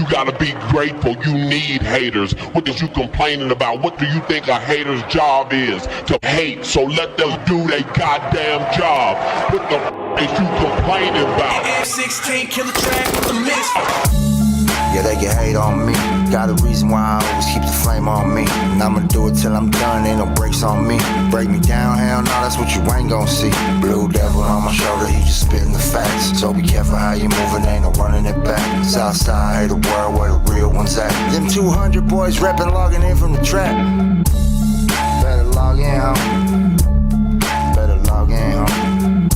You gotta be grateful, you need haters. What is you complaining about? What do you think a hater's job is? To hate, so let them do their goddamn job. What the is you complaining about? F16, kill the track with the mix. Yeah, they can hate on me. Got a reason why I always keep the flame on me. And I'ma do it till I'm done, ain't no brakes on me. Break me down, hell no, that's what you ain't gon' see. Blue devil on my shoulder, he just spitting the facts. So be careful how you moving, ain't no running it back. Southside, the world where the real ones at. Them 200 boys reppin', logging in from the trap. Better log in, homie. Better log in, homie.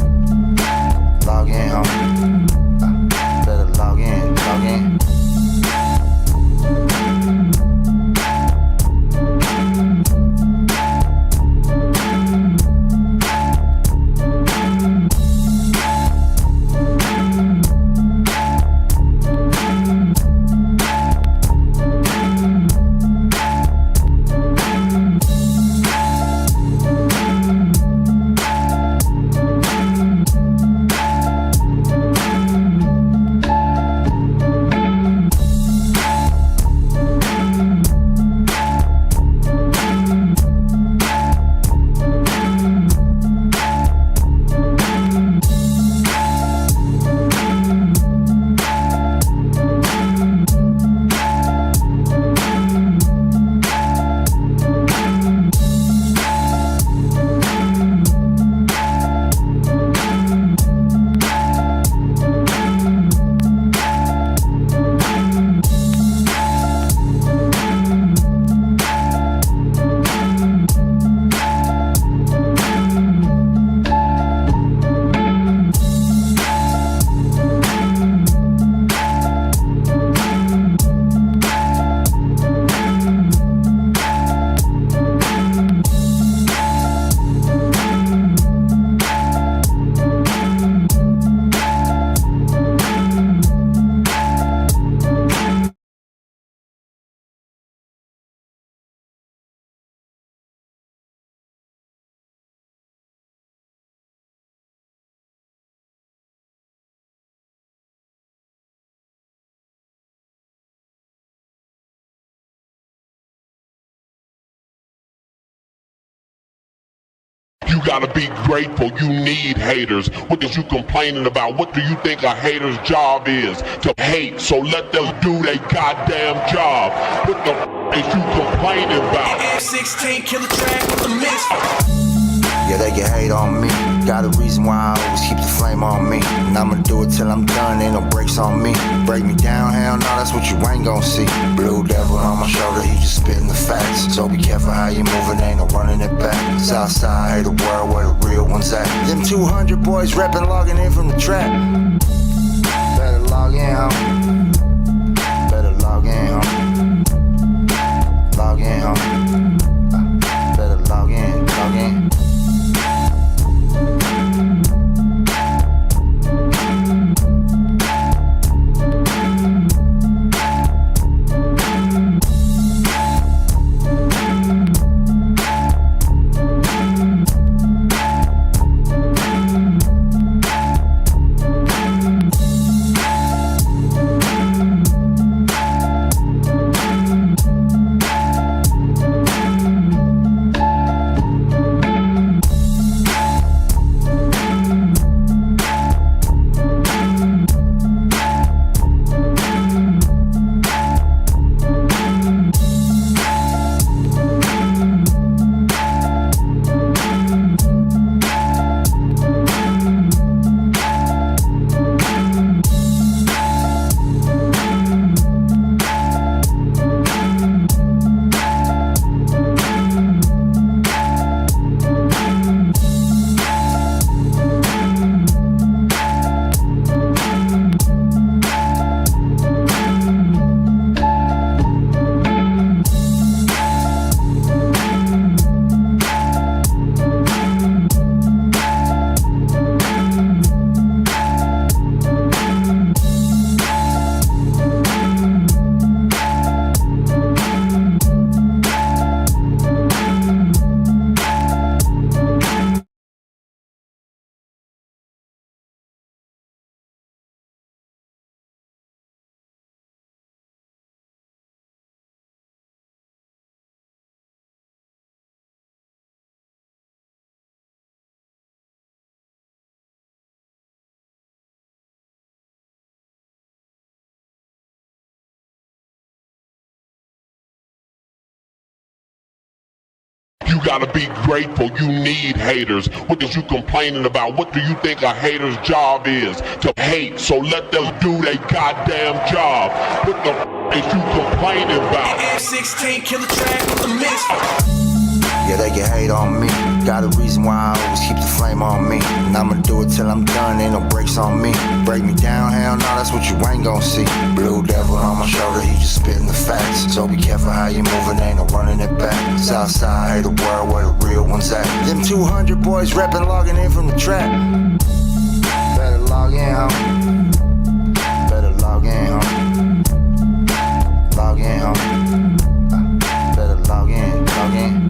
Log in, homie. Better log in, log in. You gotta be grateful, you need haters. What is you complaining about? What do you think a hater's job is? To hate, so let them do their goddamn job. What the is you complaining about? F16, kill the track with the mix. Yeah, they can hate on me. Got a reason why I always keep the flame on me. And I'ma do it till I'm done, ain't no brakes on me. Break me down, hell no, that's what you ain't gon' see. Blue devil on my shoulder, he just spitting the facts. So be careful how you moving, ain't no running it back. Southside, the world where the real ones at. Them 200 boys reppin', logging in from the trap. Better log in, homie. Better log in, homie. Log in, homie. Better log in, log in. You gotta be grateful, you need haters. What is you complaining about? What do you think a hater's job is? To hate, so let them do their goddamn job. What the is you complaining about? F16 killer track with the mix. Yeah, they can hate on me. Got a reason why I always keep the flame on me. And I'ma do it till I'm done, ain't no brakes on me. Break me down, hell no, that's what you ain't gon' see. Blue devil on my shoulder, he just spitting the facts. So be careful how you moving, ain't no running it back. Southside, hate the world where the real ones at. Them 200 boys reppin', logging in from the trap. Better log in, homie. Better log in, homie. Log in, homie. Better log in, log in.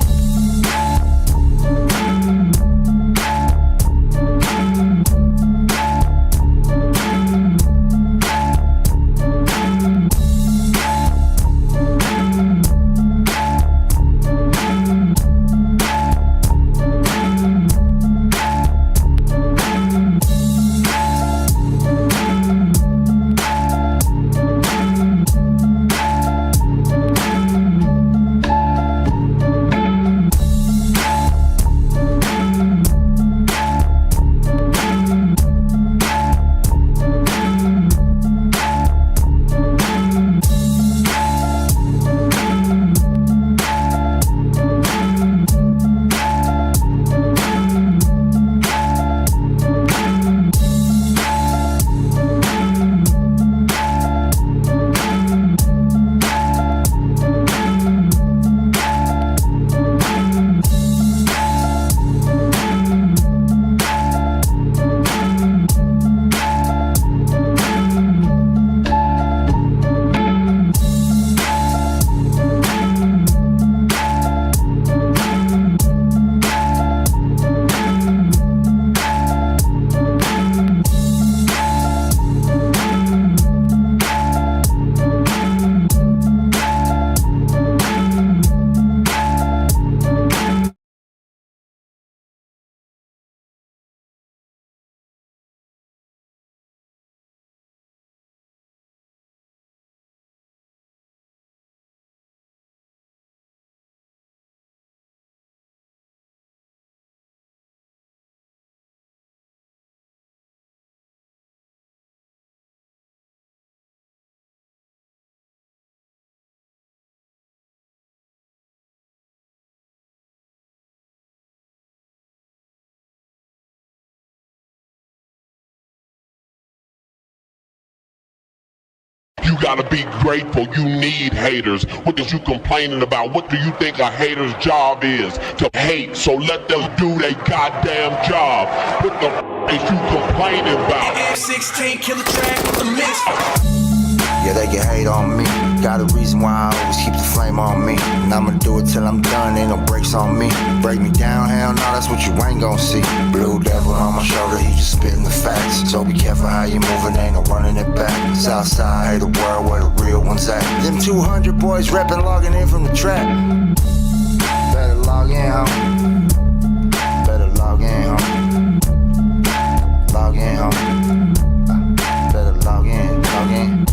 You gotta be grateful, you need haters. What is you complaining about? What do you think a hater's job is? To hate, so let them do their goddamn job. What the is you complaining about? F16 killer track with the mix. Yeah, they can hate on me. Got a reason why I always keep the flame on me. And I'ma do it till I'm done, ain't no brakes on me. Break me down, hell no, that's what you ain't gon' see. Blue devil on my shoulder, he just spitting the facts. So be careful how you moving, ain't no running it back. Southside, hate the world where the real ones at. Them 200 boys reppin', logging in from the trap. Better log in, homie. Better log in, homie. Log in, homie. Better log in, log in.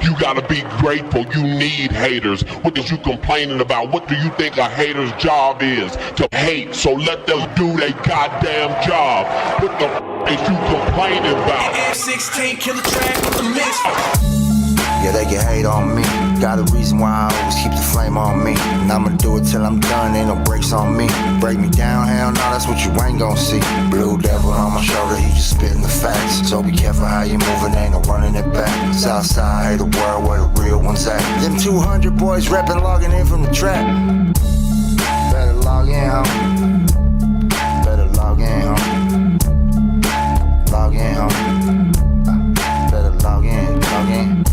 You gotta be grateful. You need haters. What is you complaining about? What do you think a hater's job is? To hate. So let them do their goddamn job. What the is you complaining about? F16 kill the track with the mix. Yeah, they can hate on me. Got a reason why I always keep the flame on me. And I'ma do it till I'm done, ain't no brakes on me. Break me down, hell no, that's what you ain't gon' see. Blue devil on my shoulder, he just spitting the facts. So be careful how you moving, ain't no running it back. Southside, hate the world where the real ones at. Them 200 boys reppin', logging in from the trap. Better log in, homie. Better log in, homie. Log in, homie. Better log in, log in.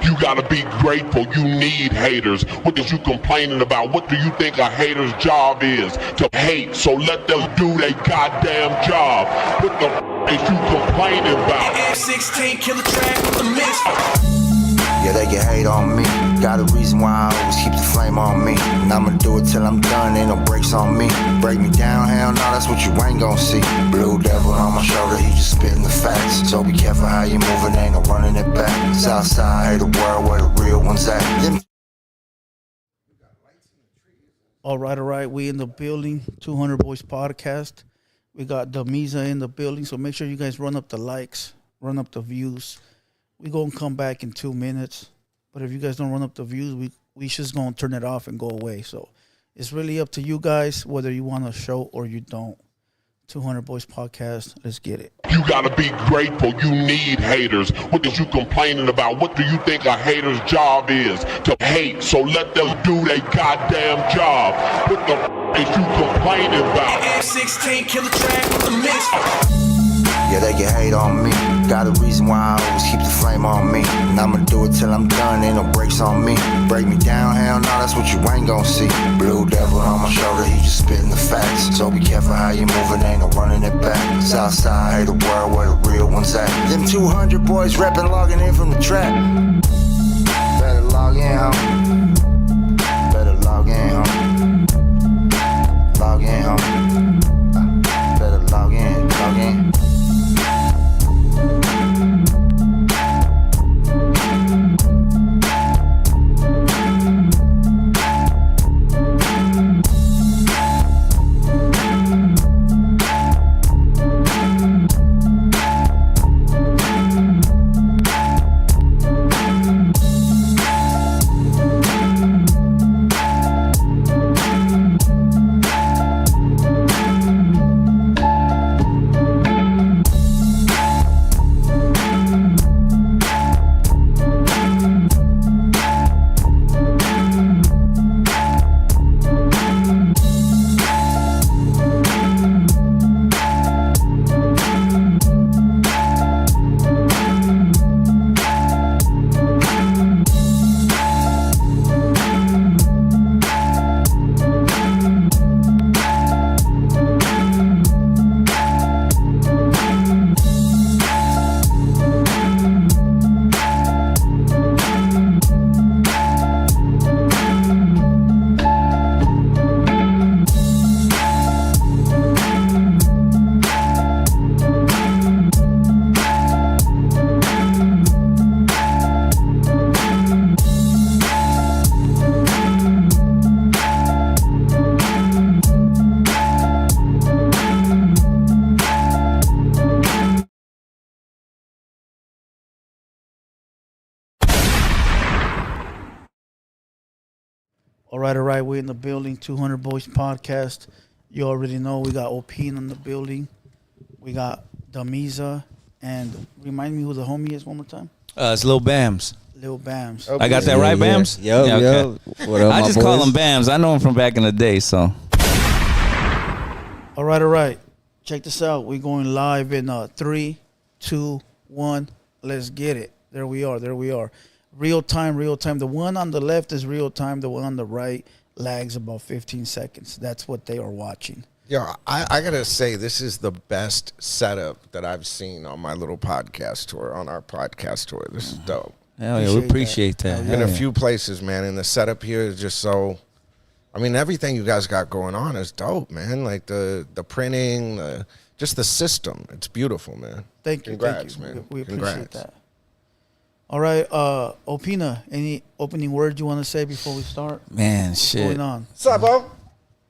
You gotta be grateful. You need haters. What is you complaining about? What do you think a hater's job is? To hate. So let them do their goddamn job. What the is you complaining about? F16 kill the track with the mix. Yeah, they can hate on me. Got a reason why I always keep the flame on me. And I'ma do it till I'm done, ain't no brakes on me. Break me down, hell no, that's what you ain't gon' see. Blue devil on my shoulder, he just spitting the facts. So be careful how you moving, ain't no running it back. Southside, hate the world where the real ones at. Them All right. We in the building. 200 Boys Podcast. We got Damizza in the building. So make sure you guys run up the likes, run up the views. We gonna come back in 2 minutes. But if you guys don't run up the views, we just gonna turn it off and go away. So it's really up to you guys whether you want to show or you don't. 200 Boys Podcast. Let's get it. You gotta be grateful. You need haters. What is you complaining about? What do you think a hater's job is? To hate. So let them do their goddamn job. What the is you complaining about? F16 kill the track with the mix. Yeah, they can hate on me. Got a reason why I always keep the flame on me. And I'ma do it till I'm done, ain't no brakes on me. Break me down, hell no, that's what you ain't gon' see. Blue devil on my shoulder, he just spitting the facts. So be careful how you moving, ain't no running it back. Southside, hate the world where the real ones at. Them 200 boys reppin', logging in from the trap. Better log in, homie. Better log in, homie. Log in, homie. Better log in, log in. All right. We're in the building. 200 Boys Podcast. You already know we got Opina in the building. We got Damizza. And remind me who the homie is one more time. It's Lil Bams. Lil Bams. I got that right, Bams? Yep, Yeah, okay. yep. What up, I my just boys? call him Bams. I know him from back in the day, so. All right. Check this out. We're going live in 3, 2, 1. Let's get it. There we are. Real time. The one on the left is real time. The one on the right lags about 15 seconds. That's what they are watching. Yo, I gotta say, this is the best setup that I've seen on my little podcast tour, on our podcast tour. This is dope. Hell yeah, we appreciate that. Been a few places, man, and the setup here is just so. I mean, everything you guys got going on is dope, man. Like the printing, just the system. It's beautiful, man. Thank you. Congrats, man. We appreciate Congrats. that. All right, Opina, any opening words you want to say before we start? Man, What's shit. going on? What's up, bro?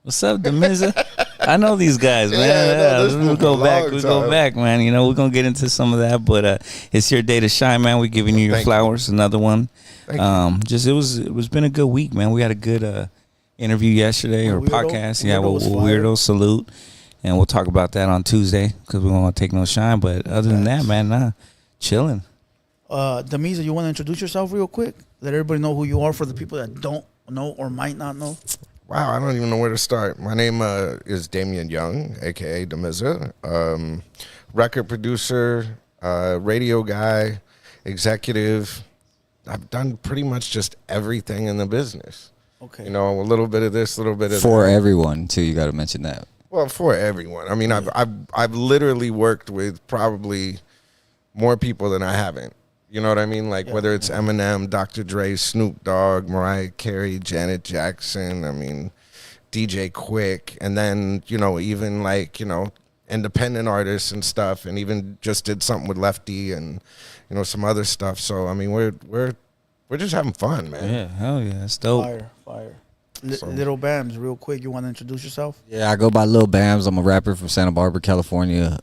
What's up, Damizza? I know these guys, man. Yeah, Yeah, we go back, man. You know, we're going to get into some of that, but it's your day to shine, man. We're giving you your Thank flowers, another one. Thank you. It was been a good week, man. We had a good interview yesterday, or Weirdo? podcast. Weirdo was With fire. Weirdo Salute. And we'll talk about that on Tuesday because we don't want to take no shine. But other than that, man, chilling. Damizza, you want to introduce yourself real quick? Let everybody know who you are for the people that don't know or might not know. Wow, I don't even know where to start. My name is Damian Young, a.k.a. Damizza. Record producer, radio guy, executive. I've done pretty much just everything in the business. Okay. You know, a little bit of this, a little bit of For that. everyone, too. You got to mention that. Well, for everyone. I mean, I've literally worked with probably more people than I haven't. You know what I mean? Like whether it's Eminem, Dr. Dre, Snoop Dogg, Mariah Carey, Janet Jackson, I mean, DJ Quick, and then, you know, even like, you know, independent artists and stuff, and even just did something with Lefty and, you know, some other stuff. So, I mean, we're just having fun, man. Yeah, hell yeah. That's dope. Fire. Little Bams, real quick, you want to introduce yourself? Yeah, I go by Lil Bams. I'm a rapper from Santa Barbara, California.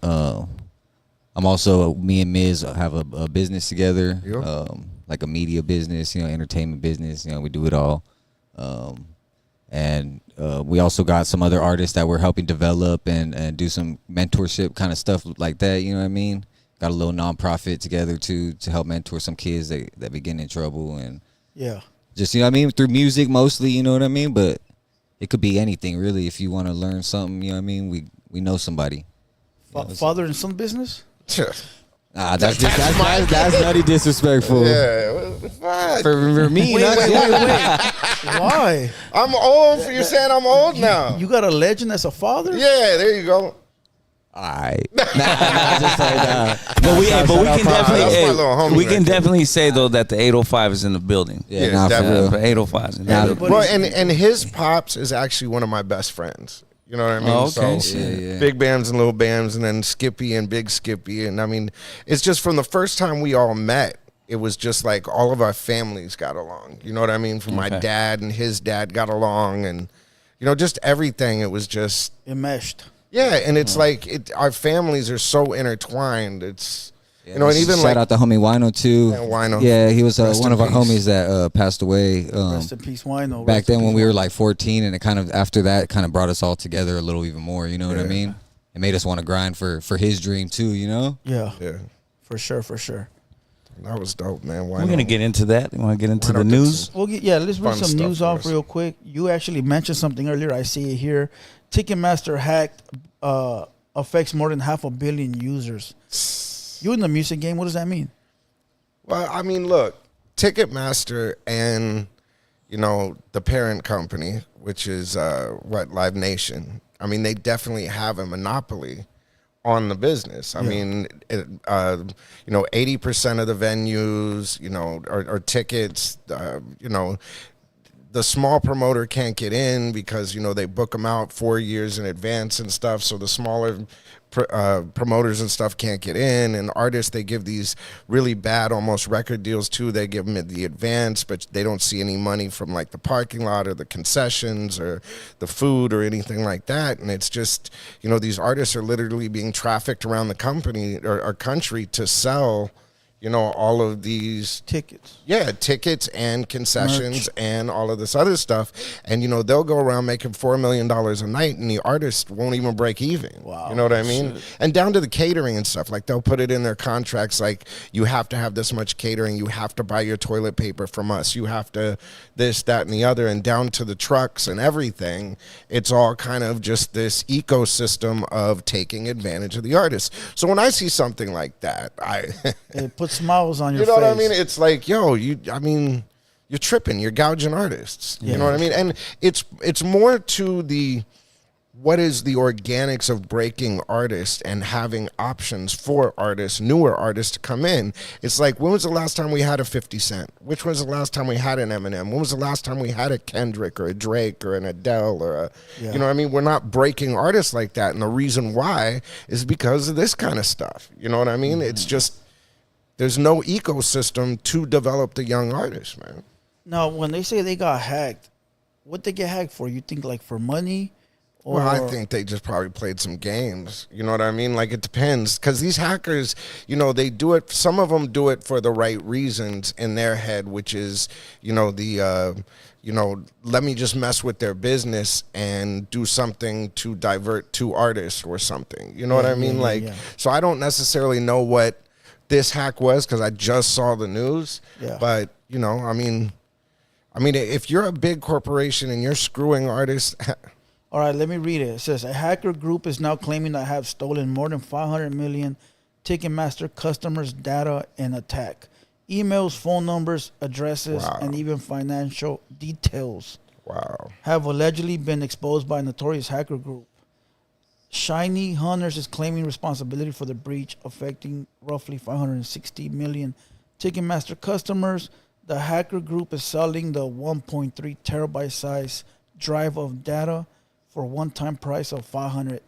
I'm also, me and Miz have a business together, Yeah. like a media business, you know, entertainment business. You know, we do it all. And we also got some other artists that we're helping develop and do some mentorship kind of stuff like that. You know what I mean? Got a little nonprofit together to help mentor some kids that be getting in trouble and Yeah. just, you know what I mean? Through music mostly, you know what I mean? But it could be anything really. If you want to learn something, you know what I mean? We know somebody. Father and son business? That's nutty disrespectful. Yeah, what? For me, Wait. Why? I'm old. You're saying I'm old now. You got a legend as a father? Yeah, there you go. Alright. Just like, But we can That's my definitely little homie we right can there. definitely say though that the 805 is in the building. yeah, Yeah, nah, for definitely. real. The 805 is in the building. Well, and his pops is actually one of my best friends. You know what I mean? Oh, okay. So Yeah. Big Bams and Little Bams, and then Skippy and Big Skippy, and I mean, it's just from the first time we all met, it was just like all of our families got along. You know what I mean? From my Okay. dad and his dad got along, and you know, just everything. It was just It meshed. yeah, and it's like our families are so intertwined. It's you know, and even shout like out to homie Wino too. Yeah, Wino. Yeah, he was Rest one in of our peace. homies that passed away. Rest in peace, Wino. Back Rest in then when peace, we were Wino. like 14, and it kind of after that kind of brought us all together a little even more. You know what I mean? It made us want to grind for his dream too. You know? Yeah, yeah, for sure. that was dope, man. We're gonna get into that. You want to get into Why the not get news? Well, let's read Fun some stuff news for off us. real quick. You actually mentioned something earlier. I see it here. Ticketmaster hacked affects more than 500 million users. You in the music game? What does that mean? Well, I mean, look, Ticketmaster and, you know, the parent company, which is, Live Nation, I mean, they definitely have a monopoly on the business. I mean, you know, 80% of the venues, you know, are tickets, you know, the small promoter can't get in because, you know, they book them out 4 years in advance and stuff. So the smaller promoters and stuff can't get in, and artists they give these really bad almost record deals to. They give them the advance, but they don't see any money from like the parking lot or the concessions or the food or anything like that. And it's just, you know, these artists are literally being trafficked around the company or country to sell, all of these Tickets. tickets and concessions Merch. and all of this other stuff. And, they'll go around making $4 million a night and the artist won't even break even. Wow. You know what I mean? And down to the catering and stuff. Like, they'll put it in their contracts, like, you have to have this much catering. You have to buy your toilet paper from us. You have to this, that, and the other. And down to the trucks and everything, it's all kind of just this ecosystem of taking advantage of the artist. So when I see something like that, It puts smiles on your you know face. what I mean? It's like, you're tripping. You're gouging artists. You know what I mean? And it's more to what is the organics of breaking artists and having options for artists, newer artists to come in. It's like, when was the last time we had a 50 Cent? Which was the last time we had an Eminem? When was the last time we had a Kendrick or a Drake or an Adele or a, you know what I mean? We're not breaking artists like that. And the reason why is because of this kind of stuff. You know what I mean? It's just, there's no ecosystem to develop the young artists, man. Now, when they say they got hacked, what they get hacked for? You think like for money? Or Well, I think they just probably played some games. You know what I mean? Like, it depends. Because these hackers, they do it. Some of them do it for the right reasons in their head, which is, let me just mess with their business and do something to divert two artists or something. You know what I mean? So I don't necessarily know what this hack was because I just saw the news. Yeah. But, I mean, if you're a big corporation and you're screwing artists... All right, let me read it. It says, a hacker group is now claiming to have stolen more than 500 million Ticketmaster customers' data in attack. Emails, phone numbers, addresses, and even financial details have allegedly been exposed by a notorious hacker group. Shiny Hunters is claiming responsibility for the breach affecting roughly 560 million Ticketmaster customers. The hacker group is selling the 1.3 terabyte size drive of data for a one-time price of $500,000.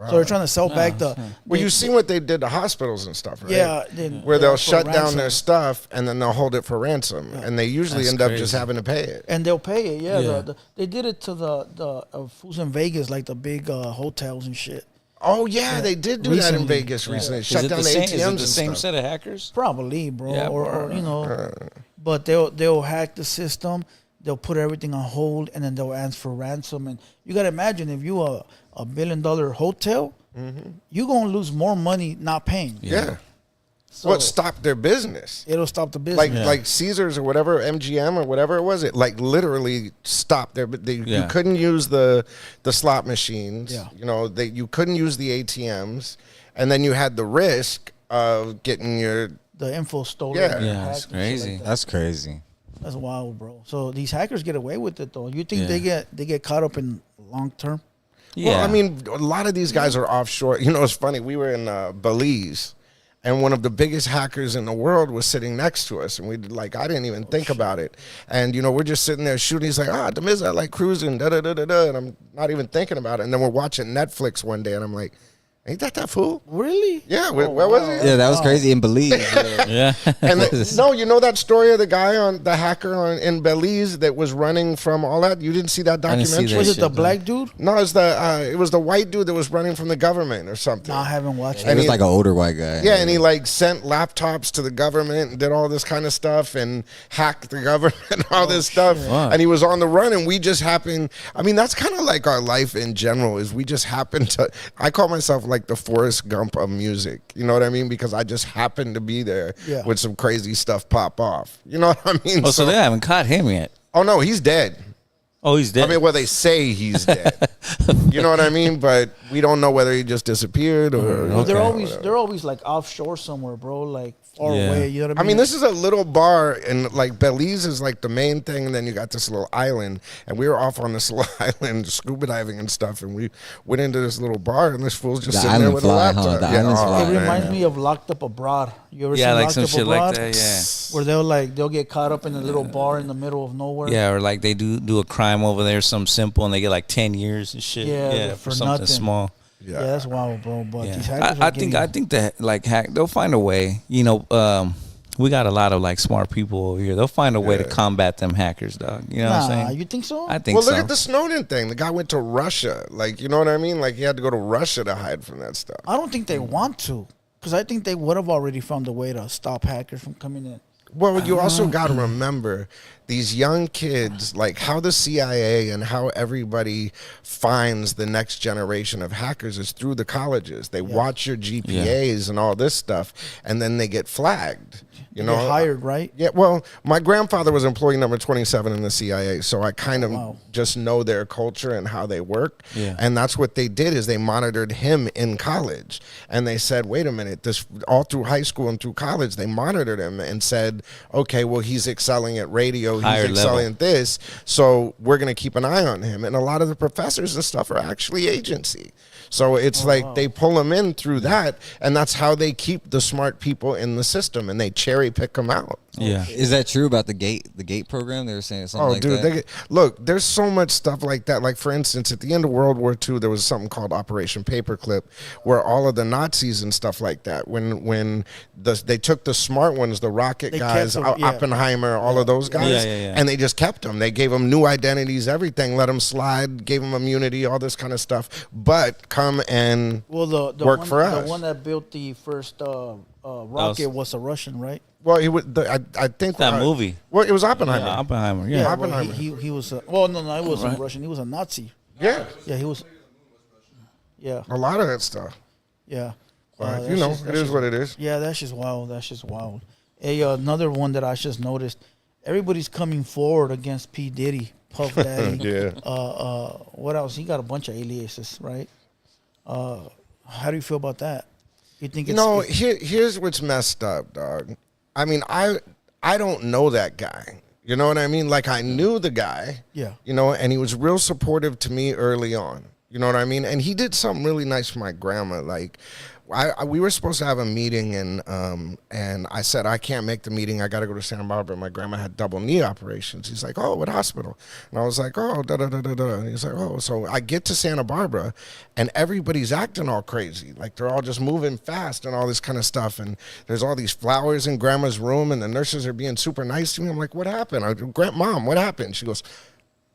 So they're trying to sell back the. Well, you've seen what they did to hospitals and stuff, right? Yeah, where they'll for shut down ransom. their stuff and then they'll hold it for ransom, and they usually end up just having to pay it. And they'll pay it. Yeah, they did it to the fools in Vegas, like the big hotels and shit. Oh yeah, they did do that in Vegas recently. Shut down the ATMs Is it and the same stuff. set of hackers? Probably, bro. Yeah, or but they'll hack the system. They'll put everything on hold, and then they'll ask for ransom. And you gotta imagine, if you a $1 billion hotel, you're gonna lose more money not paying. Yeah. So What stopped their business? it'll stop the business. Like Caesars or whatever, MGM or whatever it was. It like literally stopped their. You couldn't use the slot machines. Yeah. You couldn't use the ATMs, and then you had the risk of getting the info stolen. Yeah. and Yeah, hacked that's and shit crazy. like that. That's crazy. That's wild, bro. So these hackers get away with it, though. You think they get caught up in long term? Yeah. Well, I mean, a lot of these guys are offshore. It's funny. We were in Belize, and one of the biggest hackers in the world was sitting next to us, and I didn't even think about it. And we're just sitting there shooting. He's like, Damizza, I like cruising, da da da da da, and I'm not even thinking about it. And then we're watching Netflix one day, and I'm like, ain't that fool? Really? Yeah, where was he? Yeah, that was crazy in Belize. Yeah. And that story of the guy the hacker in Belize that was running from all that? You didn't see that I didn't see documentary? that. Was it the shit, black dude? No, it was the white dude that was running from the government or something. No, I haven't watched He it. was like an older white guy. Yeah, and he sent laptops to the government and did all this kind of stuff and hacked the government and all this stuff. Wow. And he was on the run, and we just happened. I mean, that's kind of like our life in general. Is we just happen to. I call myself like the Forrest Gump of music. You know what I mean? Because I just happened to be there with some crazy stuff pop off. You know what I mean? Oh, so they haven't caught him yet. Oh no, he's dead. Oh, he's dead. I mean, well, they say he's dead. You know what I mean? But we don't know whether he just disappeared or. Well, they're always like offshore somewhere, bro. Like far away. You know what I mean? I mean, this is a little bar, and like Belize is like the main thing, and then you got this little island, and we were off on this little island scuba diving and stuff, and we went into this little bar, and this fool's just The sitting there island with fly, a huh? laptop. The island fly. It reminds me of Locked Up Abroad. You ever seen like Locked some Up shit Abroad? like that, Where they'll get caught up in a little bar in the middle of nowhere. Yeah, or like they do a crime over there, something simple, and they get like 10 years and shit. Yeah, for for something nothing. small. Yeah, that's wild, bro. But these Yeah. hackers I think that like they'll find a way. We got a lot of like smart people over here. They'll find a way to combat them hackers, dog. You know what I'm saying? You think so? I think Well, so. look at the Snowden thing. The guy went to Russia. Like, you know what I mean? Like, he had to go to Russia to hide from that stuff. I don't think they want to. Because I think they would have already found a way to stop hackers from coming in. Well, you also got to remember these young kids, like how the CIA and how everybody finds the next generation of hackers is through the colleges. They watch your GPAs and all this stuff, and then they get flagged. You know, Get hired, right? Yeah, well, my grandfather was employee number 27 in the CIA, so I kind of just know their culture and how they work. Yeah. And that's what they did is they monitored him in college. And they said, wait a minute, this all through high school and through college, they monitored him and said, okay, well, he's excelling at radio, he's Higher excelling level. at this, so we're going to keep an eye on him. And a lot of the professors and stuff are actually agency. So it's they pull them in through that, and that's how they keep the smart people in the system, and they cherry pick them out. Yeah. Is that true about the gate program? They were saying something like dude, that. Look, there's so much stuff like that. Like, for instance, at the end of World War II, there was something called Operation Paperclip, where all of the Nazis and stuff like that, when they took the smart ones, the rocket They guys, kept them, Oppenheimer, all of those guys, Yeah. and they just kept them. They gave them new identities, everything, let them slide, gave them immunity, all this kind of stuff. But come and work one, for us. The one that built the first rocket was a Russian, right? Well, he was. I think That movie. Well, it was Oppenheimer. Yeah, Oppenheimer. Yeah. Yeah. Well, Oppenheimer. he was. Well, no, he wasn't Russian. He was a Nazi. Yeah, Yeah, he was. Yeah, a lot of that stuff. yeah. But That's you know, just- it that's is just- what it is. Yeah, that's just wild. That's just wild. Hey, another one that I just noticed. Everybody's coming forward against P. Diddy, Puff Daddy. Yeah. What else? He got a bunch of aliases, right? How do you feel about that? You think it's No, here's what's messed up, dog. I mean, I don't know that guy. You know what I mean? Like, I knew the guy. Yeah. You know, and he was real supportive to me early on. You know what I mean? And he did something really nice for my grandma. Like, we were supposed to have a meeting, and I said, I can't make the meeting. I got to go to Santa Barbara. My grandma had double knee operations. He's like, oh, what hospital? And I was like, oh, da-da-da-da-da. And he's like, oh. So I get to Santa Barbara, and everybody's acting all crazy. Like, they're all just moving fast and all this kind of stuff. And there's all these flowers in grandma's room, and the nurses are being super nice to me. I'm like, what happened? I go, Mom, what happened? She goes,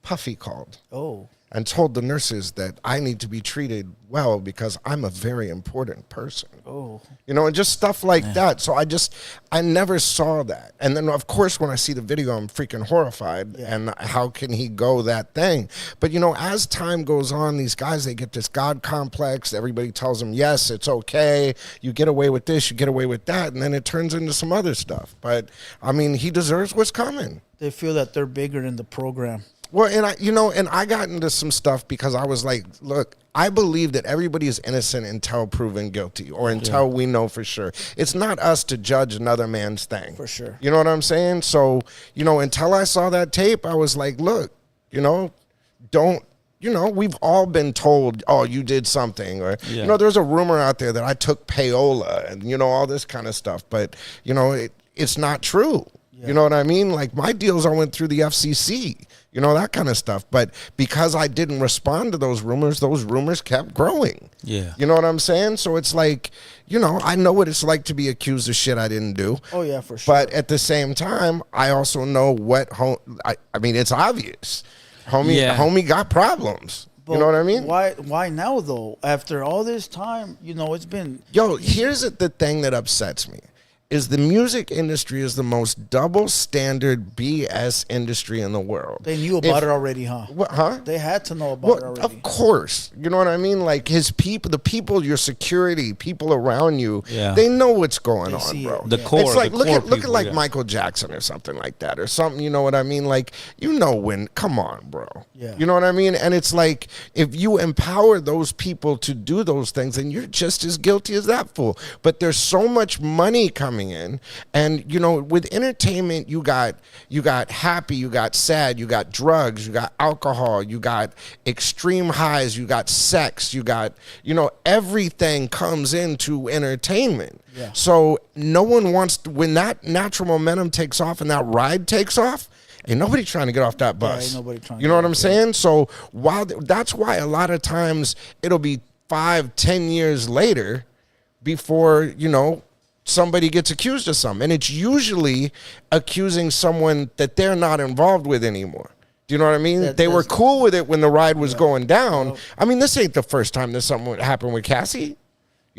Puffy called. Oh. And told the nurses that I need to be treated well because I'm a very important person. Oh. You know, and just stuff like that. So I never saw that. And then, of course, when I see the video, I'm freaking horrified. Yeah. And how can he go that thing? But, you know, as time goes on, these guys, they get this God complex. Everybody tells them, yes, it's okay. You get away with this, you get away with that. And then it turns into some other stuff. But, I mean, he deserves what's coming. They feel that they're bigger than the program. Well, and I got into some stuff because I was like, look, I believe that everybody is innocent until proven guilty or until we know for sure. It's not us to judge another man's thing. For sure. You know what I'm saying? So, you know, until I saw that tape, I was like, look, you know, we've all been told, oh, you did something. Or, you know, there's a rumor out there that I took payola and, you know, all this kind of stuff. But, you know, it's not true. You know what I mean? Like, my deals, I went through the FCC, you know, that kind of stuff. But because I didn't respond to those rumors kept growing. Yeah. You know what I'm saying? So it's like, you know, I know what it's like to be accused of shit I didn't do. Oh, yeah, for sure. But at the same time, I also know what, I mean, it's obvious. Homie got problems. But you know what I mean? Why now, though? After all this time, you know, it's been... Yo, here's the thing that upsets me. Is the music industry is the most double standard BS industry in the world. They knew about it already, huh? What, huh? They had to know about it already. Of course. You know what I mean? Like his people, the people, your security, people around you, they know what's going on, bro. The core. It's like, look at people, like Michael Jackson or something like that or something, you know what I mean? Like, you know when, come on, bro. Yeah. You know what I mean? And it's like, if you empower those people to do those things, then you're just as guilty as that fool. But there's so much money coming in, and you know, with entertainment, you got happy, you got sad, you got drugs, you got alcohol, you got extreme highs, you got sex, you got, you know, everything comes into entertainment. Yeah. So no one wants to, when that natural momentum takes off and that ride takes off, ain't nobody trying to get off that bus. Ain't nobody trying. You know what I'm saying? So that's why a lot of times it'll be 5-10 years later before, you know, somebody gets accused of something. And it's usually accusing someone that they're not involved with anymore. Do you know what I mean? They were cool with it when the ride was going down. I mean, this ain't the first time that something happened with Cassie.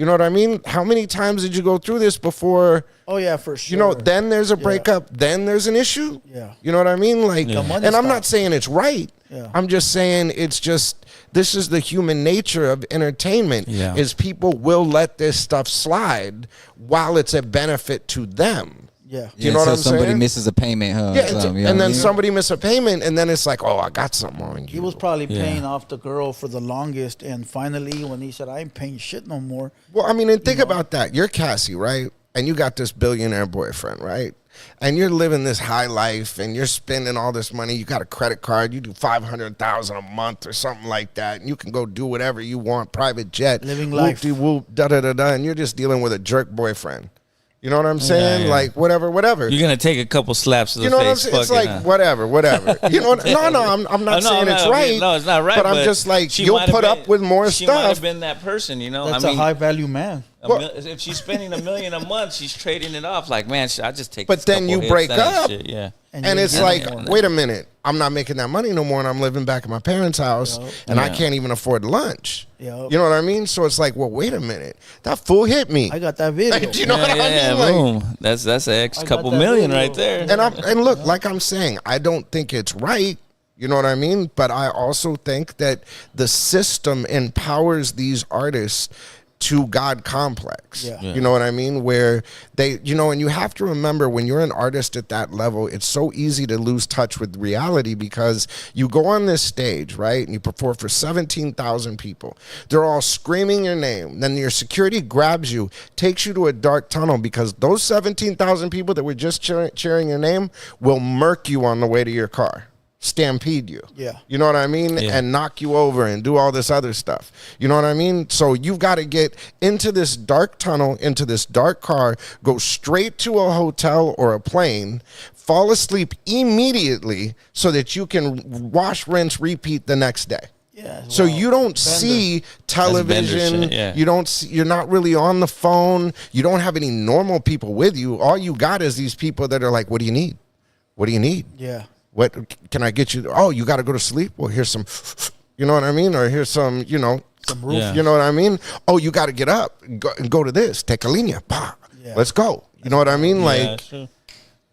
You know what I mean? How many times did you go through this before? Oh yeah, for sure. You know, then there's a breakup, then there's an issue. Yeah. You know what I mean? Like, The money and I'm stuff. not saying it's right. Yeah. I'm just saying it's just, this is the human nature of entertainment, Yeah. is people will let this stuff slide while it's a benefit to them. Yeah. Do you know what I'm somebody saying? misses a payment, huh? Yeah, or something, you know and what I then mean? somebody miss a payment, and then it's like, oh, I got something on you. He was probably Yeah. paying off the girl for the longest, and finally, when he said, "I ain't paying shit no more," Well, I mean, and think about that. You're Cassie, right? And you got this billionaire boyfriend, right? And you're living this high life, and you're spending all this money. You got a credit card. You do $500,000 a month or something like that, and you can go do whatever you want. Private jet, Living life. whoop-de-whoop, da-da-da-da, and you're just dealing with a jerk boyfriend. You know what I'm saying? yeah. Like, whatever. You're gonna take a couple slaps to the You know what I'm face. saying? It's fucking, like whatever. You know? I'm not saying it's right. No, it's not right. But I'm just like, she you'll might have put been- up with more She might stuff. have been that person, you know. that's I mean, a high value man. if she's spending $1 million a month, she's trading it off. Like, man, I just take. But this then couple you hits, break that ain't up. shit, yeah. And you it's get like, more. wait a minute, I'm not making that money no more, and I'm living back at my parents' house, and I Yeah. can't even afford lunch. Yup. You know what I mean? So it's like, well, wait a minute, that fool hit me. I got that video. Do you know what I mean? Like, boom. That's an I extra got couple that million video. right there. and look, like I'm saying, I don't think it's right. You know what I mean? But I also think that the system empowers these artists to God complex. Yeah. You know what I mean? Where they, you know, and you have to remember when you're an artist at that level, it's so easy to lose touch with reality because you go on this stage, right? And you perform for 17,000 people. They're all screaming your name. Then your security grabs you, takes you to a dark tunnel because those 17,000 people that were just cheering your name will murk you on the way to your car. Stampede you. Yeah. You know what I mean? Yeah. And knock you over and do all this other stuff. You know what I mean? So you've got to get into this dark tunnel, into this dark car, go straight to a hotel or a plane, fall asleep immediately so that you can wash, rinse, repeat the next day. Yeah. So wow. you don't Bender. see television. shit, yeah. You don't see, you're not really on the phone. You don't have any normal people with you. All you got is these people that are like, what do you need? What do you need? Yeah. What can I get you? Oh, you got to go to sleep? Well, here's some, you know what I mean? Or here's some, you know, Some roof. Yeah. you know what I mean? Oh, you got to get up and go to this. Take a linea. Bah. Yeah. Let's go. You know what I mean? Yeah, Like, true.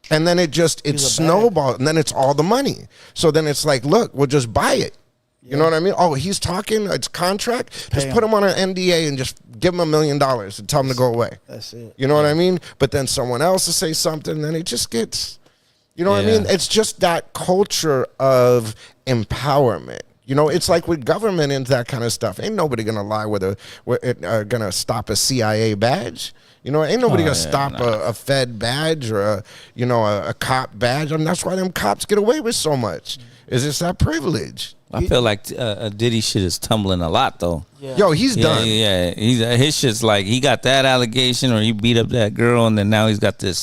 and then it He's a snowballs, and then it's all the money. So then it's like, look, we'll just buy it. You know what I mean? Oh, he's talking, it's contract. Just Pay put him. him on an NDA and just give him $1 million and tell him to go away. That's it. You know what I mean? But then someone else will say something, then it just gets, you know what I Yeah. mean? It's just that culture of empowerment. You know, it's like with government and that kind of stuff. Ain't nobody gonna lie gonna stop a CIA badge. You know, ain't nobody Oh, gonna yeah, stop a Fed badge or a cop badge. I mean, that's why them cops get away with so much. Is just that privilege. I feel like Diddy shit is tumbling a lot though. Yeah. Yo, he's Yeah, done. yeah. His shit's like he got that allegation or he beat up that girl and then now he's got this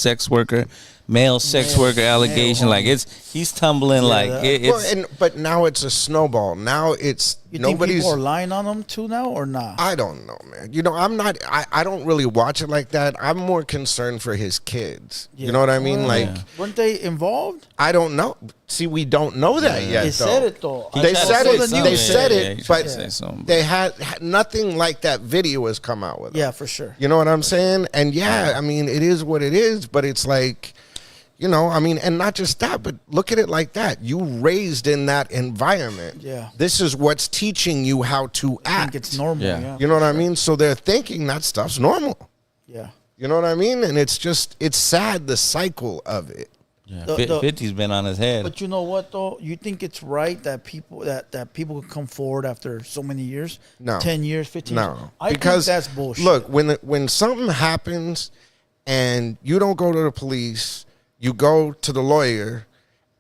male sex worker allegation. Like he's tumbling like that- it's But now it's a snowball. Now it's You think nobody's. people are lying on him too now or not? I don't know, man. You know, I'm not. I don't really watch it like that. I'm more concerned for his kids. You know what I mean? Well, Like, weren't they involved? I don't know. See, we don't know that yet. They though. said it though. He They tried to said say it. something. They said Yeah, it, he tried but to say something. they had nothing like that video has come out with. Yeah, them. for sure. You know what I'm saying? And yeah, I mean, it is what it is. But it's like, you know, I mean, and not just that, but look at it like that. You raised in that environment. Yeah. This is what's teaching you how to I act. think it's normal. Yeah. Yeah. You know what I mean? So they're thinking that stuff's normal. Yeah. You know what I mean? And it's sad, the cycle of it. yeah, The- 50's been on his head. But you know what though? You think it's right that people that people could come forward after so many years? No. 10 years, 15 years? No. I Because think that's bullshit. Look, when something happens and you don't go to the police, you go to the lawyer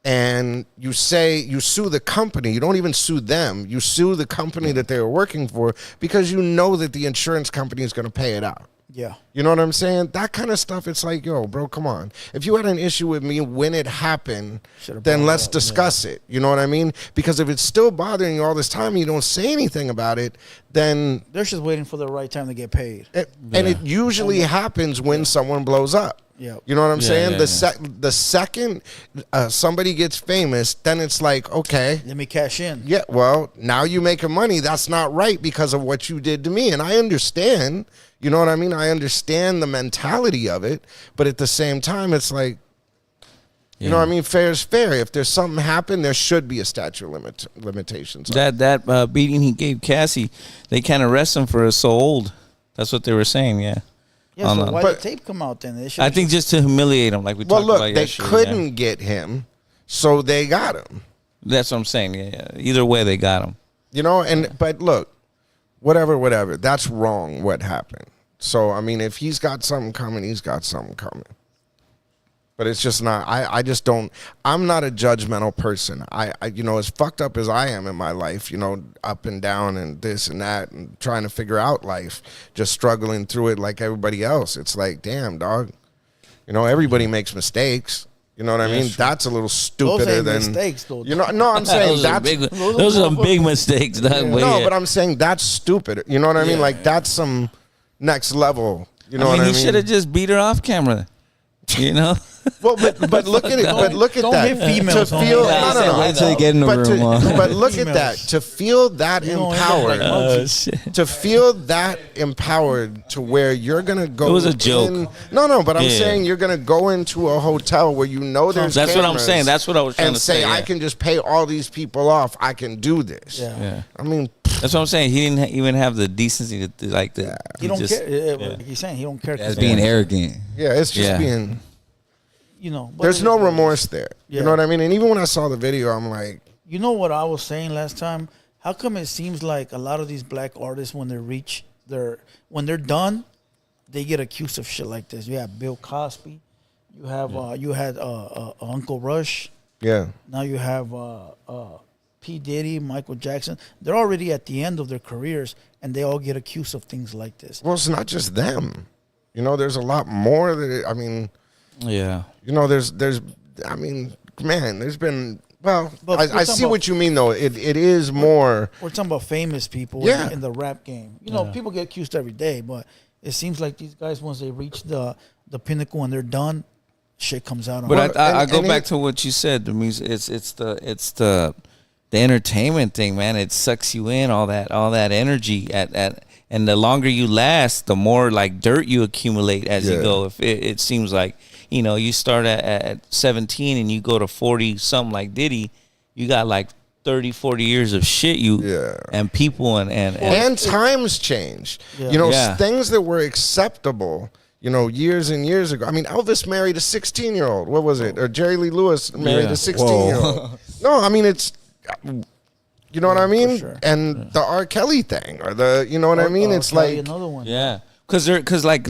and you sue the company. You don't even sue them. You sue the company that they were working for because you know that the insurance company is going to pay it out. Yeah. You know what I'm saying? That kind of stuff, it's like, yo, bro, come on. If you had an issue with me when it happened, then let's discuss it. You know what I mean? Because if it's still bothering you all this time and you don't say anything about it, then... They're just waiting for the right time to get paid. And it usually happens when someone blows up. Yeah. You know what I'm saying? yeah, The second somebody gets famous, then it's like, okay. Let me cash in. Yeah, well, now you making money. That's not right because of what you did to me. And I understand, you know what I mean? I understand the mentality of it. But at the same time, it's like, you know what I mean? Fair is fair. If there's something happened, there should be a statute of limitations. That beating he gave Cassie, they can't arrest him for so old. That's what they were saying, yeah. Yeah, so why did the tape come out then? I think just to humiliate him, like we talked about yesterday. Well, look, they couldn't get him, so they got him. That's what I'm saying, yeah. Either way, they got him. You know, but look, whatever. That's wrong what happened. So, I mean, if he's got something coming, he's got something coming. But it's just not, I just don't, I'm not a judgmental person. I, you know, as fucked up as I am in my life, you know, up and down and this and that and trying to figure out life, just struggling through it like everybody else. It's like, damn, dog. You know, everybody makes mistakes. You know what I mean? That's a little stupider than mistakes, though. You know, no, I'm saying those are big mistakes, dog. No, but I'm saying that's stupid. You know what I mean? Like that's some next level. You know what I mean? He should have just beat her off camera. You know? Well, but look at it. But look at Don't that. hit females, To feel, homie. Wait till you get in the room. but look at that. To feel that empowered. To feel that empowered to where you're gonna go. It was a joke. No. But I'm saying you're gonna go into a hotel where you know there's. That's what I'm saying. That's what I was trying to say. And say I can just pay all these people off. I can do this. Yeah. I mean. That's what I'm saying. He didn't even have the decency to like that. He don't care. He's saying he don't care. That's being arrogant. Yeah, it's just being. You know, there's no remorse there. Yeah. You know what I mean? And even when I saw the video, I'm like, you know what I was saying last time? How come it seems like a lot of these black artists, when when they're done, they get accused of shit like this? You have Bill Cosby, you have you had Uncle Rush, Now you have P. Diddy, Michael Jackson. They're already at the end of their careers, and they all get accused of things like this. Well, it's not just them. You know, there's a lot more that, I mean, you know, there's, I mean, man, there's been, well, I see what you mean, though. It is more. We're talking about famous people in the rap game. You know, people get accused every day, but it seems like these guys, once they reach the pinnacle and they're done, shit comes out on them. But I go back to what you said. The music, it's the entertainment thing, man. It sucks you in, all that energy and the longer you last, the more like dirt you accumulate as you go. If it seems like, you know, you start at 17 and you go to 40 something like Diddy, you got like 30, 40 years of shit and people and times change. You know, things that were acceptable, you know, years and years ago. I mean, Elvis married a 16-year-old. What was it? Or Jerry Lee Lewis married a 16-year-old. No, I mean, it's, you know what I mean? Sure. And the R. Kelly thing, or the, you know what I mean? It's Kelly, like another one. Yeah, because like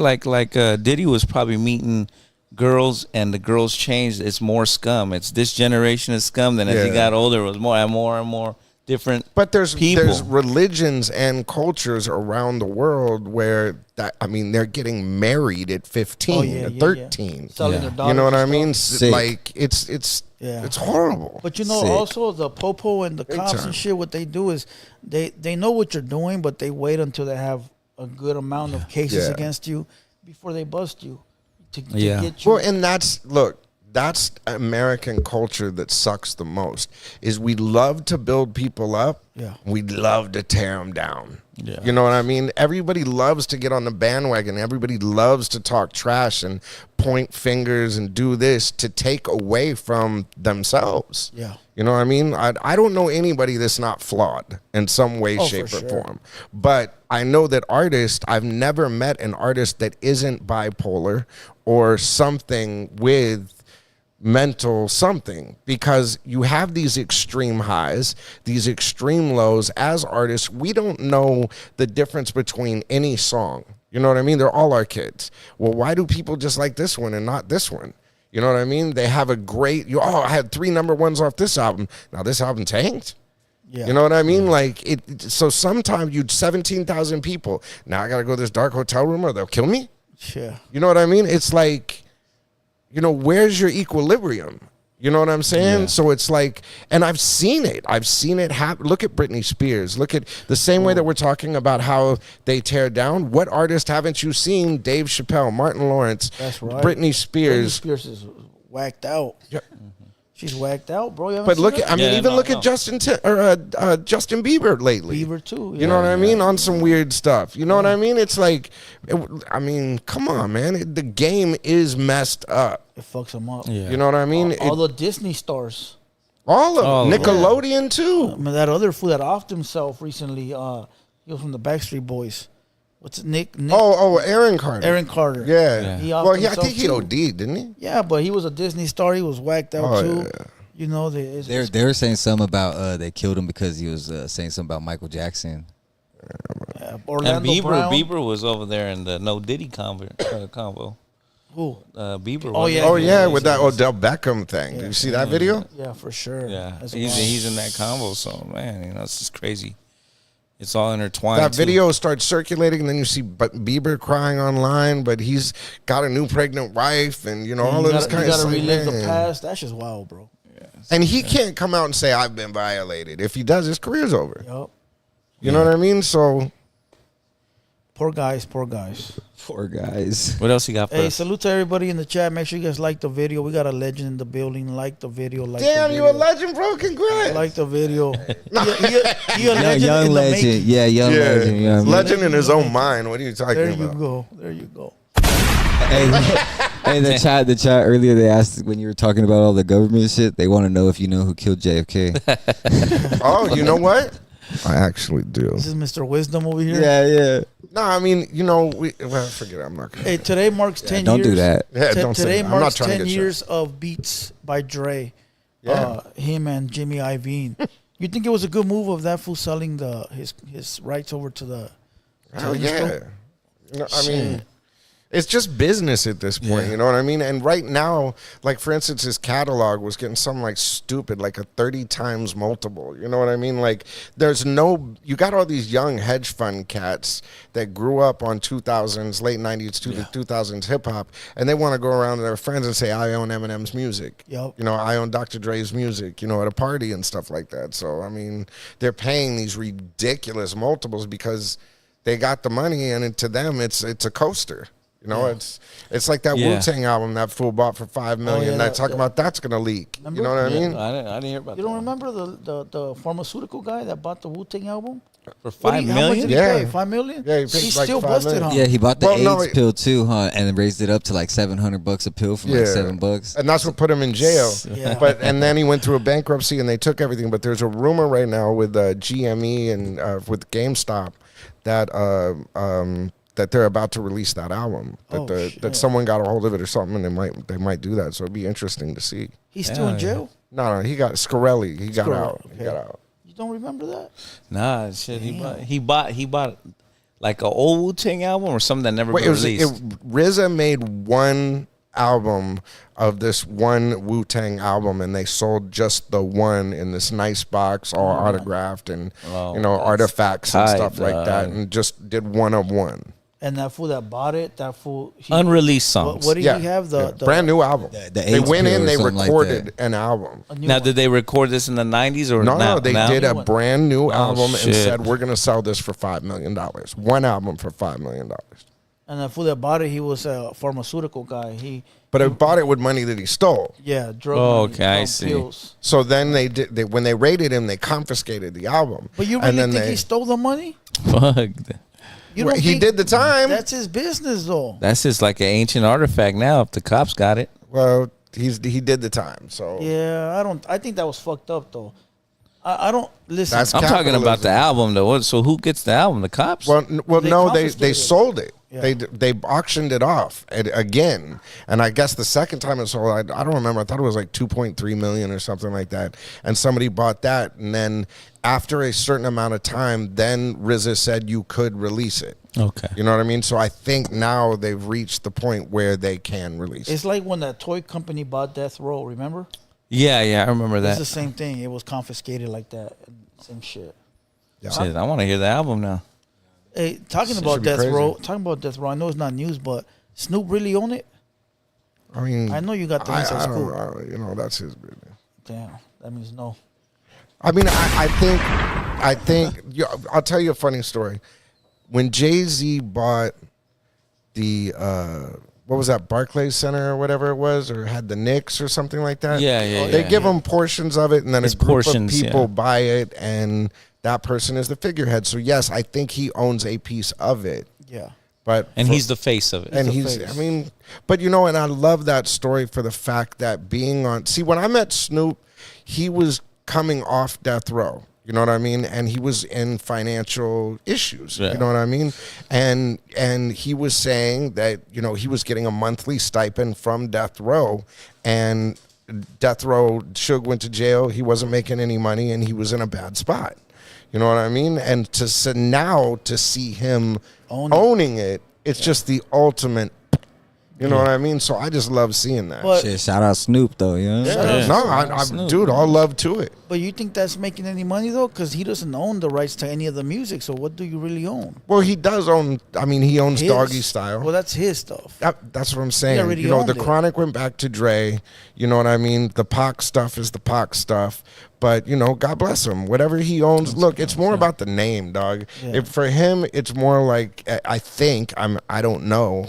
Diddy was probably meeting girls, and the girls changed. It's more scum. It's this generation of scum. Then as he got older, it was more and more different. But there's people. There's religions and cultures around the world where that, I mean, they're getting married at 15 or 13. Selling their daughters, you know what I mean? Sick. Like it's horrible. But you know, also the popo and the cops and shit, what they do is they know what you're doing, but they wait until they have a good amount of cases against you before they bust you to get you. Well, and that's American culture that sucks the most. Is we love to build people up. Yeah. We love to tear them down. Yeah. You know what I mean? Everybody loves to get on the bandwagon. Everybody loves to talk trash and point fingers and do this to take away from themselves. Yeah. You know what I mean? I don't know anybody that's not flawed in some way, shape, or form. But I know that I've never met an artist that isn't bipolar or something with mental something, because you have these extreme highs, these extreme lows. As artists, we don't know the difference between any song. You know what I mean? They're all our kids. Well, why do people just like this one and not this one? You know what I mean? They have a great, I had 3 number ones off this album. Now this album tanked. Yeah. You know what I mean? Like so sometimes 17,000 people. Now I got to go to this dark hotel room or they'll kill me. Yeah. You know what I mean? It's like, where's your equilibrium? You know what I'm saying? Yeah. So it's like, and I've seen it. I've seen it happen. Look at Britney Spears. Look at the same way that we're talking about how they tear down. What artist haven't you seen? Dave Chappelle, Martin Lawrence, That's right. Britney Britney Spears. Spears is whacked out. Yeah. She's whacked out, bro. You haven't But seen look her? at, I mean, Yeah, even no, look no. at Justin Bieber lately. Bieber too. You know what I mean? On some weird stuff. You know what I mean? It's like, come on, man. The game is messed up. It fucks them up. Yeah. You know what I mean? All the Disney stars. All of All them. of them. Nickelodeon, too. I mean, that other fool that offed himself recently. He was from the Backstreet Boys. What's it, Nick? Oh, Aaron Carter. Aaron Carter. Yeah. He offed Well, I himself think he too. OD'd, didn't he? Yeah, but he was a Disney star. He was whacked out Oh, too. yeah. You know, They were saying something about they killed him because he was saying something about Michael Jackson. Orlando And Bieber, Brown. Bieber was over there in the no Diddy convo. Who? Bieber. Oh, wasn't yeah. he? Oh, yeah, with that Odell Beckham thing. Did you see that video? Yeah, for sure. Yeah, That's he's wild. he's in that convo. So man, it's just crazy. It's all intertwined. That too. video starts circulating, and then you see Bieber crying online, but he's got a new pregnant wife, and all of this kind you of gotta stuff. relive the man. past. That's just wild, bro. And he can't come out and say I've been violated. If he does, his career's over. Yup. You know what I mean? So Poor guys, poor guys. Poor guys. What else you got for Hey, us? salute to everybody in the chat. Make sure you guys like the video. We got a legend in the building. Like the video. Like damn, the you video. a legend, bro. Congrats. Like the video. He a legend Young in the legend. making. Yeah, young legend. yeah, Young legend in his own mind. What are you talking There you about? go. There you go. Hey, hey, the chat earlier, they asked when you were talking about all the government shit, they want to know if you know who killed JFK. Oh, you know what? I actually do. This is Mr. Wisdom over here. yeah. No, I mean, forget it. I'm not gonna. Hey, today marks 10 Don't years. do that. Yeah, don't say Today that. I'm not marks trying to 10 get years of Beats by Dre. Yeah. Him and Jimmy Iovine. You think it was a good move of that fool selling his rights over to the Hell yeah. I mean, Shit. it's just business at this point, Yeah. you know what I mean? And right now, like for instance, his catalog was getting something like stupid, like a 30 times multiple. You know what I mean? Like you got all these young hedge fund cats that grew up on 2000s, late 90s to the 2000s hip hop, and they want to go around to their friends and say, I own Eminem's music. Yup. I own Dr. Dre's music, at a party and stuff like that. So, I mean, they're paying these ridiculous multiples because they got the money, and to them, it's a coaster. It's like that Yeah. Wu-Tang album that fool bought for $5 million. yeah, That talking about that's gonna leak. Remember? You know what I mean? I didn't hear about You that. don't remember the pharmaceutical guy that bought the Wu-Tang album? For What $5 did how much million? did he Yeah. pay? $5 million? Yeah, he paid He's like still $5 busted, million. huh? Yeah, he bought the Well, no, AIDS pill too, huh? And then raised it up to like $700 a pill from like $7. And that's what put him in jail. Yeah. And then he went through a bankruptcy, and they took everything. But there's a rumor right now with GME and with GameStop that they're about to release that album. That someone got a hold of it or something, and they might do that. So it'd be interesting to see. He's still in jail? No, he got Scarelli. He got Scarelli, out. He okay. got out. You don't remember that? Nah, shit. He bought like an old Wu-Tang album or something that never Wait, been released. RZA made one album of this one Wu-Tang album, and they sold just the one in this nice box, all autographed and artifacts and tight, stuff like that, and just did one of one. And that fool that bought it, Unreleased songs. What did Yeah, he have? The brand new album. The They AIDS went pill in, or they something like recorded that. an album. a new Now, one. did they record this in the 90s or No, they now? did a brand new album and shit. said, we're going to sell this for $5 million. One album for $5 million. And the fool that bought it, he was a pharmaceutical guy. But he bought it with money that he stole. Drug Oh, money, okay, I drug see. pills. So then when they raided him, they confiscated the album. But you And really then think he stole the money? Fuck. You don't He think did the time. That's his business, though. That's just like an ancient artifact now if the cops got it. Well, he did the time. So Yeah, I think that was fucked up, though. I don't listen. That's I'm talking about the Capitalism. album though. So who gets the album? The cops? Well, They no, they confiscated it. sold it. Yeah. They auctioned it off again, and I guess the second time it sold, I don't remember. I thought it was like 2.3 million or something like that. And somebody bought that, and then after a certain amount of time, then RZA said you could release it. Okay. You know what I mean? So I think now they've reached the point where they can release it. It's like when that toy company bought Death Row. Remember? Yeah, I remember It's that. the same thing. It was confiscated like that. Same shit. Yeah. Shit, I want to hear the album now. Hey, talking Should about be Death crazy. Row. Talking about Death Row. I know it's not news, but Snoop really own it? I mean, I know you got the list at school. you know, that's his business. Damn, that means no. I mean, I think. I'll tell you a funny story. When Jay-Z bought the what was that, Barclays Center or whatever it was, or had the Knicks or something like that. They give them portions of it, and then It's a group portions, of people buy it, and that person is the figurehead. So yes, I think he owns a piece of it. Yeah. But And he's the face of it. and He's he's, the face. I mean, but you know, and I love that story for the fact that being on, see, when I met Snoop, he was coming off death row. You know what I mean? And he was in financial issues. Yeah. You know what I mean? And he was saying that, you know, he was getting a monthly stipend from death row, and death row, Suge went to jail. He wasn't making any money, and he was in a bad spot. You know what I mean? And now to see him owning it, it's just the ultimate. You know what I mean? So I just love seeing that. But Shit, shout out Snoop though, you know? Yeah. No, Snoop. dude, all love to it. but you think that's making any money though? Because he doesn't own the rights to any of the music. So what do you really own? Well, he does own. I mean, he owns His. Doggy Style. Well, that's his stuff. That's what I'm saying. already You know, owned the it. Chronic went back to Dre. You know what I mean? The Pac stuff is the Pac stuff. But, you know, God bless him. Whatever he owns, look, it's more about the name, dog. Yeah. For him, it's more like, I think, I don't know,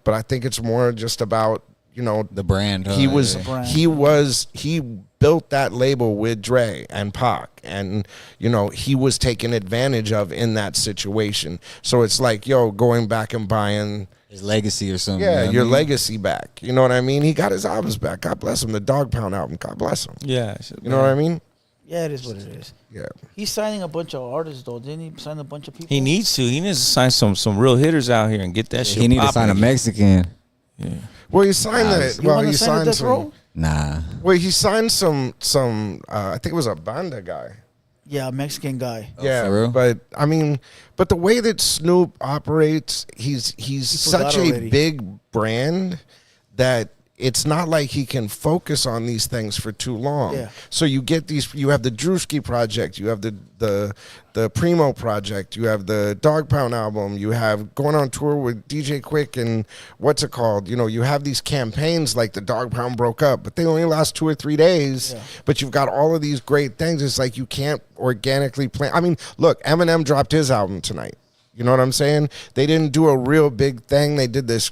but I think it's more just about, you know, The brand. he was brand. he built that label with Dre and Pac, and you know, he was taken advantage of in that situation. So it's like, yo, going back and buying his legacy or something. your you know what I mean? legacy back. You know what I mean? He got his albums back. God bless him. The Dog Pound album. God bless him. Yeah. You know what I mean? Yeah, it is what it is. Yeah. He's signing a bunch of artists though. Didn't he sign a bunch of people? He needs to. He needs to sign some real hitters out here and get that shit. He need to sign a popping. Mexican. Well, he signed that. You Well, want he to sign a signed Death some. Row? Nah. Well, he signed some. I think it was a banda guy. Yeah, a Mexican guy. Yeah, for real? but I mean, but the way that Snoop operates, he's forgot such a already. big brand that it's not like he can focus on these things for too long. Yeah. So you get these. You have the Drewski project. You have the Primo project. You have the Dog Pound album. You have going on tour with DJ Quick and what's it called? You know, you have these campaigns like the Dog Pound broke up, but they only last 2 or 3 days. Yeah. But you've got all of these great things. It's like you can't organically plan. I mean, look, Eminem dropped his album tonight. You know what I'm saying? They didn't do a real big thing. They did this,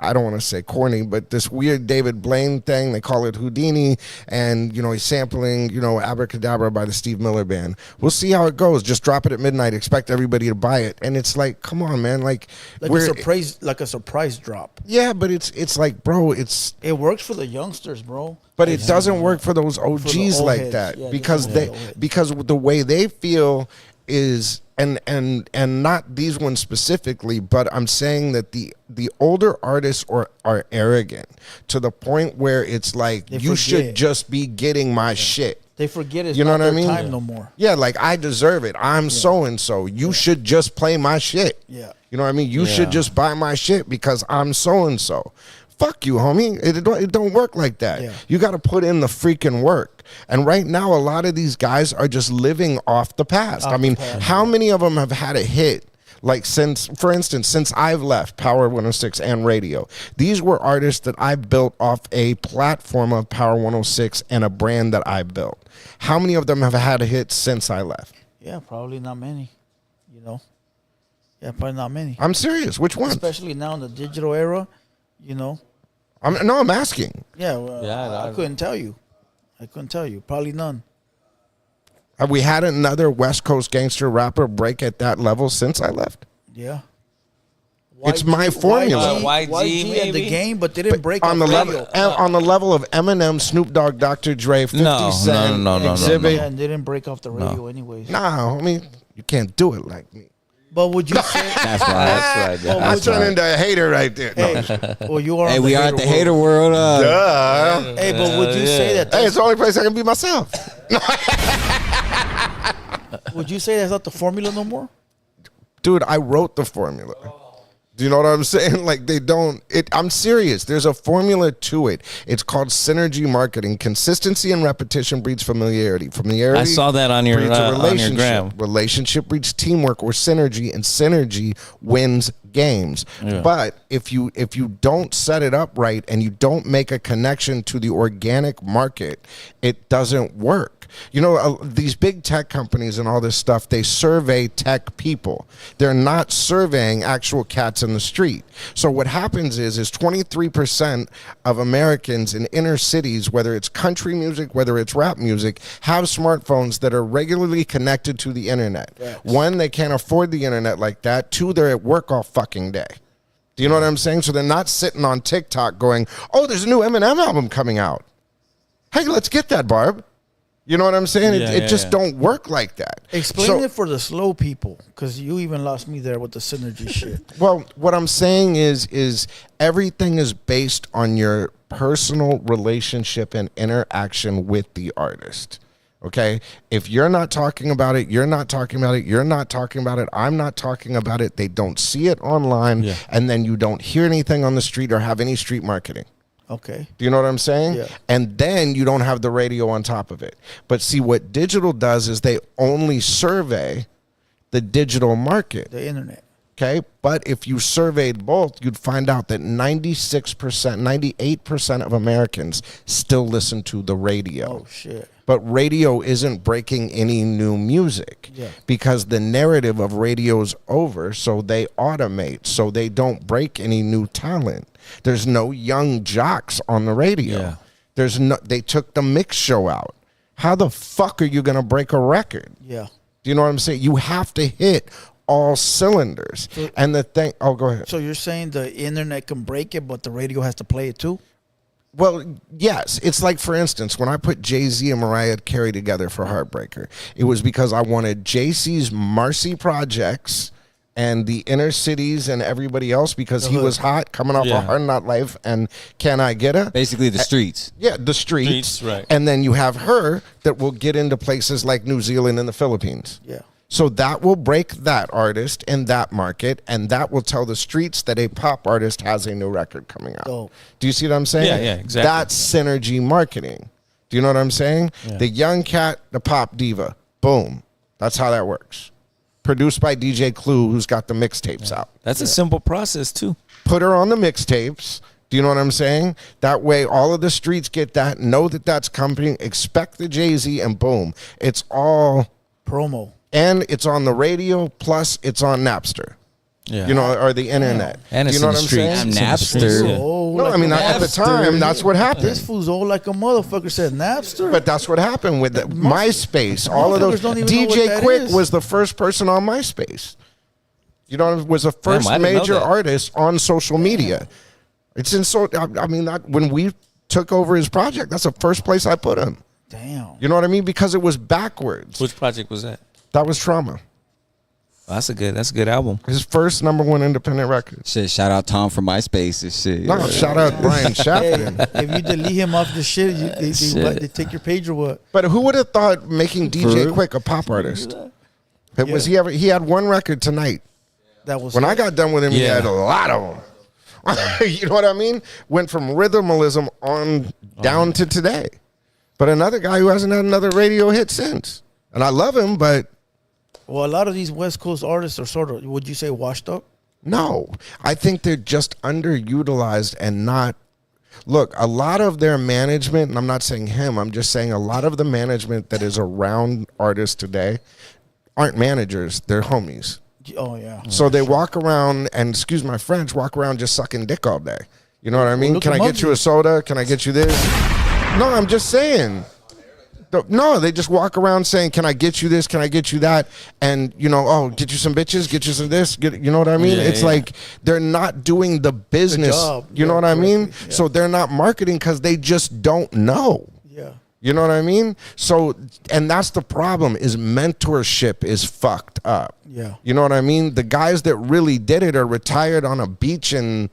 I don't want to say corny, but this weird David Blaine thing. They call it Houdini. And, you know, he's sampling, you know, Abracadabra by the Steve Miller Band. We'll see how it goes. Just drop it at midnight. Expect everybody to buy it. And it's like, come on, man. Like a surprise drop. Yeah, but it's like, bro, It works for the youngsters, bro. but it doesn't work for those OGs old like heads. that Yeah, because the old heads. because the way they feel is and not these ones specifically, but I'm saying that the older artists are arrogant to the point where it's like They you should forget. just be getting my shit. They forget it's You know not what I their mean? time no more. Yeah, like I deserve it. I'm so and so. You should just play my shit. Yeah. You know what I mean? You should just buy my shit because I'm so and so. Fuck you, homie. It don't work like that. Yeah. You got to put in the freaking work. And right now, a lot of these guys are just living off the past. I mean, how many of them have had a hit? Like since I've left Power 106 and radio, these were artists that I built off a platform of Power 106 and a brand that I built. How many of them have had a hit since I left? Yeah, probably not many. You know? Yeah, probably not many. I'm serious. Which one? Especially now in the digital era, you know? I'm asking. Yeah, well, Yeah, I couldn't tell you. Probably none. Have we had another West Coast gangster rapper break at that level since I left? Yeah. It's my formula. YG, YG at the maybe? game, but they didn't break On the off level, radio. on the level of Eminem, Snoop Dogg, Dr. Dre, 50 No, Cent, no. Exhibit. Yeah, and they didn't break off the radio anyways. Nah, homie, you can't do it like me. But would you say? That's right. Well, I would turn right. into a hater right there. No. Hey, well, you are. Hey, on we are at the hater world. Duh. Hey, but would you say that? Hey, it's the only place I can be myself. Would you say that's not the formula no more? Dude, I wrote the formula. Do you know what I'm saying? Like they don't. I'm serious. There's a formula to it. It's called synergy marketing. Consistency and repetition breeds familiarity. Familiarity. I saw that on your breeds a on your gram. Relationship breeds teamwork or synergy, and synergy wins games. Yeah. But if you don't set it up right and you don't make a connection to the organic market, it doesn't work. You know, these big tech companies and all this stuff, they survey tech people. They're not surveying actual cats in the street. So what happens is 23% of Americans in inner cities, whether it's country music, whether it's rap music, have smartphones that are regularly connected to the internet. Yes. One, they can't afford the internet like that. Two, they're at work all fucking day. Do you know what I'm saying? So they're not sitting on TikTok going, oh, there's a new Eminem album coming out. Hey, let's get that, Barb. You know what I'm saying? It just don't work like that. Explain it for the slow people, because you even lost me there with the synergy shit. Well, what I'm saying is everything is based on your personal relationship and interaction with the artist. Okay? If you're not talking about it, you're not talking about it, you're not talking about it, I'm not talking about it, they don't see it online, and then you don't hear anything on the street or have any street marketing. Okay. Do you know what I'm saying? Yeah. And then you don't have the radio on top of it. But see, what digital does is they only survey the digital market. The internet. Okay? But if you surveyed both, you'd find out that 96%, 98% of Americans still listen to the radio. Oh, shit. But radio isn't breaking any new music because the narrative of radio's over, so they automate, so they don't break any new talent. There's no young jocks on the radio. Yeah. There's no. They took the mix show out. How the fuck are you gonna break a record? Yeah. Do you know what I'm saying? You have to hit all cylinders. And the thing. Oh, go ahead. So you're saying the internet can break it, but the radio has to play it too? Well, yes. It's like, for instance, when I put Jay-Z and Mariah Carey together for Heartbreaker, it was because I wanted Jay-Z's Marcy Projects and the inner cities and everybody else, because he was hot coming off a Hard Knock Life and Can I Get Her? Basically the streets. Yeah, the streets. Right. And then you have her that will get into places like New Zealand and the Philippines. Yeah. So that will break that artist in that market, and that will tell the streets that a pop artist has a new record coming out. Dope. Do you see what I'm saying? Yeah, exactly. That's synergy marketing. Do you know what I'm saying? Yeah. The young cat, the pop diva. Boom. That's how that works. Produced by DJ Clue, who's got the mixtapes out. That's a simple process too. Put her on the mixtapes. Do you know what I'm saying? That way all of the streets get that, know that that's coming, expect the Jay-Z, and boom. It's all promo. And it's on the radio, plus it's on Napster. Yeah. You know, or the internet. And it's you know in what the I'm streets. saying? It's in the Napster. streets, yeah. No, I mean, at the time, that's what happened. This fool's old like a motherfucker said Napster. But that's what happened with the MySpace. All of those. don't even know what DJ that Quick is. was the first person on MySpace. You know, was the first I didn't know major that. artist on social media. It's in so. I mean, when we took over his project, that's the first place I put him. Damn. You know what I mean? Because it was backwards. Which project was that? That was Trauma. Well, that's a good album. His first #1 independent record. Shit, shout out Tom from MySpace and shit. No, shout out Brian Shafton. If you delete him off the shit, they take your page or what? But who would have thought making DJ real? Quick a pop artist? It was he had one record tonight. That was When I got done with him, he Yeah. had a lot of them. You know what I mean? Went from rhythmalism on down to today. But another guy who hasn't had another radio hit since. And I love him, but Well, a lot of these West Coast artists are sort of, would you say, washed up? no. I think they're just underutilized and not. Look, a lot of their management, and I'm not saying him, I'm just saying a lot of the management that is around artists today aren't managers, they're homies. Oh, yeah. So they walk around and, excuse my French, walk around just sucking dick all day. You know what I mean? look Can I them get up, you a dude. soda? Can I get you this? No, I'm just saying. No, they just walk around saying, can I get you this? Can I get you that? And, you know, oh, get you some bitches, get you some this. You know what I mean? Yeah, It's yeah. like they're not doing the business. job. You know Yeah, what I mean? correctly. Yeah. So they're not marketing because they just don't know. Yeah. You know what I mean? So, and that's the problem, is mentorship is fucked up. Yeah. You know what I mean? The guys that really did it are retired on a beach in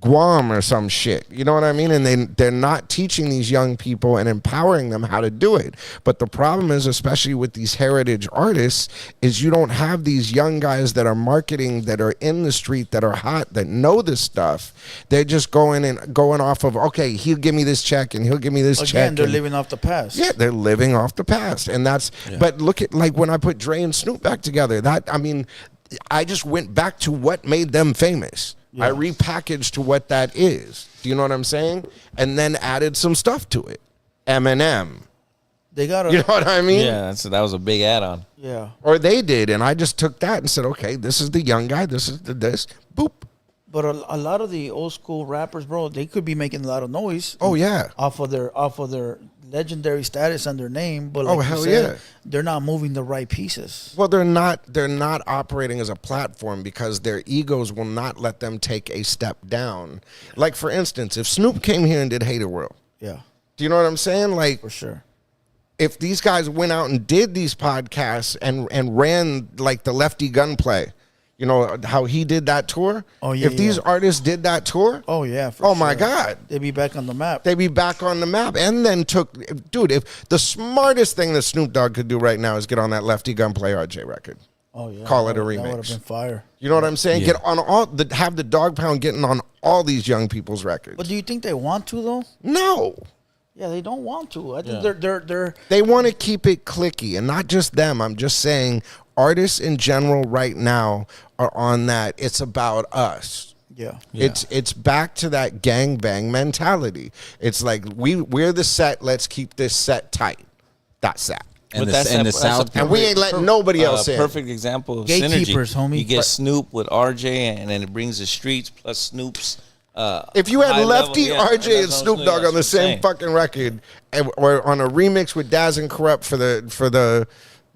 Guam or some shit. You know what I mean? And they're not teaching these young people and empowering them how to do it. But the problem is, especially with these heritage artists, is you don't have these young guys that are marketing, that are in the street, that are hot, that know this stuff. They're just going off of, okay, he'll give me this check and he'll give me this check. Again, they're and- living off the past. yeah, they're living off the past. And that's, but look at, like, when I put Dre and Snoop back together, that, I mean, I just went back to what made them famous. I repackaged to what that is. Do you know what I'm saying? And then added some stuff to it. Eminem. They got You know what I mean? Yeah, that was a big add-on. Yeah. Or they did, and I just took that and said, okay, this is the young guy, this is this, boop. But a lot of the old school rappers, bro, they could be making a lot of noise. Oh yeah. Off of their legendary status and their name, but Oh, like hell you said, yeah. they're not moving the right pieces. Well, they're not operating as a platform because their egos will not let them take a step down. Like for instance, if Snoop came here and did Hater World, Yeah, do you know what I'm saying? Like for sure. if these guys went out and did these podcasts and ran like the Lefty Gunplay, you know how he did that tour? Oh, yeah, If these artists did that tour, Oh yeah. For oh my sure. God. They'd be back on the map. They'd be back on the map. And then dude, if the smartest thing that Snoop Dogg could do right now is get on that Lefty Gunplay RJ record. Oh yeah. Call it a That would remix. have been fire. You know what I'm saying? Yeah. Get on have the Dog Pound getting on all these young people's records. But do you think they want to though? No. Yeah, they don't want to. I think Yeah. they're They want to keep it clicky, and not just them. I'm just saying artists in general right now are on that. It's about us. yeah. It's back to that gangbang mentality. It's like we're the set. Let's keep this set tight. That's that. And But the South. And we ain't letting nobody else in. Perfect example of Gatekeepers, synergy. homie. You get Snoop with RJ, and then it brings the streets plus Snoop's. If you had high Lefty, level, RJ, and that's Snoop what Dogg on the I'm same saying. fucking record, or on a remix with Daz and Corrupt for the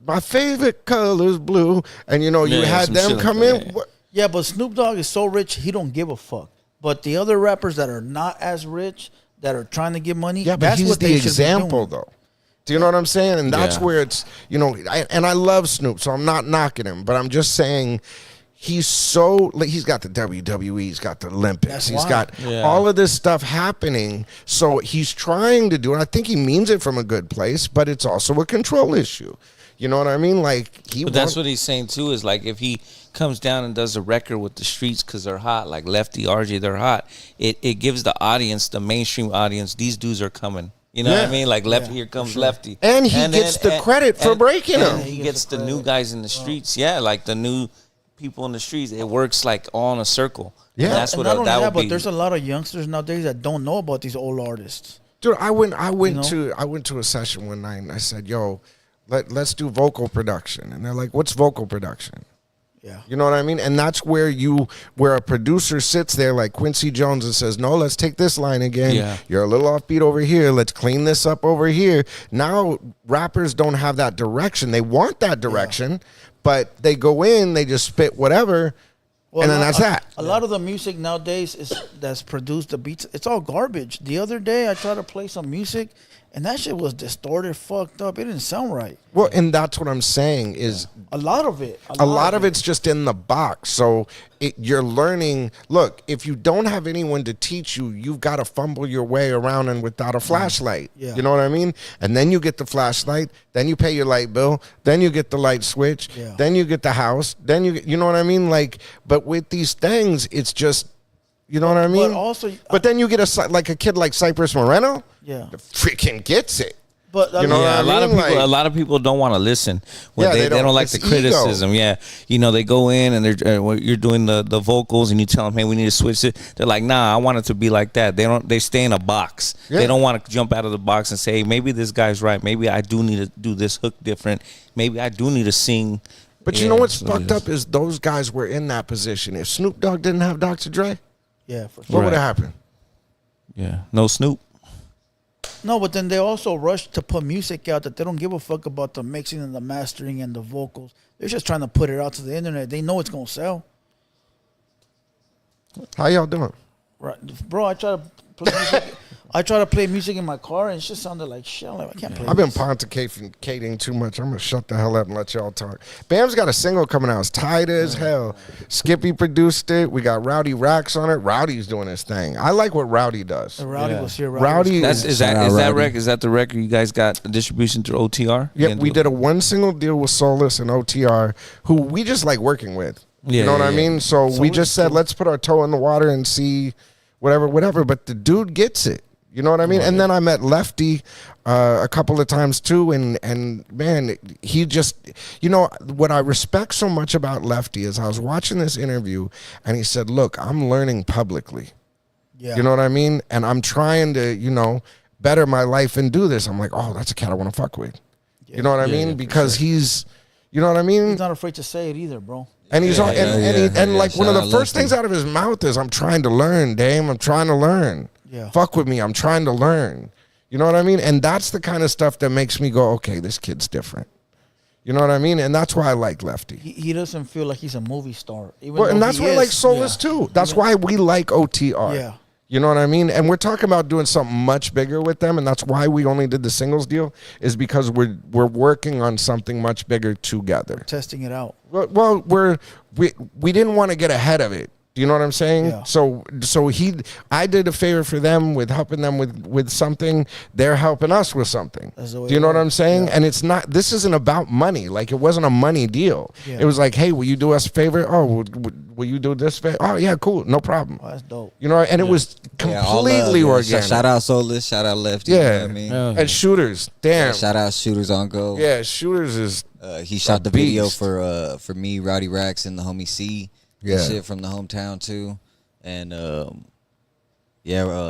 my favorite color is blue, and you know you Yeah, had some them shit like come that, in. yeah. What- Yeah, but Snoop Dogg is so rich, he don't give a fuck. But the other rappers that are not as rich, that are trying to get money, Yeah, but that's he's what the they should be example, doing. though. Do you know what I'm saying? And that's Yeah. where it's, you know, and I love Snoop, so I'm not knocking him, but I'm just saying he's so, like, he's got the WWE, he's got the Olympics, That's he's why. got Yeah. all of this stuff happening. So he's trying to do it. I think he means it from a good place, but it's also a control issue. You know what I mean? Like But that's what he's saying too. Is like if he comes down and does a record with the streets because they're hot, like Lefty, RJ, they're hot. It gives the audience, the mainstream audience, these dudes are coming. You know what Yeah. I mean? Like Lefty, here comes Lefty, And he gets the credit for breaking and them. He gets the new guys in the streets. Yeah, like the new people in the streets. It works like all in a circle. Yeah. and that's And what not only that that, would but be. there's a lot of youngsters nowadays that don't know about these old artists. Dude, I went know? to a session one night and I said, "Yo, let's do vocal production." And they're like, "What's vocal production?" Yeah. You know what I mean? And that's where a producer sits there like Quincy Jones and says, "No, let's take this line again. Yeah. You're a little offbeat over here. Let's clean this up over here." Now rappers don't have that direction. They want that direction, but they go in, they just spit whatever, and then that's that. A lot of the music nowadays that's produced, the beats, it's all garbage. The other day I tried to play some music and that shit was distorted, fucked up. It didn't sound right. Well, and that's what I'm saying is A lot of it. a lot of it's just in the box. So you're learning. Look, if you don't have anyone to teach you, you've got to fumble your way around and without a flashlight. Yeah. You know what I mean? And then you get the flashlight. Then you pay your light bill. Then you get the light switch. Yeah. Then you get the house. Then you know what I mean? Like, but with these things, it's just, you know what I mean? also- but then you get a kid like Cypress Moreno. Yeah. Freaking gets it. But You know what I a lot of mean? people. Like- a lot of people don't want to listen. When Yeah, they don't like it's the criticism. ego. Yeah, you know they go in and they're when you're doing the vocals and you tell them, hey, we need to switch it. They're like, nah, I want it to be like that. They don't. They stay in a box. Yeah. They don't want to jump out of the box and say, hey, maybe this guy's right. Maybe I do need to do this hook different. Maybe I do need to sing. But you Yeah, know what's so fucked up is those guys were in that position. If Snoop Dogg didn't have Dr. Dre, yeah, for sure. what would Right. have happened? Yeah, no Snoop. No, but then they also rush to put music out that they don't give a fuck about the mixing and the mastering and the vocals. They're just trying to put it out to the internet. They know it's gonna sell. How y'all doing? Right, bro. I try to play music. I try to play music in my car, and it just sounded like shit. I'm like, I can't play. I've been this. pontificating too much. I'm gonna shut the hell up and let y'all talk. Bam's got a single coming out. It's tight as hell. Skippy produced it. We got Rowdy Racks on it. Rowdy's doing his thing. I like what Rowdy does. Rowdy Yeah. was here. Rowdy That's is Shout out Rowdy. record? Is that the record you guys got distribution through OTR? Yep, we did a one single deal with Solus and OTR, who we just like working with. Yeah, you know what I yeah, mean? So we Solus just is said, cool. let's put our toe in the water and see whatever. But the dude gets it. You know what I mean? And then I met Lefty a couple of times too, and man, he just, you know, what I respect so much about Lefty is I was watching this interview, and he said, "Look, I'm learning publicly." Yeah. You know what I mean? And I'm trying to, you know, better my life and do this. I'm like, oh, that's a cat I want to fuck with. You know what I mean? Because he's, you know what I mean? He's not afraid to say it either, bro. And he's like one of the first things out of his mouth is, "I'm trying to learn, Dame. I'm trying to learn. Yeah. Fuck with me. I'm trying to learn." You know what I mean? And that's the kind of stuff that makes me go, okay, this kid's different. You know what I mean? And that's why I like Lefty. He doesn't feel like he's a movie star. Even Well, and though that's he why I is. like Soulless too. That's why we like OTR. Yeah. You know what I mean? And we're talking about doing something much bigger with them, and that's why we only did the singles deal, is because we're working on something much bigger together. Testing it out. Well, we didn't want to get ahead of it. Do you know what I'm saying? Yeah. So I did a favor for them with helping them with something. They're helping us with something. That's the way Do you it know what works. I'm saying? Yeah. And this isn't about money. Like, it wasn't a money deal. Yeah. It was like, hey, will you do us a favor? Oh, will you do this favor? Oh, yeah, cool, no problem. Oh, that's dope. You know, and it was completely organic. Shout out Soulless, shout out Lefty. Yeah, You know what I mean? and Shooters, damn. Shout out Shooters on Go. Yeah, Shooters is He shot the video beast. for me, Rowdy Rax, and the homie C. Yeah. Shit from the hometown too. And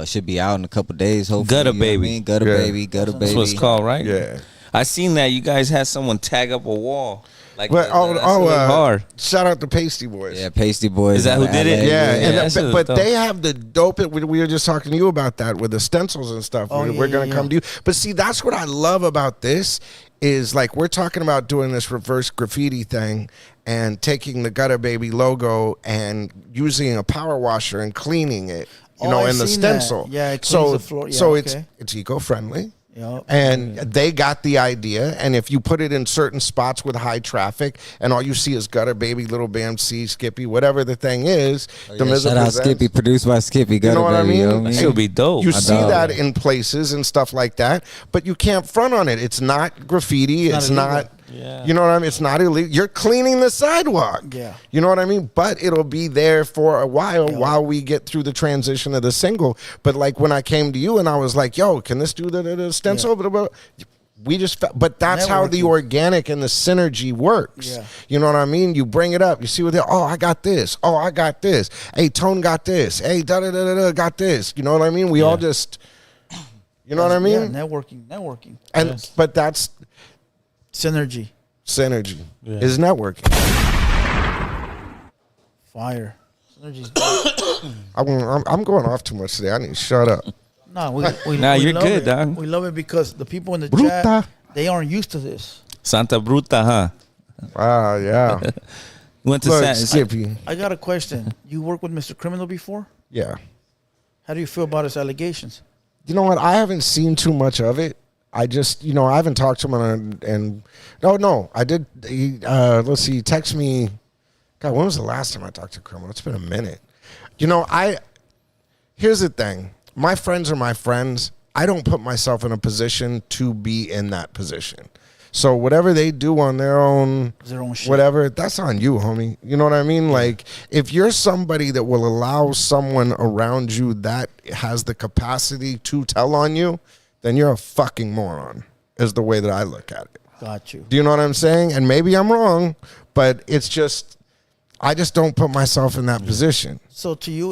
should be out in a couple days. Hopefully, Gutter you know what I Baby. mean? Gutter Yeah. Baby, Gutter Baby. That's what it's called, right? yeah. I seen that you guys had someone tag up a wall. Like, But that's really hard. shout out to Pasty Boys. Yeah, Pasty Boys. Is that who out of did it? LA. Yeah, Yeah, that shit was but dope. they have the dope. We were just talking to you about that with the stencils and stuff. Oh, we're yeah, gonna yeah, come yeah. to you. But see, that's what I love about this is, like, we're talking about doing this reverse graffiti thing and taking the Gutter Baby logo and using a power washer and cleaning it. You Oh, know, I in the seen that. stencil. Yeah, it cleans so the floor. Yeah, so okay. it's eco-friendly. Yep. And they got the idea, and if you put it in certain spots with high traffic, and all you see is Gutter Baby, Little Bam C, Skippy, whatever the thing is, Damizza Shout out presents. Skippy, produced by Skippy. Gutter know what I Baby, mean? you know what I That mean? should be dope. You I see dog that it. in places and stuff like that, but you can't front on it. It's not graffiti. It's illegal. not. Yeah. You know what I mean? It's not illegal. You're cleaning the sidewalk. Yeah. You know what I mean? But it'll be there for a while we get through the transition of the single. But like when I came to you and I was like, "Yo, can this do the stencil?" Blah, blah, blah. We just, but that's how the Networking. organic and the synergy works. Yeah. You know what I mean? You bring it up. You see what they, oh, I got this. Oh, I got this. Hey, Tone got this. Hey, got this. You know what I mean? We all just, you know what I mean? Yeah, networking. And but that's Synergy. synergy is networking. Fire. Synergy's dope. I'm going off too much today. I need to shut up. No, we Nah, we you're love good, it. dog. We love it because the people in the Bruta. chat, they aren't used to this. Santa Bruta, huh? Ah, yeah. Went to Look, San. Skippy. I got a question. You worked with Mr. Criminal before? Yeah. How do you feel about his allegations? You know what? I haven't seen too much of it. I just, I haven't talked to him and no, I did. Let's see. He texted me. God, when was the last time I talked to Criminal? It's been a minute. Here's the thing. My friends are my friends. I don't put myself in a position to be in that position. So whatever they do on their own shit. whatever, that's on you, homie. You know what I mean? Like, if you're somebody that will allow someone around you that has the capacity to tell on you, then you're a fucking moron, is the way that I look at it. Got you. Do you know what I'm saying? And maybe I'm wrong, but it's just, I just don't put myself in that position. So to you,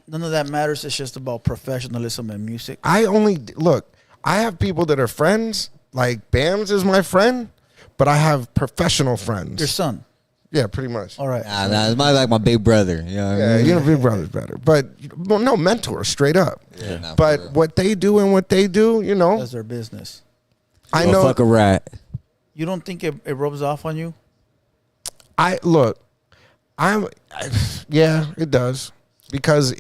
none of that matters. It's just about professionalism and music. I have people that are friends, like Bams is my friend, but I have professional friends. Your son. Yeah, pretty much. All right. Nah, it's like my big brother. You know what I mean? Big brother's better. But, no, mentor, straight up. Yeah, nah, for But real. what they do and what they do, That's their business. I Go know. fuck a rat. You don't think it rubs off on you? Yeah, it does. Because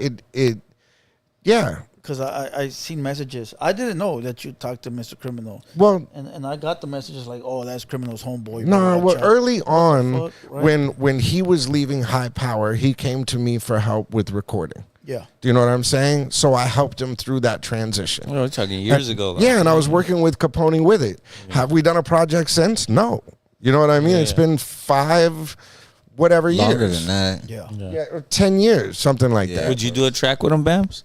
yeah. Because I seen messages. I didn't know that you talked to Mr. Criminal. Well, And I got the messages like, oh, that's Criminal's homeboy. no, Watch out. early on, fuck, right? when he was leaving High Power, he came to me for help with recording. Yeah. Do you know what I'm saying? So I helped him through that transition. We're talking years ago. Though. Yeah, and I was working with Capone with it. Have we done a project since? No. You know what I mean? It's been 5 whatever years. Longer than that. Yeah. Yeah, or 10 years, something like that. Would you do a track with him, Bams?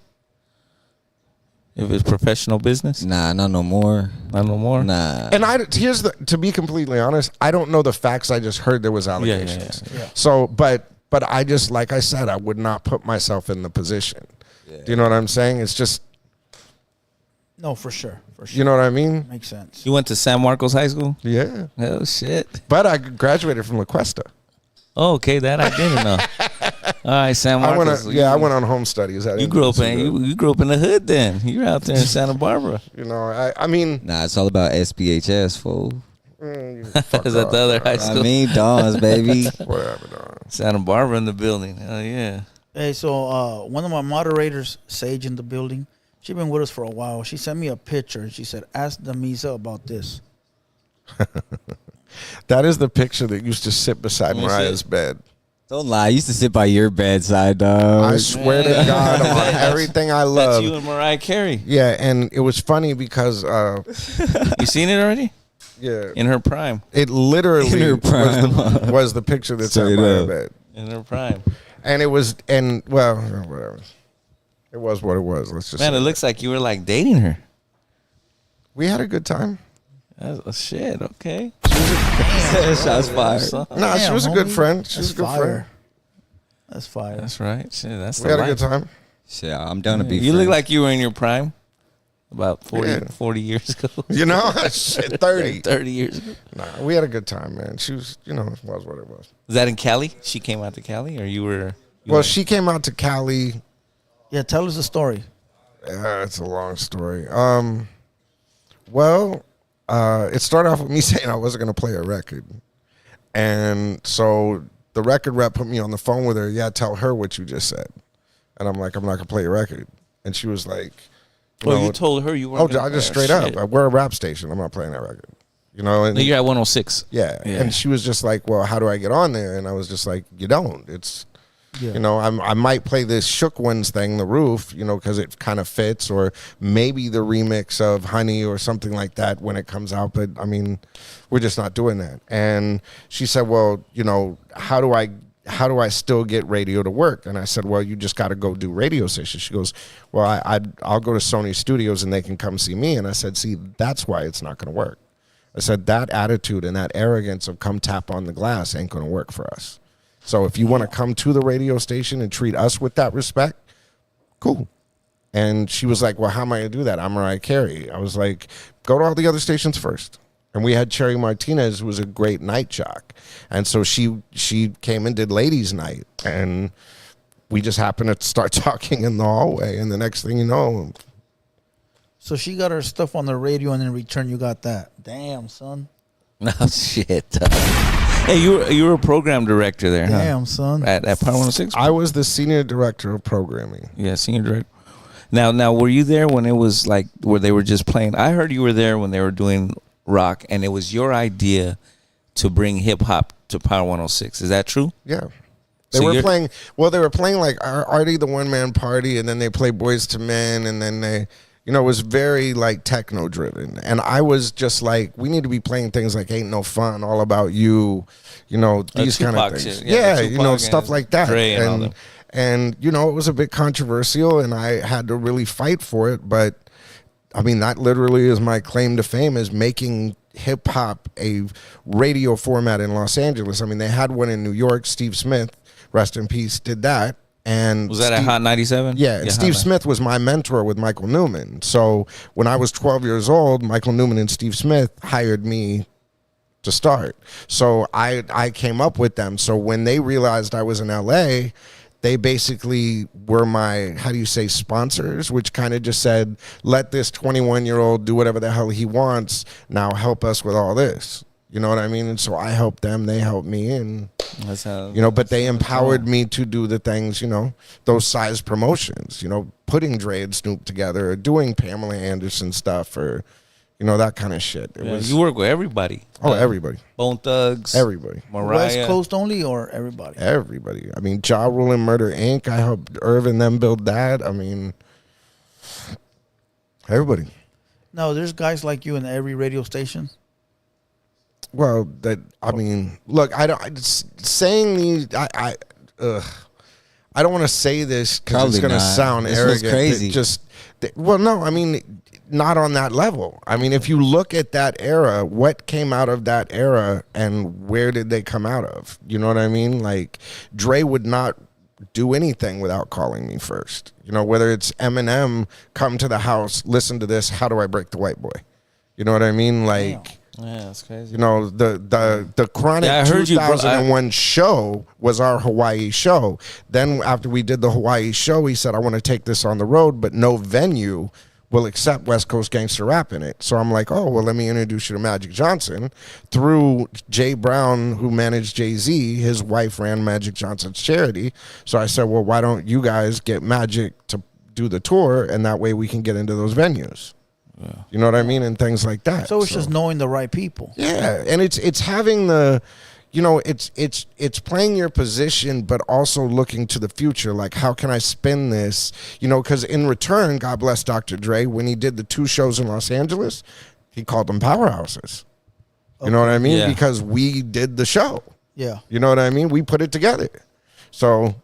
If it's professional business? Nah, not no more. Not no more? Nah. And to be completely honest, I don't know the facts. I just heard there was allegations. Yeah. So, but I just, like I said, I would not put myself in the position. Yeah. Do you know what I'm saying? It's just. No, for sure. You know what I mean? Makes sense. You went to San Marcos High School? Yeah. Oh, shit. But I graduated from La Cuesta. Oh, okay, that I didn't know. All right, San Marcos. I went on home studies. You grew up in the hood then. You were out there in Santa Barbara. You know, I mean. Nah, it's all about SBHS, fool. Is that the other high school? I mean, Dons, baby. Whatever, dog. Santa Barbara in the building. Hell yeah. Hey, so one of my moderators, Sage, in the building, she's been with us for a while. She sent me a picture and she said, "Ask Damizza about this." That is the picture that used to sit beside Let me Mariah's see. bed. Don't lie. I used to sit by your bedside, dog. I swear to God on everything I That's love. you and Mariah Carey. Yeah, and it was funny because You seen it already? yeah, In her prime. it literally In her prime. was the picture that's Straight on my up. bed. In her prime. And well, whatever. It was what it was. Let's just Man, say it looks like you were like dating her. we had a good time. That's shit. Okay. Shots fired. Son. No, she Damn, was a good homie. friend. She was That's a good fire. friend. That's fire. That's right. Shit, that's We the had a life. good time. Shit, I'm down to be You look friends. like you were in your prime about 40, Yeah. 40 years ago. You know, shit, 30. 30 years ago. Nah, we had a good time, man. She was, it was what it was. Was that in Cali? She came out to Cali or you were? Well, she came out to Cali. Yeah, tell us the story. It's a long story. It started off with me saying I wasn't going to play a record. And so the record rep put me on the phone with her. Yeah, tell her what you just said. And I'm like, I'm not going to play a record. And she was like, you told her you were. I just straight up. We're a rap station. I'm not playing that record. And No, you're at 106. yeah. And she was just like, well, how do I get on there? And I was just like, you don't. It's, I might play this Shook Ones thing, The Roof, because it kind of fits, or maybe the remix of Honey or something like that when it comes out. But I mean, we're just not doing that. And she said, well, how do I still get radio to work? And I said, well, you just got to go do radio sessions. She goes, well, I'll go to Sony Studios and they can come see me. And I said, see, that's why it's not going to work. I said, that attitude and that arrogance of come tap on the glass ain't going to work for us. So if you want to come to the radio station and treat us with that respect, cool. And she was like, well, how am I going to do that? I'm Mariah Carey. I was like, go to all the other stations first. And we had Cherry Martinez, who was a great night jock. And so she came and did ladies' night. And we just happened to start talking in the hallway. And the next thing you know. So she got her stuff on the radio, and in return, you got that. Damn, son. No shit. Hey, you were a program director there, huh? Damn, son. At Power 106? I was the senior director of programming. Yeah, senior director. Now, were you there when it was like where they were just playing? I heard you were there when they were doing rock, and it was your idea to bring hip hop to Power 106. Is that true? Yeah. So They were you're- playing like Artie the One Man Party, and then they played Boys to Men, and then they, it was very like techno driven. And I was just like, we need to be playing things like Ain't No Fun, All About You, these kind of Tupac things. shit. Yeah, Tupac stuff and like that. Dre and all them. And it was a bit controversial, and I had to really fight for it. But I mean, that literally is my claim to fame, is making hip hop a radio format in Los Angeles. I mean, they had one in New York. Steve Smith, rest in peace, did that. And Was that at Hot 97? Yeah, and Steve Smith was my mentor with Michael Newman. So when I was 12 years old, Michael Newman and Steve Smith hired me to start. So I came up with them. So when they realized I was in LA, they basically were my, sponsors, which kind of just said, let this 21-year-old do whatever the hell he wants. Now help us with all this. You know what I mean? And so I helped them, they helped me, and That's how, but they empowered me to do the things, those size promotions, putting Dre and Snoop together, or doing Pamela Anderson stuff, or, that kind of shit. you work with everybody. Everybody. Bone Thugs. Everybody. Mariah. West Coast only or everybody? Everybody. I mean, Ja Rule and Murder Inc. I helped Irv and them build that. I mean, everybody. No, there's guys like you in every radio station. Well, look, I don't saying these. I I don't want to say this because it's Probably going to not. sound This was arrogant. crazy. Well, no, I mean, not on that level. I mean, if you look at that era, what came out of that era and where did they come out of? You know what I mean? Like, Dre would not do anything without calling me first. You know, whether it's Eminem, come to the house, listen to this, how do I break the white boy? You know what I mean? Like, Yeah, that's crazy. you know, the Chronic Yeah, I heard you, bro. 2001 show was our Hawaii show. Then after we did the Hawaii show, he said, I want to take this on the road, but no venue will accept West Coast gangster rap in it. So I'm like, oh, well, let me introduce you to Magic Johnson. Through Jay Brown, who managed Jay-Z, his wife ran Magic Johnson's charity. So I said, well, why don't you guys get Magic to do the tour, and that way we can get into those venues. Yeah. You know what I mean? And things like that. So it's just knowing the right people. Yeah, and it's having the, you know, it's playing your position, but also looking to the future. Like, how can I spin this? You know, because in return, God bless Dr. Dre, when he did the 2 shows in Los Angeles, he called them powerhouses. You know what I mean? Yeah. Because we did the show. Yeah. You know what I mean? We put it together. So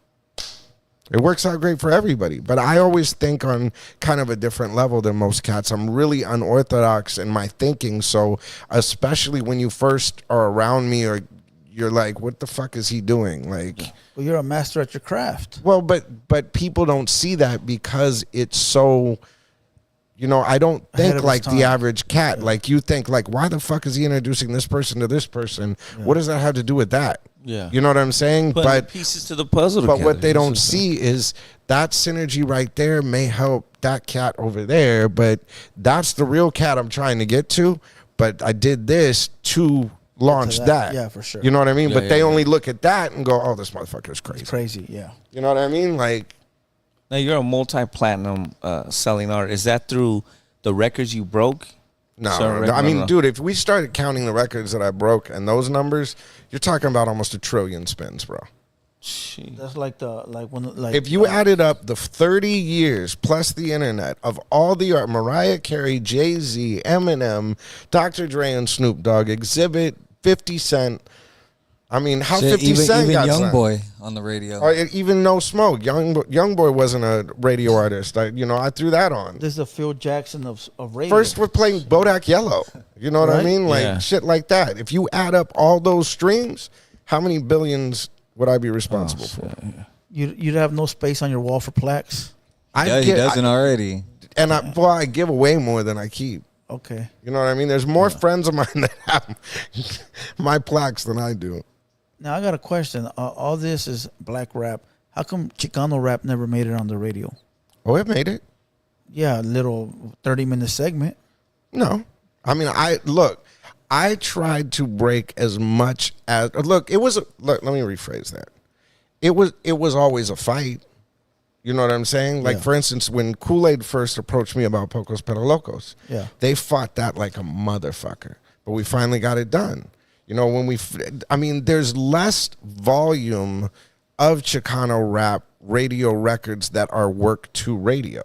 it works out great for everybody. But I always think on kind of a different level than most cats. I'm really unorthodox in my thinking. So especially when you first are around me, or you're like, what the fuck is he doing? Like, Well, you're a master at your craft. well, but people don't see that because it's so, you know, I don't Ahead think of like its the time. average cat. Like, you think like, why the fuck is he introducing this person to this person? What does that have to do with that? Yeah. You know what I'm saying? Putting But pieces to the puzzle but together. what they don't It's just- see is that synergy right there may help that cat over there, but that's the real cat I'm trying to get to. But I did this to launch that. that. Yeah, for sure. You know what I mean? Yeah, But yeah, they yeah. only look at that and go, oh, this motherfucker is crazy. It's crazy, yeah. You know what I mean? Like, Now, you're a multi-platinum selling artist. Is that through the records you broke? no. Certain record- I mean, no. dude, if we started counting the records that I broke and those numbers, you're talking about almost 1 trillion spins, bro. Jeez. That's like If you added up the 30 years plus the internet of all the art, Mariah Carey, Jay-Z, Eminem, Dr. Dre, and Snoop Dogg, Exhibit, 50 Cent. I mean, how Shit, 50 Cent even got Young signed? Boy on the radio. Or even No Smoke. Young Boy wasn't a radio artist. I threw that on. this is the Phil Jackson of radio. First, we're playing Bodak Yellow. You know what I Right? mean? Like, Yeah. shit like that. If you add up all those streams, how many billions would I be responsible for? You'd have no space on your wall for plaques. Yeah, he doesn't already. I give away more than I keep. Okay. You know what I mean? There's more friends of mine that have my plaques than I do. Now I got a question. All this is black rap. How come Chicano rap never made it on the radio? Oh, it made it. Yeah, a little 30-minute segment. No. I mean, I tried to break as much as look, let me rephrase that. It was always a fight. You know what I'm saying? Like, Yeah. for instance, when Kool-Aid first approached me about Pocos Pero Locos, Yeah. they fought that like a motherfucker. But we finally got it done. You know, there's less volume of Chicano rap radio records that are worked to radio.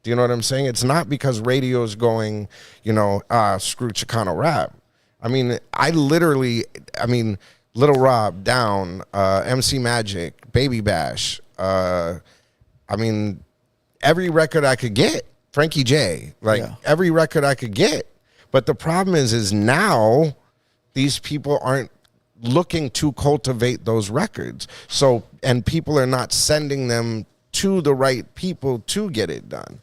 Do you know what I'm saying? It's not because radio is going, screw Chicano rap. I mean, Little Rob, Down, MC Magic, Baby Bash, every record I could get, Frankie J, every record I could get. But the problem is now these people aren't looking to cultivate those records. So, and people are not sending them to the right people to get it done.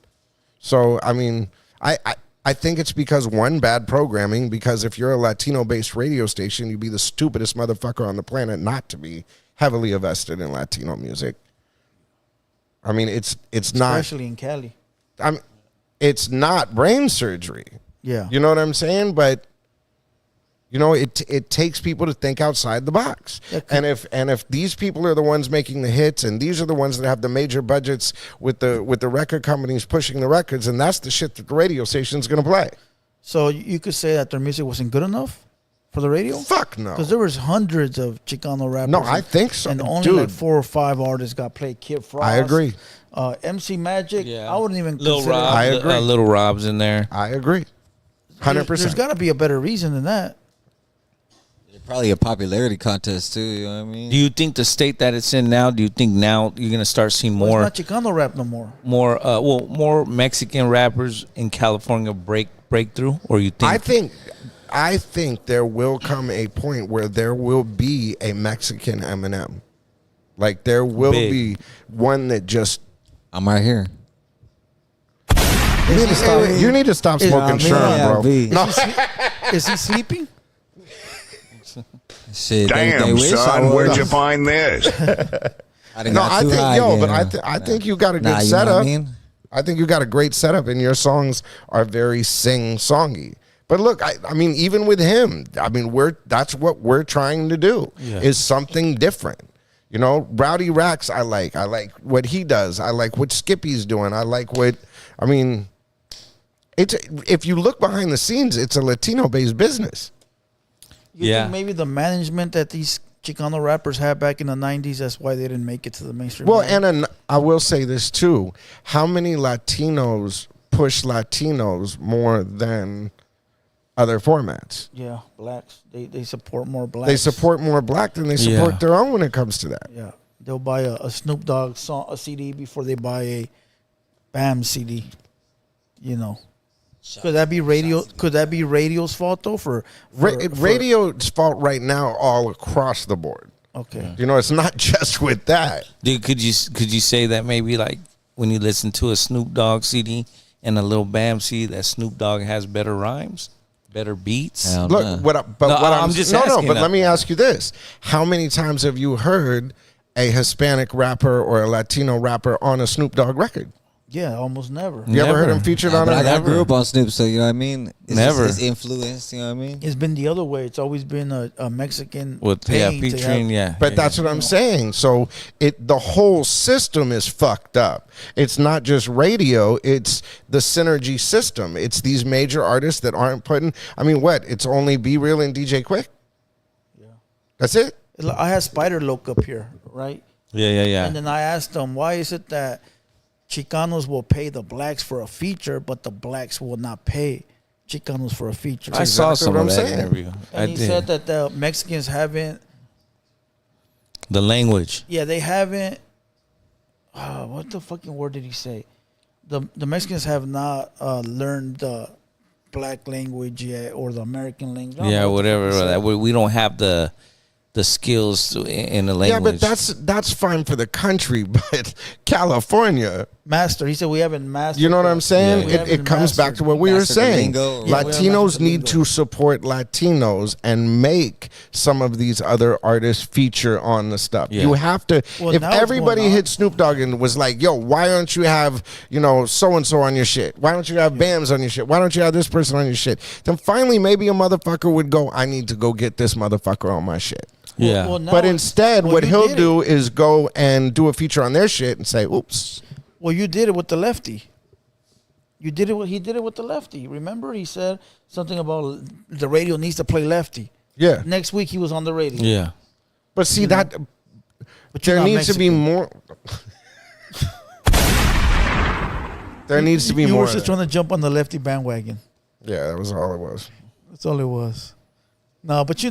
So, I mean, I think it's because, one, bad programming, because if you're a Latino-based radio station, you'd be the stupidest motherfucker on the planet not to be heavily invested in Latino music. I mean, it's not, Especially in Cali. it's not brain surgery. Yeah. You know what I'm saying? But it takes people to think outside the box. Yeah, and if these people are the ones making the hits, and these are the ones that have the major budgets with the record companies pushing the records, and that's the shit that the radio station's going to play. So you could say that their music wasn't good enough for the radio? Fuck no. Because there was hundreds of Chicano rappers. No, I think so. And only Dude. like 4 or 5 artists got played. Kid Frost. I agree. MC Magic. Yeah. I wouldn't even Lil consider Rob, I agree. Little Rob's in there. I agree. 100%. There's got to be a better reason than that. Probably a popularity contest too. You know what I mean? Do you think the state that it's in now? Do you think now you're gonna start seeing more? It's not Chicano rap no more. More Mexican rappers in California breakthrough, or you think? I think there will come a point where there will be a Mexican Eminem. Like there will be one that just. I'm right here. You need to stop smoking Sherm, bro. No. Is he sleeping? Shit, Damn, they son, where'd you find this? I think you got a good setup. I think you got a great setup, and your songs are very sing-songy. But look, I mean, even with him, I mean, that's what we're trying to do is something different. You know, Rowdy Rax, I like what he does. I like what Skippy's doing. If you look behind the scenes, it's a Latino-based business. You think maybe the management that these Chicano rappers had back in the 90s, that's why they didn't make it to the mainstream? Well, and I will say this too. How many Latinos push Latinos more than other formats? Yeah, blacks. They support more blacks. They support more black than they support their own when it comes to that. Yeah. They'll buy a Snoop Dogg song, a CD before they buy a Bam CD. You know. Could that be radio? Could that be radio's fault though? For radio's fault right now, all across the board. Okay, you know, it's not just with that. Dude, could you say that maybe like when you listen to a Snoop Dogg CD and a Lil Bam CD, that Snoop Dogg has better rhymes, better beats? Look, let me ask you this: how many times have you heard a Hispanic rapper or a Latino rapper on a Snoop Dogg record? Yeah, almost never. You ever heard him featured on it? I grew up on Snoop, so you know what I mean. It's influence, you know what I mean. It's been the other way. It's always been a Mexican with featuring, But that's what I'm saying. So the whole system is fucked up. It's not just radio. It's the synergy system. It's these major artists that aren't putting. I mean, what? It's only Be Real and DJ Quick. Yeah, that's it. I had Spider Loc up here, right? Yeah. And then I asked them, why is it that Chicanos will pay the blacks for a feature, but the blacks will not pay Chicanos for a feature? I saw some of that interview. And he said that the Mexicans haven't... The language. Yeah, they haven't... what the fucking word did he say? The Mexicans have not learned the black language yet, or the American language. Yeah, whatever. We don't have the skills in the language. Yeah, but that's fine for the country, but California master. He said we haven't mastered. You know what I'm saying? It comes back to what we were saying. Latinos need to support Latinos and make some of these other artists feature on the stuff. You have to. If everybody hit Snoop Dogg and was like, "Yo, why don't you have so and so on your shit? Why don't you have Bams on your shit? Why don't you have this person on your shit?" Then finally, maybe a motherfucker would go, "I need to go get this motherfucker on my shit." Yeah. But instead, what he'll do is go and do a feature on their shit and say, "Oops." Well, you did it with the lefty. He did it with the lefty. Remember, he said something about the radio needs to play lefty. Yeah. Next week he was on the radio. Yeah. But see but there needs to be more. There needs to be more. You were just trying to jump on the lefty bandwagon. Yeah, that was all it was. That's all it was. No, but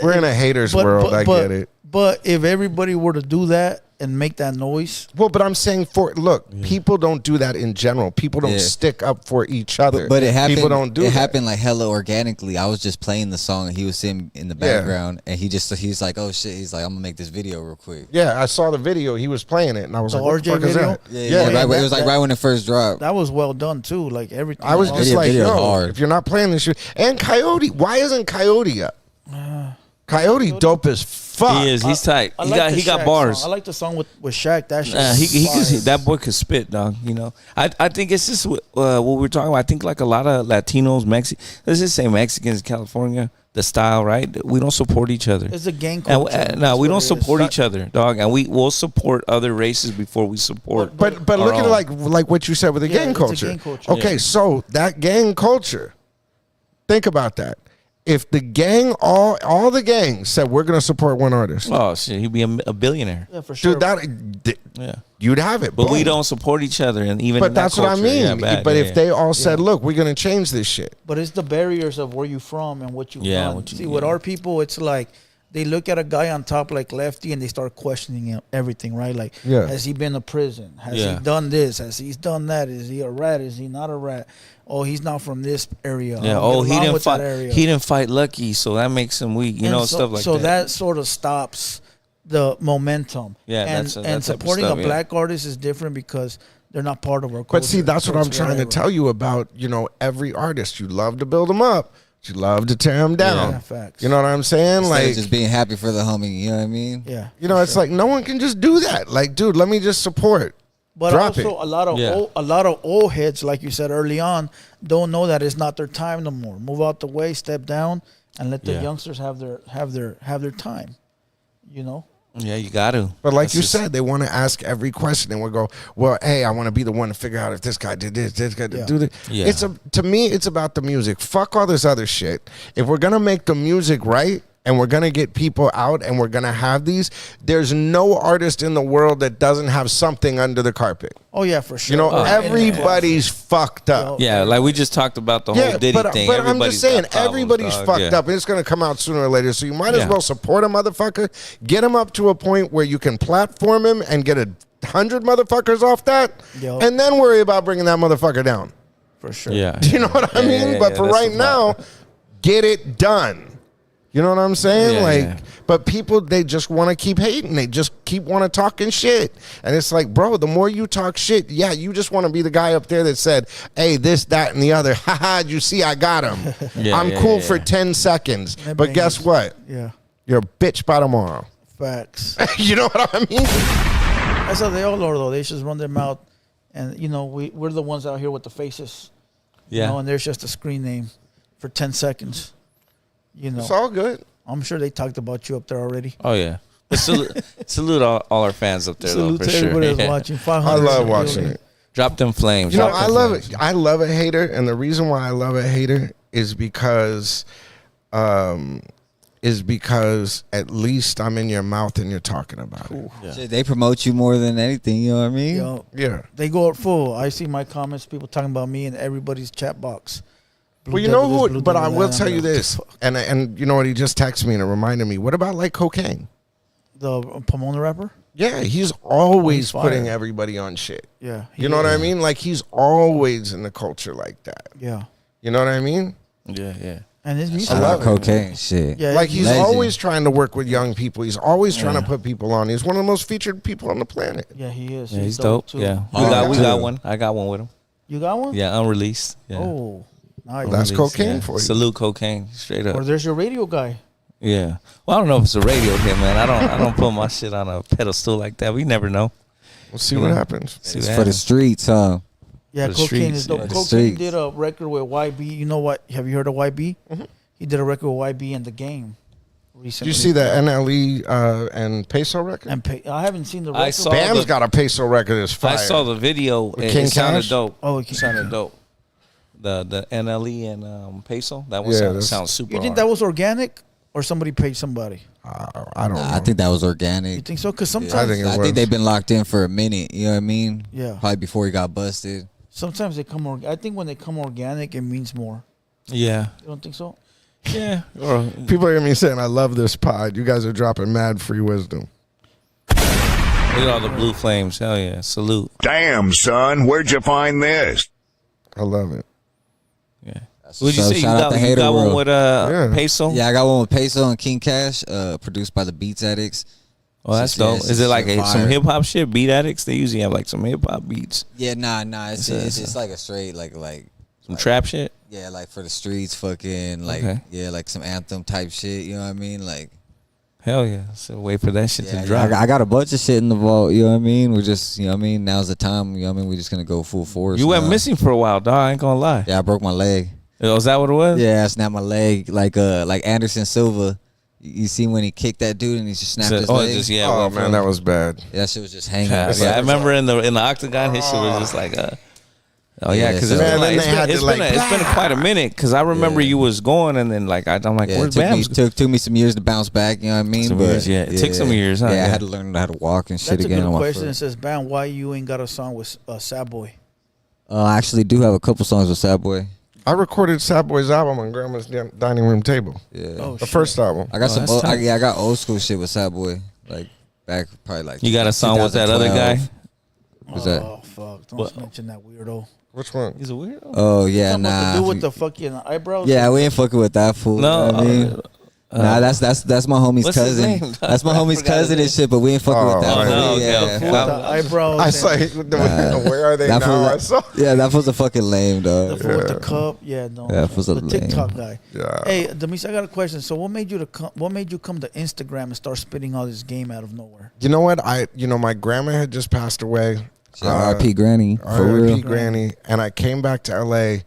we're in a haters world. I get it. But if everybody were to do that and make that noise, but I'm saying people don't do that in general. People don't stick up for each other. But it happened. People don't do. It happened like hella organically. I was just playing the song and he was sitting in the background and he's like, "Oh shit!" He's like, "I'm gonna make this video real quick." Yeah, I saw the video. He was playing it, and I was like, "What the fuck is that?" Yeah. Right, it was like right when it first dropped. That was well done too. Like everything. I was just like, "Yo, if you're not playing this shit," and Coyote, why isn't Coyote up? Coyote dope as fuck. He is. He's tight. He got bars. Song. I like the song with Shaq. That shit. That boy could spit, dog. You know. I think it's just what we're talking about. I think like a lot of Latinos, let's just say Mexicans, California, the style, right? We don't support each other. It's a gang culture. No, we don't support each other, dog. And we will support other races before we support. But look at it like what you said with the gang culture. Okay, so that gang culture. Think about that. if the gang, all the gangs said we're gonna support one artist, Oh shit, he'd be a billionaire. Yeah, for sure. dude, Yeah, you'd have it. but we Boom. don't support each other, and even But in that that's what I culture, mean. yeah, bad, but yeah, if yeah. they all said, "Look, we're gonna change this shit," But it's the barriers of where you from and what you've Yeah, done. what you- See, with yeah. our people, it's like they look at a guy on top like Lefty and they start questioning everything, right? Like, Yeah. has he been to prison? Has Yeah. he done this? Has he done that? Is he a rat? Is he not a rat? Oh, he's not from this area. Yeah. I don't Oh, get he along didn't with that fight. area. He didn't fight Lucky, so that makes him weak. You And know, so, stuff like so that. that sort of stops the momentum. Yeah, and that's that and type of supporting stuff, a yeah. black artist is different because they're not part of our culture. But see, that's So what I'm it's trying to whatever. tell you about. Every artist, you love to build them up, but you love to tear them down. Yeah, facts. You know what I'm saying? Instead of Like, just being happy for the homie, you know what I mean? Yeah. it's like no one can just do that. Like, dude, let me just support. But Drop also it. Yeah. a lot of old heads, like you said early on, don't know that it's not their time no more. Move out the way, step down, and let the Yeah. youngsters have their time. You know? Yeah, you got to. But like That's you just- said, they want to ask every question, and we'll go, "Well, hey, I want to be the one to figure out if this guy did this guy did Yeah. do this." Yeah. To me, it's about the music. Fuck all this other shit. If we're gonna make the music right, and we're gonna get people out, and we're gonna have these, there's no artist in the world that doesn't have something under the carpet. Oh yeah, for sure. You know, Oh, everybody's fucked up. Yeah, like we just talked about the whole Diddy thing. but I'm Everybody's just saying, got problems, everybody's dog. fucked Yeah. up, and it's going to come out sooner or later. So you might as Yeah. well support a motherfucker, get him up to a point where you can platform him and get 100 motherfuckers off that, Yo. and then worry about bringing that motherfucker down. for sure. Yeah. Do you know what I Yeah, mean? yeah, But yeah, for that's right the now, vibe. get it done. You know what I'm saying? Yeah, like, yeah. but people, they just want to keep hating. They just keep want to talking shit. And it's like, bro, the more you talk shit, yeah, you just want to be the guy up there that said, hey, this, that, and the other. Haha, you see, I got him. Yeah, I'm yeah, cool yeah, for yeah. 10 seconds. That But guess bangs. what? Yeah. You're a bitch by tomorrow. Facts. You know what I mean? That's how they all are though. They just run their mouth, and we're the ones out here with the faces. Yeah. And there's just a screen name for 10 seconds. It's all good. I'm sure they talked about you up there already. Oh yeah. But salute all our fans up there Salute though, to for sure. everybody that's Yeah. watching. I 500. love watching it. Drop them flames. You know, Drop I them love flames. it. I love a hater, and the reason why I love a hater is because at least I'm in your mouth and you're talking about it. Shit, they promote you more than anything, you know what I mean? Yo, Yeah. they go out full. I see my comments, people talking about me in everybody's chat box. Blue Well, you Devil know this, who? Blue But Devil I will that. tell I'm you like, this, and you know what? He just texted me and it reminded me. What about like cocaine? The Pomona rapper? Yeah, he's always He's fire. putting everybody on shit. Yeah. You know what I mean? Like he's always in the culture like that. Yeah. You know what I mean? Yeah, yeah. And his music. Shout love out it. cocaine, shit. Yeah, Like he's Legend. always trying to work with young people. He's always trying to put people on. He's one of the most featured people on the planet. Yeah, he is. Yeah, he's dope. too. Yeah. Oh, We yeah. got one. I got one with him. You got one? Yeah, unreleased. Yeah. Oh, nice. That's Unreleased, cocaine yeah. for you. Salute cocaine. Straight up. Or there's your radio guy. Yeah. Well, I don't know if it's a radio hit, man. I don't put my shit on a pedestal like that. We never know. We'll see what happens. See It's what for the happens. streets, huh? Yeah, For the cocaine streets, is dope. yeah. The Cocaine streets. did a record with YB. You know what? Have you heard of YB? He did a record with YB and The Game Did recently. you see the NLE and Peso record? And I haven't seen the record. I saw Bam's the- got a Peso record that's fire. I saw the video. With It, King it sounded Cash? dope. Oh, It sounded dope. The NLE and Peso. That one Yeah, sounds, that's- sounds super You think hard. that was organic or somebody paid somebody? I don't know. I think that was You organic. think so? Because I sometimes, think it I was. think they've been locked in for a minute, you know what I mean? Yeah. Probably before he got busted. sometimes they come. I think when they come organic, it means more. Yeah. You don't think so? Yeah. Or, People hear me saying, I love this pod. You guys are dropping mad free wisdom. look at all the blue flames. Hell yeah. Salute. Damn, son, where'd you find this? I love it. Yeah. Would you So say you shout out got, the you hater got one world. with Yeah. Peso? Yeah, I got one with Peso and King Cash, produced by the Beats Addicts. Oh, that's Yeah, dope. it's Is it like shit some fire. hip hop shit? Beat Addicts? They usually have like some hip hop beats. Yeah, nah, it's It's a- just like a straight like Some trap shit? yeah, like for the streets, fucking like Okay. yeah, like some anthem type shit. You know what I mean? Like Hell yeah. So wait for that shit yeah, to drop. I got a bunch of shit in the vault. You know what I mean? We're just you know what I mean. Now's the time. You know what I mean? We're just gonna go full force. You went now. missing for a while, dog. I ain't gonna lie. Yeah, I broke my leg. Oh, is that what it was? Yeah, I snapped my leg like Anderson Silva. You see when he kicked that dude and he just snapped So- his oh, leg? it just, yeah. Oh, went man, from- that was bad. Yeah, that shit was just hanging. Yeah, It's yeah, like- I remember in the octagon, his shit was just like Oh yeah, because it's so- been like, then they had to, like, it's been quite a minute. Because I remember you was going, and then like I'm like, Yeah, where's it Bams? took me some years to bounce back. You know what I mean? Some years, yeah. It took some years, huh? Yeah, Yeah. I had to learn how to walk and shit That's a again. good on my question. It foot. says, Bam, why you ain't got a song with Sad Boy? I actually do have a couple songs with Sad Boy. I recorded Sad Boy's album on Grandma's dining room table. Yeah, Oh, The first album. I got some. that's tight. I got old school shit with Sad Boy. Like back probably like. You got a song with that other guy? 2012. What's that? Oh, fuck. Don't mention that weirdo. Which one? He's a weirdo. Oh yeah, Something nah. to do with the fucking eyebrows? Yeah, we ain't fucking with that fool. No, you know what I mean? Nah, that's my homie's what's his cousin. name? That's my I homie's forgot his cousin name. and shit. But we ain't fucking with that. Oh, fool. no, okay, yeah, okay. With the eyebrows. I and saw. Where are they that now? I fool, saw. yeah, that was a fucking lame the dog. fool with the cup. Yeah, no. Yeah, that was a the TikTok lame. guy. Yeah. Hey, Damizza, I got a question. So what made you come to Instagram and start spitting all this game out of nowhere? You know what? My grandma had just passed away. R.I.P. Granny. For R.I.P. real. Granny. And I came back to LA,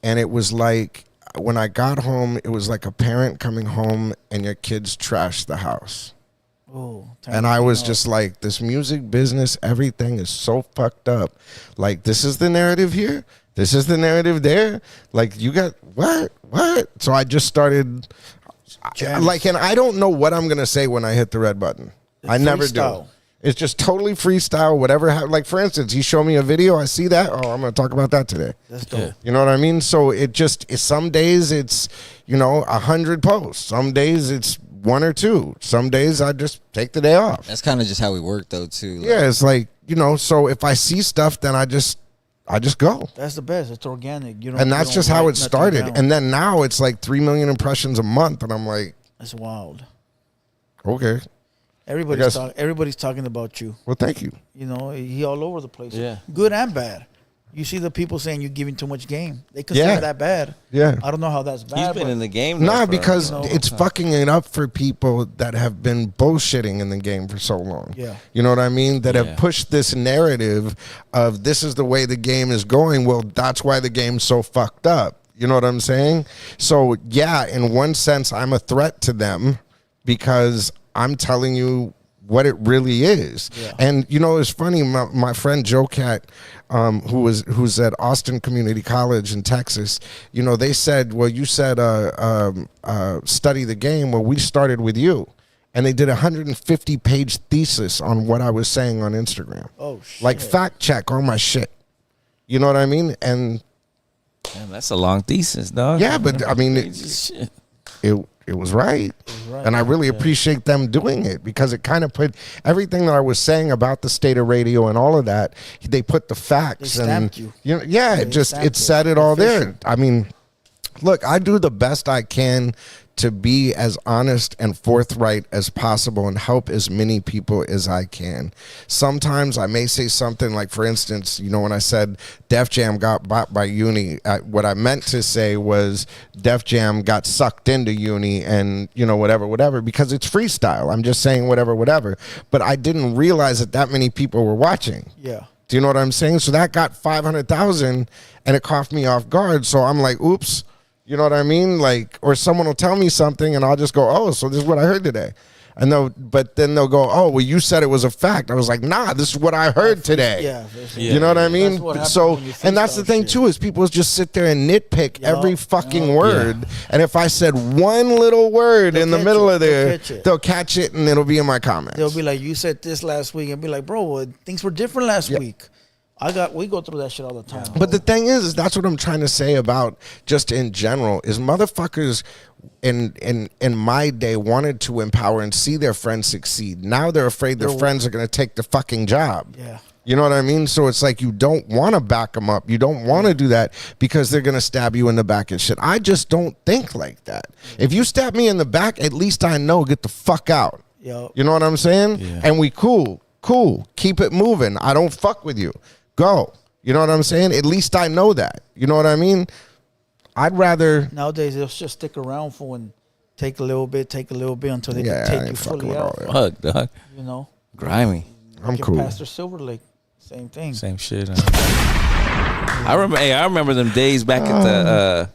and it was like when I got home, it was like a parent coming home and your kids trashed the house. Oh, And I was just like, this music business, everything is so fucked up. Like, this is the narrative here. This is the narrative there. Like, you got what? So I just started, and I don't know what I'm going to say when I hit the red button. I never do. freestyle. It's just totally freestyle, whatever. Like, for instance, you show me a video, I see that. Oh, I'm going to talk about that today. That's dope. You know what I mean? So some days it's, 100 posts. Some days it's 1 or 2. Some days I just take the day off. That's kind of just how we work though too. Like, Yeah, it's like, so if I see stuff, then I just go. That's the best. It's organic. You don't, And that's you don't just how write it nothing started. down. And then now it's like 3 million impressions a month. And I'm like, That's wild. okay. Everybody's guess- everybody's talking about you. Well, thank you. He all over the place. Yeah. Good and bad. You see the people saying you're giving too much game. They consider Yeah. that bad. Yeah. I don't know how that's bad. He's been but in the game. though, Nah, for, because you know, it's fucking it up for people that have been bullshitting in the game for so long. Yeah. You know what I mean? That Yeah. have pushed this narrative of this is the way the game is going. Well, that's why the game's so fucked up. You know what I'm saying? So, yeah, in one sense, I'm a threat to them because I'm telling you what it really is. Yeah. And, it's funny, my friend Joe Cat, who's at Austin Community College in Texas, they said, well, you said study the game. Well, we started with you. And they did a 150-page thesis on what I was saying on Instagram. Oh, shit. Like, fact check all my shit. You know what I mean? And Man, that's a long thesis, dog. yeah, but I mean, Shit. it was right. right. And I really appreciate them doing it because it kind of put everything that I was saying about the state of radio and all of that, they put the facts They and stamped you. Yeah, They it stamped said it all there. I mean, look, I do the best I can to be as honest and forthright as possible and help as many people as I can. Sometimes I may say something like, for instance, when I said Def Jam got bought by Uni, what I meant to say was Def Jam got sucked into Uni and, whatever, because it's freestyle. I'm just saying whatever. But I didn't realize that many people were watching. Yeah. Do you know what I'm saying? So that got 500,000 and it caught me off guard. So I'm like, oops. You know what I mean? Like, or someone will tell me something and I'll just go, oh, so this is what I heard today. And but then they'll go, oh, well, you said it was a fact. I was like, nah, this is what I heard today. Yeah. You know what I mean? That's what happens So, when you and that's the freestyle thing shit. too, is people just sit there and nitpick Yeah. every fucking Yeah. word. And if I said one little word in the catch middle it. of They'll there, catch it. they'll catch it and it'll be in my comments. They'll be like, you said this last week. And be like, bro, things were different last week. We go through that shit all the time. But the thing is that's what I'm trying to say about just in general is motherfuckers in my day wanted to empower and see their friends succeed. Now they're afraid their friends are going to take the fucking job. Yeah. You know what I mean? So it's like you don't want to back them up. You don't want to do that because they're going to stab you in the back and shit. I just don't think like that. If you stab me in the back, at least I know get the fuck out. Yo. You know what I'm saying? Yeah. And we cool. Keep it moving. I don't fuck with you. Go. You know what I'm saying? At least I know that. You know what I mean? I'd rather. Nowadays, they'll just stick around for and take a little bit until they Yeah, I can take ain't you fucking fully with all out. that. Fuck, dog. You know? Grimy. I'm Like cool. Pastor Silver Lake, same thing. Same shit. I remember them days back at the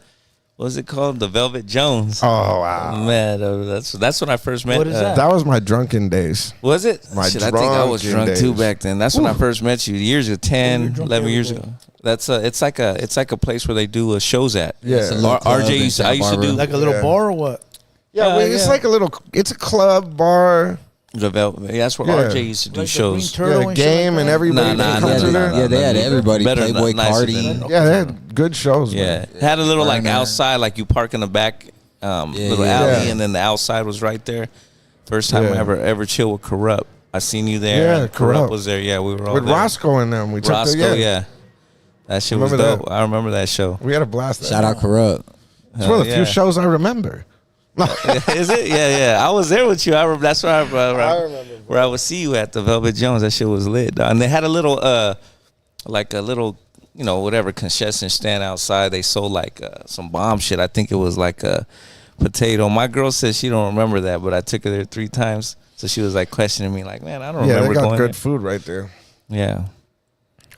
what was it called? The Velvet Jones. Oh wow. Man, that's when I first met. What is that? That was my drunken days. Was it? My Shit, I think I was drunken drunk too days. back then. That's when I first met you years ago, 10, 11 years ago. That's it's like a place where they do shows at. Yeah. It's a little club RJ in used to, I Santa used to do Barbara. Like a little Yeah. bar or what? Yeah, well, it's yeah. like a little. It's a club bar. the Velvet. Yeah, that's where Yeah. RJ used to do Like the Green shows. Turtle Yeah, and shit game like and that? everybody. Nah, that nah, comes nah, in nah, there. Yeah, they had everybody. Better, Playboy nicer Cardi. than that. Yeah, they had good shows. Yeah, Man. it had a little like Burner. outside, like you park in the back, little yeah. alley, Yeah. and then the outside was right there. First time I Yeah. ever chill with Corrupt. I seen you there. Yeah, and Corrupt. was there. Yeah, we were all With there. Roscoe and them. We took Roscoe, the, yeah. That shit was Remember dope. that? I remember that show. We had a blast. Shout out Corrupt. It's one of the few yeah. shows I remember. Is it? Yeah. I was there with you. That's where I remember, where I would see you at the Velvet Jones. That shit was lit, dog. And they had a little like a little, you know, whatever concession stand outside. They sold like some bomb shit. I think it was like a potato. My girl said she don't remember that, but I took her there 3 times, so she was like questioning me, like, man, I don't Yeah, remember they got going good there. food right there. Yeah,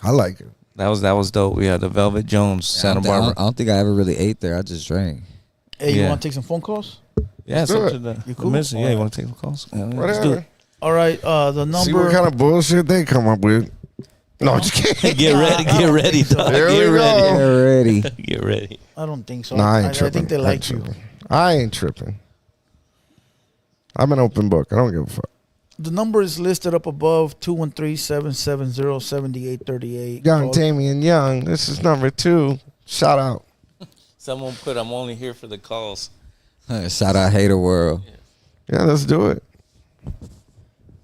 I like it. that was dope. Yeah, the Velvet Jones, Santa Barbara. I don't think I ever really ate there. I just drank. Hey, you Yeah. want to take some phone calls? Yeah, do something it. to You the cool? missing. Yeah, you want to take some calls? Yeah, let's do Whatever. it. All right, the number. See what kind of bullshit they come up with. No, I'm just kidding. Get ready, get ready, dog. There Get we ready, go. Already. get ready. I don't think so. Nah, I ain't I tripping. think they I ain't like you. tripping. I ain't tripping. I'm an open book. I don't give a fuck. The number is listed up above, 213-770-7838. Young Call- Damian Young. This is number 2. Shout out. Someone put, I'm only here for the calls. Shout out Hater World. Yeah, let's do it.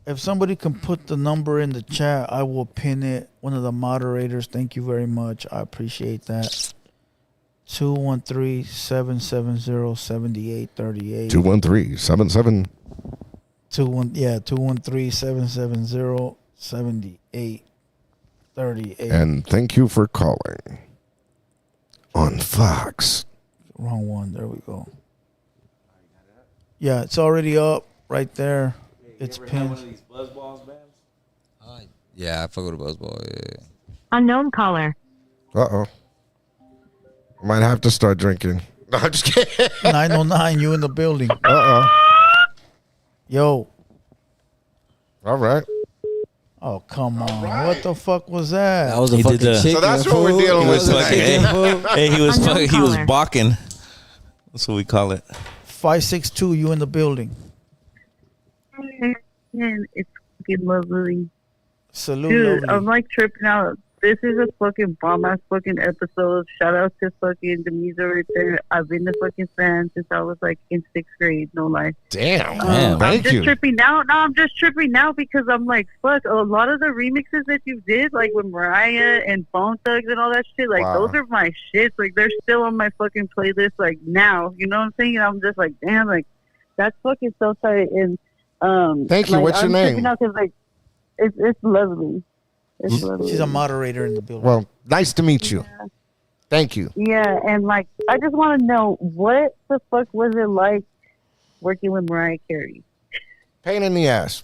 If somebody can put the number in the chat, I will pin it. One of the moderators, thank you very much. I appreciate that. 213-770-7838. 213-77. 213-770-7838. And thank you for calling on Fox. Wrong one. There we go. Yeah, it's already up right there. It's pinned. Yeah, I fuck with a buzzball. Yeah. Unknown caller. Uh-oh. I might have to start drinking. No, I'm just kidding. 909, you in the building. Uh-oh. Yo. All right. Oh, come on. What the fuck was that? That was a He fucking did the- chicken. So that's what we're food. dealing It with was a today. chicken food. Hey, he was Unknown he was caller. balking. That's what we call it. 562, you in the building. Man, it's fucking lovely. Salute, Dude, lovely. I'm like tripping out. This is a fucking bomb ass fucking episode. Shout out to fucking Damizza right there. I've been a fucking fan since I was like in 6th grade, no lie. Damn. Damn. I'm Thank just you. tripping out. No, I'm just tripping out because I'm like, fuck, a lot of the remixes that you did, like with Mariah and Bone Thugs and all that shit, like Wow. those are my shits. Like they're still on my fucking playlist, like now. You know what I'm saying? And I'm just like, damn, like that's fucking so tight. And Thank you. like, What's your I'm name? tripping out 'cause, like, it's lovely. It's lovely. She's a moderator in the building. Well, nice to meet you. Thank you. Yeah, and like I just want to know what the fuck was it like working with Mariah Carey? Pain in the ass.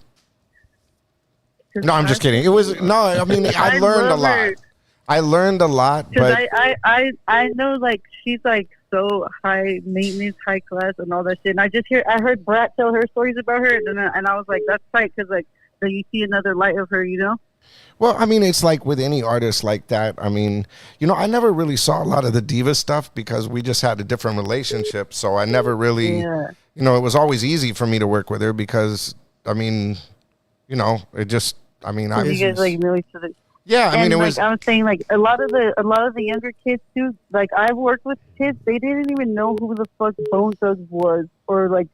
'Cause No, I'm just kidding. It was no. I mean, I learned a love lot. her. I learned a lot, Because but I know like she's like so high maintenance, high class, and all that shit. And I heard Brat tell her stories about her, and I was like, that's tight because like so you see another light of her, you know. well, I mean, it's like with any artist like that. I mean, you know, I never really saw a lot of the diva stuff because we just had a different relationship. So I never really, Yeah. you know, it was always easy for me to work with her because, I mean, you know, it just, I mean, I You was, guys like know each other. yeah, I mean, and it like was, I'm saying, like a lot of the younger kids too. Like I've worked with kids, they didn't even know who the fuck Bone Thugs was, or like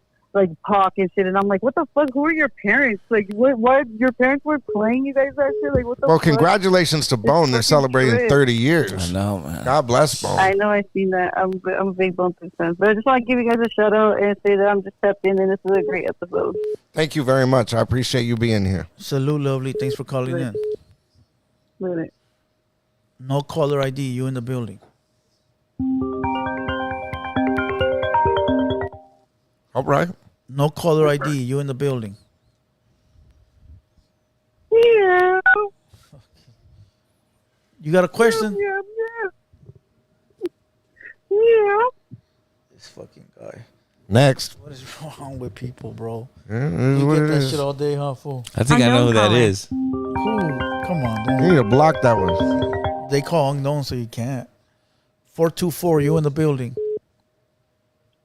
Pac and shit. And I'm like, what the fuck? Who are your parents? Like, what? Your parents were playing you guys that shit? Like, what the? well, fuck? congratulations to Bone. They're fucking celebrating trip. 30 years. I know, man. God bless Bone. I know I've seen that. I'm a big Bone Thugs fan, but I just want to give you guys a shout out and say that I'm just tapped in, and this is a great episode. Thank you very much. I appreciate you being here. Salute, lovely. Thanks for calling in. Look at it. No caller ID, you in the building. All right. No caller ID, you in the building. Yeah. You got a question? Yeah. This fucking guy. Next. What is wrong with people, bro? Yeah, it is You what get it that is. shit all day, huh, fool? I think I know who that caller. is. Cool. Come on, You dude. need to block that one. They call unknown, so you can't. 424, you in the building.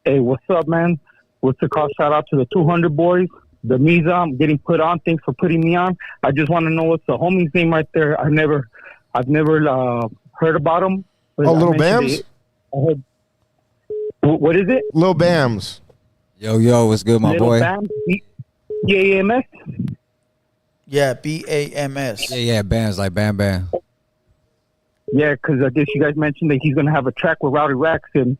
Hey, what's up, man? What's the call? Shout out to the 200 boys. Damizza, I'm getting put on. Thanks for putting me on. I just want to know what's the homie's name right there. I've never heard about him. Oh, Lil Bams? What is it? Lil Bams. Yo, what's good, my Little boy? Bams? B-A-M-S? Yeah, BAMS. Yeah, Bams like Bam Bam. Yeah, because I guess you guys mentioned that he's going to have a track with Rowdy Rax, and,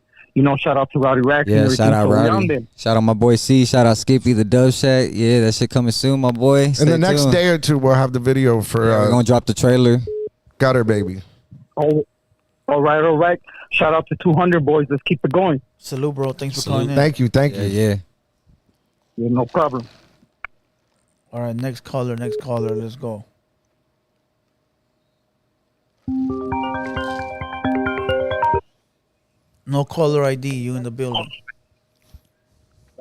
shout out to Rowdy Rax. Yeah, and shout out everything. So Rowdy. Shout out my boy C. Shout out Skippy, the Dove Shack. Yeah, that shit coming soon, my boy. In the next day or two, we'll have the video for... we're going to drop the trailer. Gutter Baby. Oh, all right. Shout out to 200 boys. Let's keep it going. Salute, bro. Thanks for calling in. Thank you. Yeah. Yeah, no problem. All right, next caller. Let's go. No caller ID. You in the building?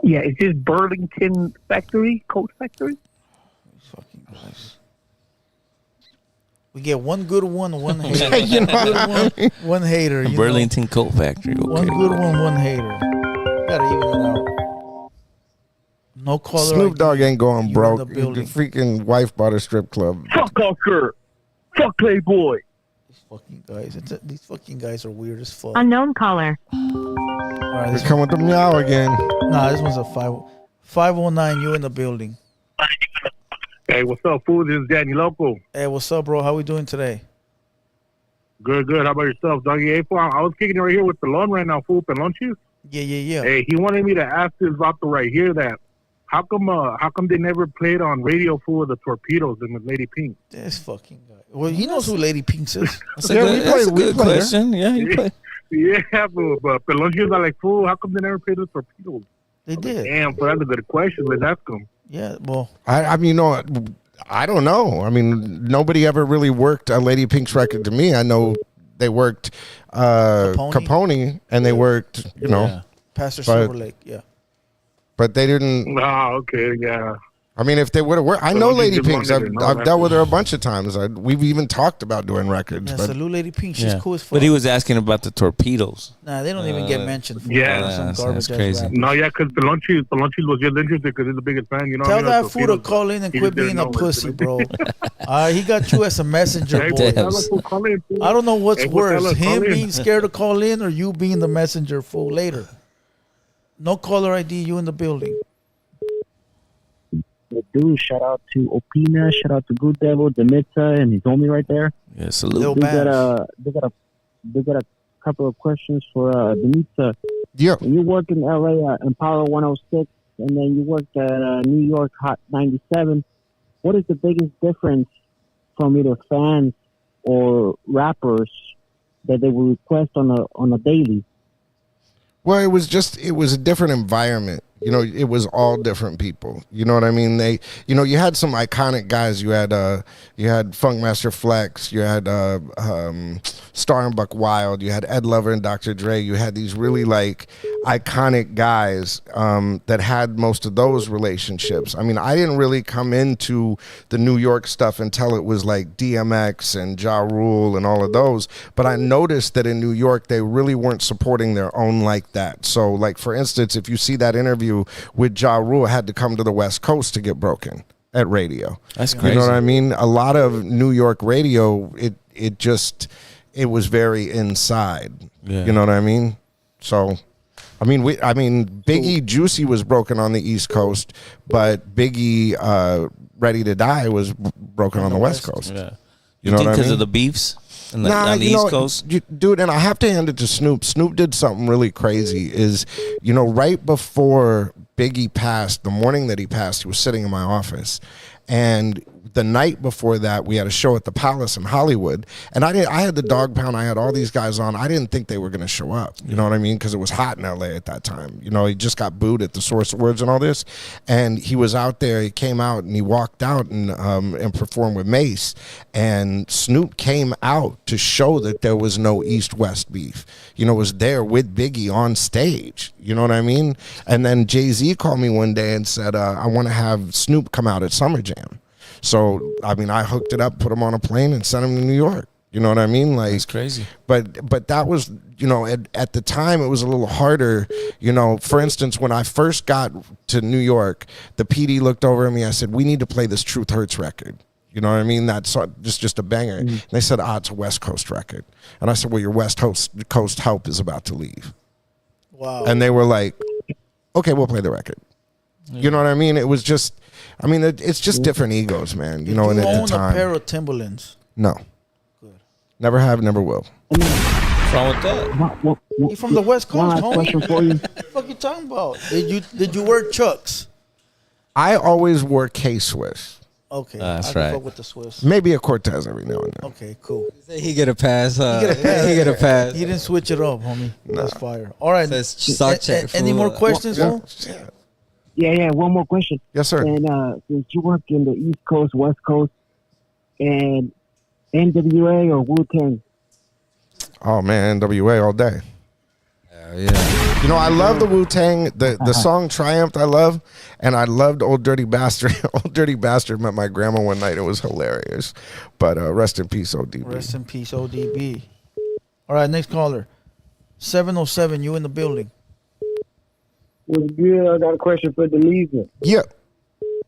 Yeah, is this Burlington Factory, Coat Factory? These fucking guys. We get one good one hater. You know what I mean? One hater. You Burlington Coat Factory. Okay. One good one hater. Gotta even it out. No caller Snoop ID. Dogg ain't going You broke. in the The building. freaking wife bought a strip club. Fuck Oscar. Fuck Playboy. These fucking guys. These fucking guys are weird as fuck. Unknown caller. All right, They this come with the meow again. this one's a 509. You in the building? Hey, what's up, fool? This is Danny Loco. Hey, what's up, bro? How we doing today? Good. How about yourself, Doggy? Hey, fool, I was kicking it right here with Pelon right now, fool. Pelonchis. Yeah. Hey, he wanted me to ask this about the right here that how come they never played on radio, fool, the Torpedoes and with Lady Pink? This fucking guy. Well, he knows who Lady Pink is. That's a good question. Yeah, you play. Yeah, but Pelonchis are like, fool, how come they never played the Torpedoes? They did. Damn, fool, that's a good question. Let's ask them. Yeah, well, I mean, I don't know. I mean, nobody ever really worked a Lady Pink's record to me. I know they worked Capone and they worked, Pastor Silver Lake. Yeah. But they didn't. Oh, okay, yeah. I mean, if they would have worked, I So know you Lady just Pink's. wanted to know I've that. dealt with her a bunch of times. We've even talked about doing records. Yeah, but salute Lady Pink. She's Yeah. cool as fuck. But he was asking about the torpedoes. Nah, they don't even get mentioned. For yeah. some That's garbage ass crazy. rap. No, yeah, because Pelonchis was just interested because he's the biggest fan. You know. Tell what I mean? that Of fool to Torpedoes, call but in and he quit just being didn't a know pussy, it. bro. He got you as a messenger, Hey, boy. tell us who call in, fool. I don't know what's Hey, fool, tell worse, us, him call in. being scared to call in or you being the messenger, fool, later. No caller ID, you in the building. Dude, shout out to Opina, shout out to Good Devil, Damizza, and his homie right there. Yeah, salute. Lil They Bass. got a couple of questions for Damizza. yeah, When you work in LA Impala 106, and then you worked at New York Hot 97, what is the biggest difference from either fans or rappers that they would request on a daily? well, it was a different environment. It was all different people. You know what I mean? You had some iconic guys. You had Funkmaster Flex. You had Star and Buck Wild. You had Ed Lover and Dr. Dre. You had these really like iconic guys that had most of those relationships. I mean, I didn't really come into the New York stuff until it was like DMX and Ja Rule and all of those. But I noticed that in New York, they really weren't supporting their own like that. So, like, for instance, if you see that interview with Ja Rule, had to come to the West Coast to get broken at radio. That's crazy. You know what I mean? A lot of New York radio, it was very inside. Yeah. You know what I mean? So, I mean, Biggie Juicy was broken on the East Coast, but Biggie Ready to Die was broken on the West Coast. Yeah. You know think what I because mean? of the beefs on the East Coast? Dude, and I have to hand it to Snoop. Snoop did something really crazy. Right before Biggie passed, the morning that he passed, he was sitting in my office. And the night before that, we had a show at the Palace in Hollywood, and I had the Dog Pound, I had all these guys on. I didn't think they were going to show up. You know what I mean? Because it was hot in LA at that time. He just got booed at the Source Awards and all this, and he was out there. He came out and he walked out and performed with Mace, and Snoop came out to show that there was no East-West beef. Was there with Biggie on stage. You know what I mean? And then Jay-Z called me one day and said, I want to have Snoop come out at Summer Jam. So, I mean, I hooked it up, put him on a plane, and sent him to New York. You know what I mean? Like, That's crazy. But that was, you know, at the time it was a little harder. You know, for instance, when I first got to New York, the PD looked over at me. I said, "We need to play this Truth Hurts record." You know what I mean? That's just a banger. And they said, "It's a West Coast record." And I said, "Well, your West Coast help is about to leave." Wow. And they were like, "Okay, we'll play the record." You know what I mean? It was just, I mean, it's just different egos, man. You know, and you at own the time, a pair of Timberlands? no, never have, never will. What's wrong with that? You from the West Coast, One last homie? question for you. What the fuck you talking about? Did you wear Chucks? I always wore K-Swiss. Okay, That's I can right. fuck with the Swiss. Maybe a Cortez every now and then. Okay, cool. He get a pass. He get a pass. He get a pass. He didn't switch it up, homie. That's fire. All right. Says sock check, Any fool. more questions, Yeah. fool? Yeah. One more question. Yes, sir. And since you work in the East Coast, West Coast, and NWA or Wu-Tang? Oh man, NWA all day. Yeah. You know, I love the Wu-Tang. The song Triumph I love, and I loved Old Dirty Bastard. Old Dirty Bastard met my grandma one night. It was hilarious. But rest in peace, ODB. Rest in peace, ODB. All right, next caller. 707, you in the building. What's good? I got a question for Damizza. Yeah.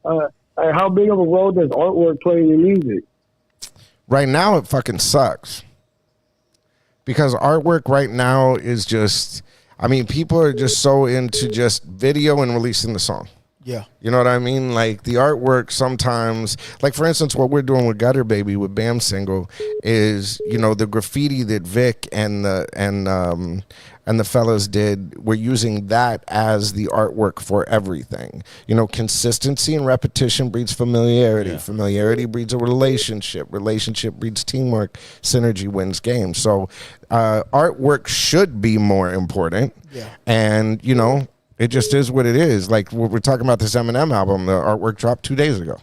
How big of a role does artwork play in your music? Right now, it fucking sucks. Because artwork right now is just, I mean, people are just so into just video and releasing the song. Yeah. You know what I mean? Like the artwork sometimes, like for instance, what we're doing with Gutter Baby with Bam Single is, you know, the graffiti that Vic and the fellas did, we're using that as the artwork for everything. You know, consistency and repetition breeds familiarity. Yeah. Familiarity breeds a relationship. Relationship breeds teamwork. Synergy wins games. So artwork should be more important. Yeah. And, you know, it just is what it is. Like we're talking about this Eminem album, the artwork dropped 2 days ago.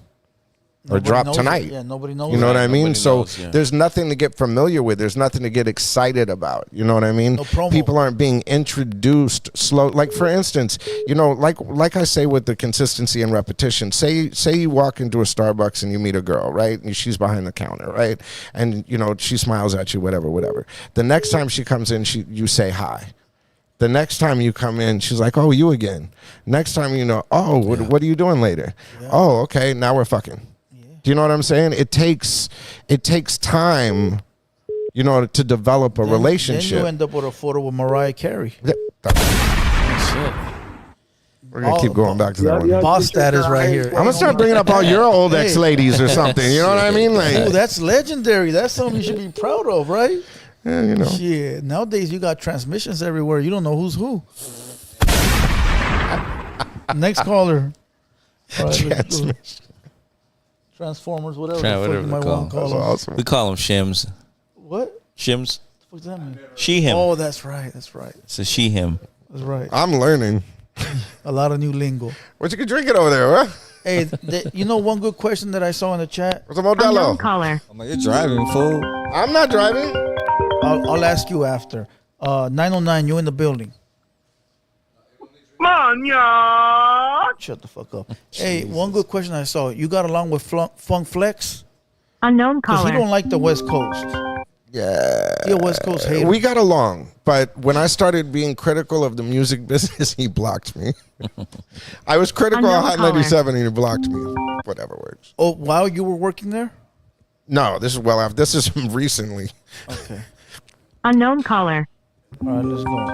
Or dropped tonight. Yeah, nobody knows. You know what I mean? So knows, there's nothing to get familiar with. There's nothing to get excited about. You know what I mean? No promo. People aren't being introduced slow. Like for instance, you know, like I say with the consistency and repetition. Say you walk into a Starbucks and you meet a girl, right? And she's behind the counter, right? And you know she smiles at you, whatever. The next time she comes in, you say hi. The next time you come in, she's like, "Oh, you again." Next time, you know, "Oh, what are you doing later?" Yeah. "Oh, okay, now we're fucking." Do you know what I'm saying? It takes time, you know, to develop a relationship. Then you end up with a photo with Mariah Carey. We're gonna keep going back to that one. Boss status right here. I'm gonna start bringing up all your old ex-ladies or something. You know what I mean? Like, ooh, that's legendary. That's something you should be proud of, right? Yeah, you know. Shit. Nowadays you got transmissions everywhere. You don't know who's who. Next caller. All right, Transformers, whatever the fuck you might want to call them. Awesome. We call them shims. What? Shims. What does that mean? She, him. Oh, that's right. It's a she, him. That's right. I'm learning. A lot of new lingo. What you can drink it over there, huh? Hey, you know one good question that I saw in the chat? What's a Modelo? Caller. I'm like, you're driving, fool. I'm not driving. I'll ask you after. 909, you in the building. Shut the fuck up. Hey, one good question I saw. You got along with Funk Flex? Unknown Because caller. he don't like the West Coast. Yeah. He a West Coast hater. We got along, but when I started being critical of the music business, he blocked me. I was critical of Hot 97 and he blocked me. Whatever works. Oh, while you were working there? No, this is well after. This is recently. Okay. Unknown caller. All right, let's go.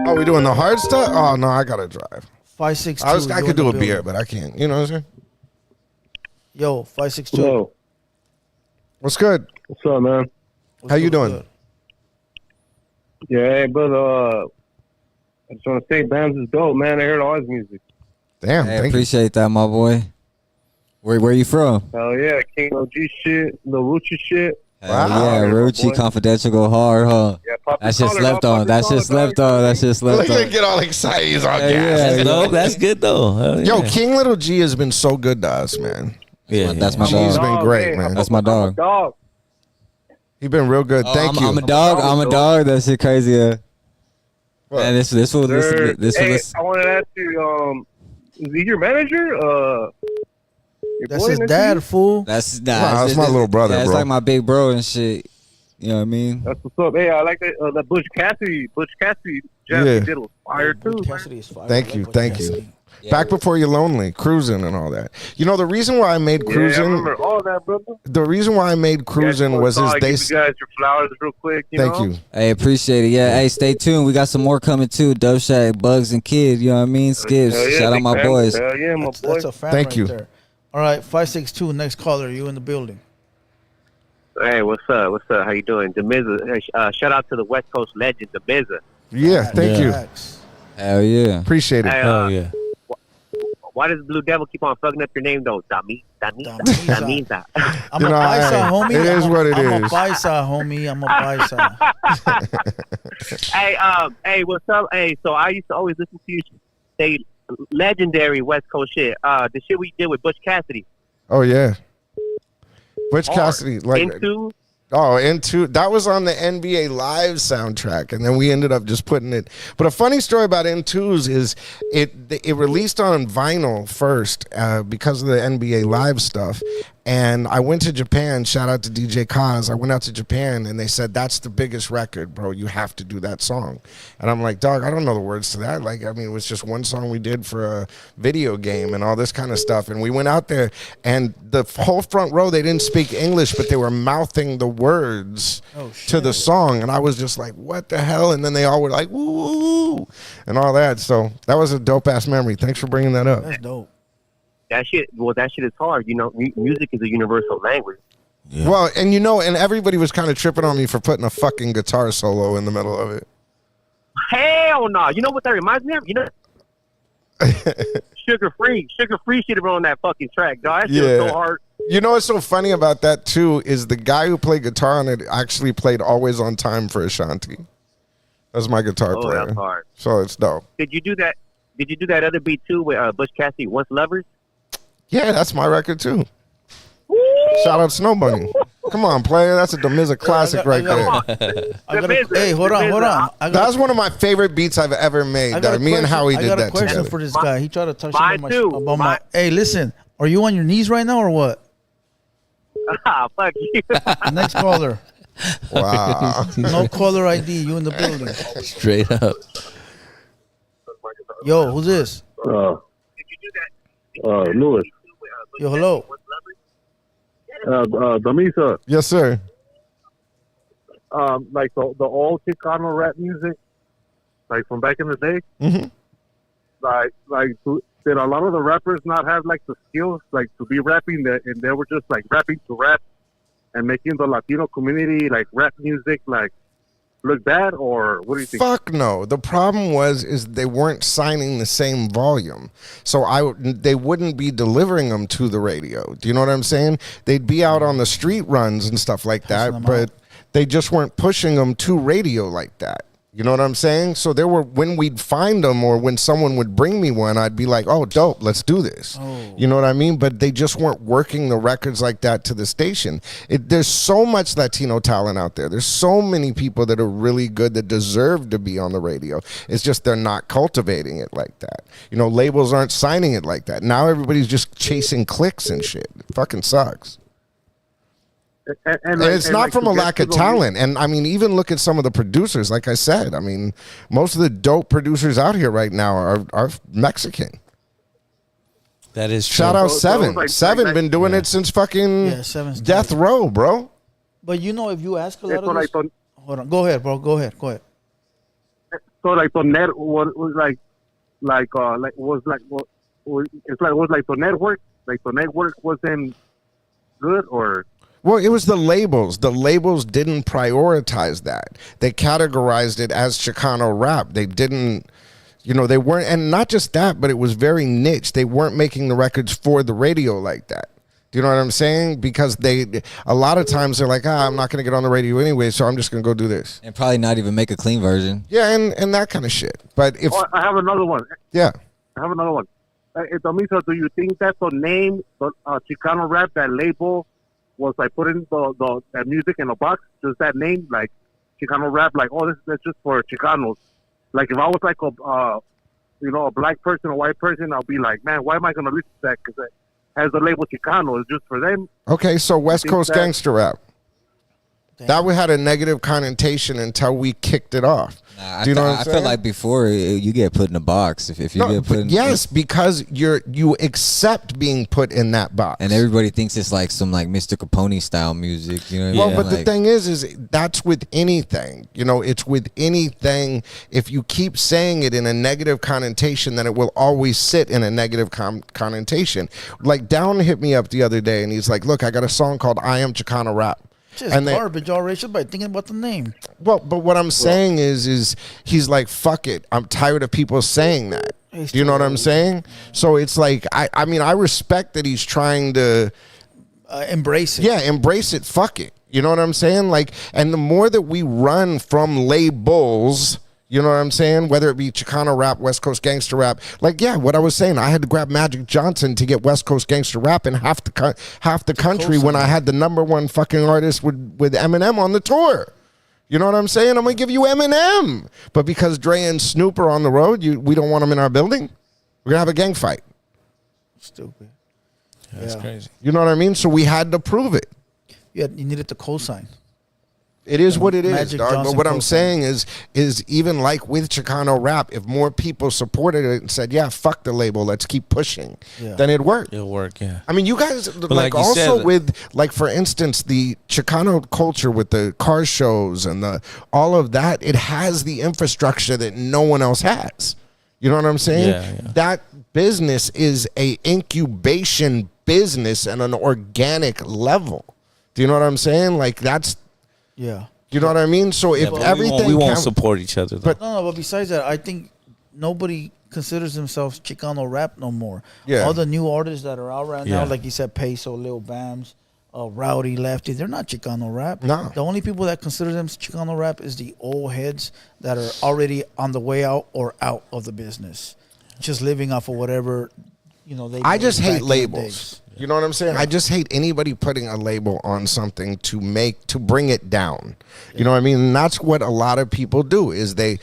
Oh, we doing the hard stuff? Oh, no, I got to drive. 562. I could do a beer, but I can't. You know what I'm saying? Yo, 562. Hello. What's good? What's up, man? How you doing? Good? Yeah, hey, brother. I just want to say, Bams is dope, man. I heard all his music. Damn, I appreciate that, my boy. Where you from? Hell yeah, King OG shit, Lil Rucci shit. Wow. Yeah, Rucci Confidential go hard, huh? Yeah, that's just slept on. That's just slept on. That's just slept on. Get all excited. He's on gas. That's dope. That's good though. Yo, King Little G has been so good to us, man. Yeah, that's my dog. He's dog. been great, man. That's my dog. Dog. He's been real good. Thank you. I'm a dog. I'm a dog. That shit crazy. Yeah. Man, this will Hey, listen. I wanted to ask you, is he your manager? Your That's boy his next dad, to you? fool. That's that's my little brother, That's bro. like my big bro and shit. You know what I mean? That's what's up. Hey, I like that Butch Cassidy jam Yeah. he did was fire too. Cassidy is fire. Thank I you, like Butch thank Cassidy. you. Back before you're lonely, cruising and all that. You know the reason why I made Yeah, I cruising. remember all that, brother. The reason why I made cruising was I they. give you guys your flowers real quick. Thank know? you. Hey, appreciate it. Yeah, hey, stay tuned. We got some more coming too. Dope Shack, Bugs, and Kid. You know what I mean? Skips. Hell yeah, Shout out big my family. boys. Hell yeah, my boy. That's a fan Thank right you. there. All right, 562. Next caller. You in the building? Hey, what's up? What's up? How you doing? Damizza. Shout out to the West Coast legend, Damizza. Yeah, thank you. Hell yeah. Appreciate it. Hey, Hell yeah. Why does Blue Devil keep on fucking up your name though? Damizza. I'm You a know, paisa, homie. it is what it I'm a is. paisa, homie. I'm a paisa. Hey, what's up? Hey, so I used to always listen to you say legendary West Coast shit. The shit we did with Butch Cassidy. Oh yeah. Butch Hard. Cassidy, like Into. Into that was on the NBA Live soundtrack, and then we ended up just putting it. But a funny story about N2s is it released on vinyl first because of the NBA Live stuff. And I went to Japan. Shout out to DJ Kaz. I went out to Japan, and they said that's the biggest record, bro. You have to do that song. And I'm like, dog, I don't know the words to that. Like, I mean, it was just one song we did for a video game and all this kind of stuff. And we went out there, and the whole front row, they didn't speak English, but they were mouthing the words to the song. And I was just like, what the hell? And then they all were like, woo, and all that. So that was a dope ass memory. Thanks for bringing that up. That's dope. That shit is hard. You know, music is a universal language. Yeah. Well, and you know, and everybody was kind of tripping on me for putting a fucking guitar solo in the middle of it. Hell no. You know what that reminds me of? You know, Sugar Free should have been on that fucking track, dog. That shit was so hard. You know what's so funny about that too is the guy who played guitar on it actually played Always on Time for Ashanti. That's my guitar player. That's hard. So it's dope. Did you do that? Did you do that other beat too with Butch Cassidy, Once Lovers? Yeah, that's my record too. Shout out Snow Bunny. Come on, player. That's a Damizza classic right there. Hey, hold on. That's one of my favorite beats I've ever made. Me and Howie did that together. I got a question for this guy. He tried to touch on my. Hey, listen. Are you on your knees right now or what? Fuck you. Next caller. Wow. No caller ID. You in the building? Straight up. Yo, who's this? Lewis. Yo, hello. Damizza. Yes, sir. Like the old Chicano rap music, like from back in the day. Mm-hmm. Did a lot of the rappers not have like the skills like to be rapping that, and they were just like rapping to rap and making the Latino community like rap music like look bad, or what do you think? Fuck no. The problem is they weren't signing the same volume, so they wouldn't be delivering them to the radio. Do you know what I'm saying? They'd be out on the street runs and stuff like that, but they just weren't pushing them to radio like that. You know what I'm saying? So there were, when we'd find them or when someone would bring me one, I'd be like, oh, dope, let's do this. You know what I mean? But they just weren't working the records like that to the station. There's so much Latino talent out there. There's so many people that are really good that deserve to be on the radio. It's just they're not cultivating it like that. You know, labels aren't signing it like that. Now everybody's just chasing clicks and shit. It fucking sucks. And it's not from a lack of talent. And I mean, even look at some of the producers. Like I said, I mean, most of the dope producers out here right now are Mexican. That is true. Shout out Seven. Seven been doing it since fucking Death Row, bro. But you know, if you ask a lot of this, hold on, go ahead, bro. Go ahead. So like the net was like the network. Like the network wasn't good, or. Well, it was the labels. The labels didn't prioritize that. They categorized it as Chicano rap. They didn't, you know, they weren't, and not just that, but it was very niche. They weren't making the records for the radio like that. Do you know what I'm saying? Because a lot of times they're like, I'm not going to get on the radio anyway, so I'm just going to go do this. And probably not even make a clean version. Yeah, and that kind of shit. But if I have another one. Yeah. I have another one. Damizza, do you think that's the name, the Chicano rap, that label, was like putting that music in a box? Just that name, like Chicano rap, like, oh, that's just for Chicanos. Like if I was like a black person, a white person, I'll be like, man, why am I going to listen to that? Because it has the label Chicano. It's just for them. Okay, so West Coast gangster rap. That we had a negative connotation until we kicked it off. Do you know what I'm I saying? feel like before you get put in a box if you get put in. Yes, because you accept being put in that box, and everybody thinks it's like some like Mr. Capone style music. You know what I mean? Well, but the thing is that's with anything. You know, it's with anything. If you keep saying it in a negative connotation, then it will always sit in a negative connotation. Like Down hit me up the other day, and he's like, "Look, I got a song called I Am Chicano Rap." Just garbage already by thinking about the name. Well, but what I'm saying is he's like, fuck it. I'm tired of people saying that. Do you know what I'm saying? So it's like, I mean, I respect that he's trying to embrace it. Yeah, embrace it. Fuck it. You know what I'm saying? Like, and the more that we run from labels, you know what I'm saying? Whether it be Chicano rap, West Coast gangster rap, like what I was saying, I had to grab Magic Johnson to get West Coast gangster rap in half the country when I had the #1 fucking artist with Eminem on the tour. You know what I'm saying? I'm gonna give you Eminem, but because Dre and Snoop are on the road, we don't want them in our building. We're gonna have a gang fight. Stupid. Yeah, that's crazy. You know what I mean? So we had to prove it. You needed the cosign. It is what it is, Magic dog. Johnson But what I'm cosign. saying is even like with Chicano rap, if more people supported it and said, "Yeah, fuck the label, let's keep pushing," then it'd work. It'll work, yeah. I mean, you guys like you also said- with like for instance the Chicano culture with the car shows and all of that. It has the infrastructure that no one else has. You know what I'm saying? Yeah. That business is a incubation business and an organic level. Do you know what I'm saying? Like that's. Yeah. You know what I mean? So if but everything we won't can- support each other, though. But besides that, I think nobody considers themselves Chicano rap no more. Yeah. All the new artists that are out right Yeah. now, like you said, Peso, Lil Bams, Rowdy, Lefty, they're not Chicano rap. No. The only people that consider them Chicano rap is the old heads that are already on the way out or out of the business, just living off of whatever, they. I just made back hate in the labels. days. You know what I'm saying? I just hate anybody putting a label on something to bring it down. You know what I mean? And that's what a lot of people do is they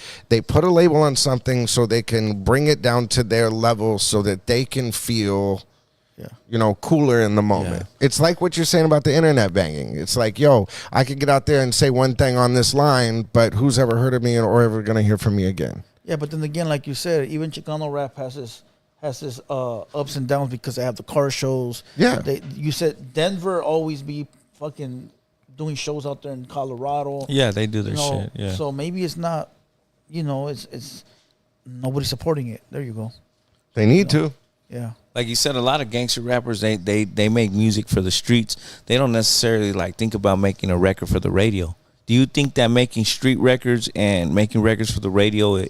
put a label on something so they can bring it down to their level so that they can feel cooler in the moment. Yeah. It's like what you're saying about the internet banging. It's like, yo, I could get out there and say one thing on this line, but who's ever heard of me or ever going to hear from me again? Yeah, but then again, like you said, even Chicano rap has this ups and downs because they have the car shows. Yeah. You said Denver always be fucking doing shows out there in Colorado. Yeah, they do their shit. Yeah. So maybe it's not, it's nobody supporting it. There you go. They need to. Yeah. Like you said, a lot of gangster rappers, they make music for the streets. They don't necessarily think about making a record for the radio. Do you think that making street records and making records for the radio,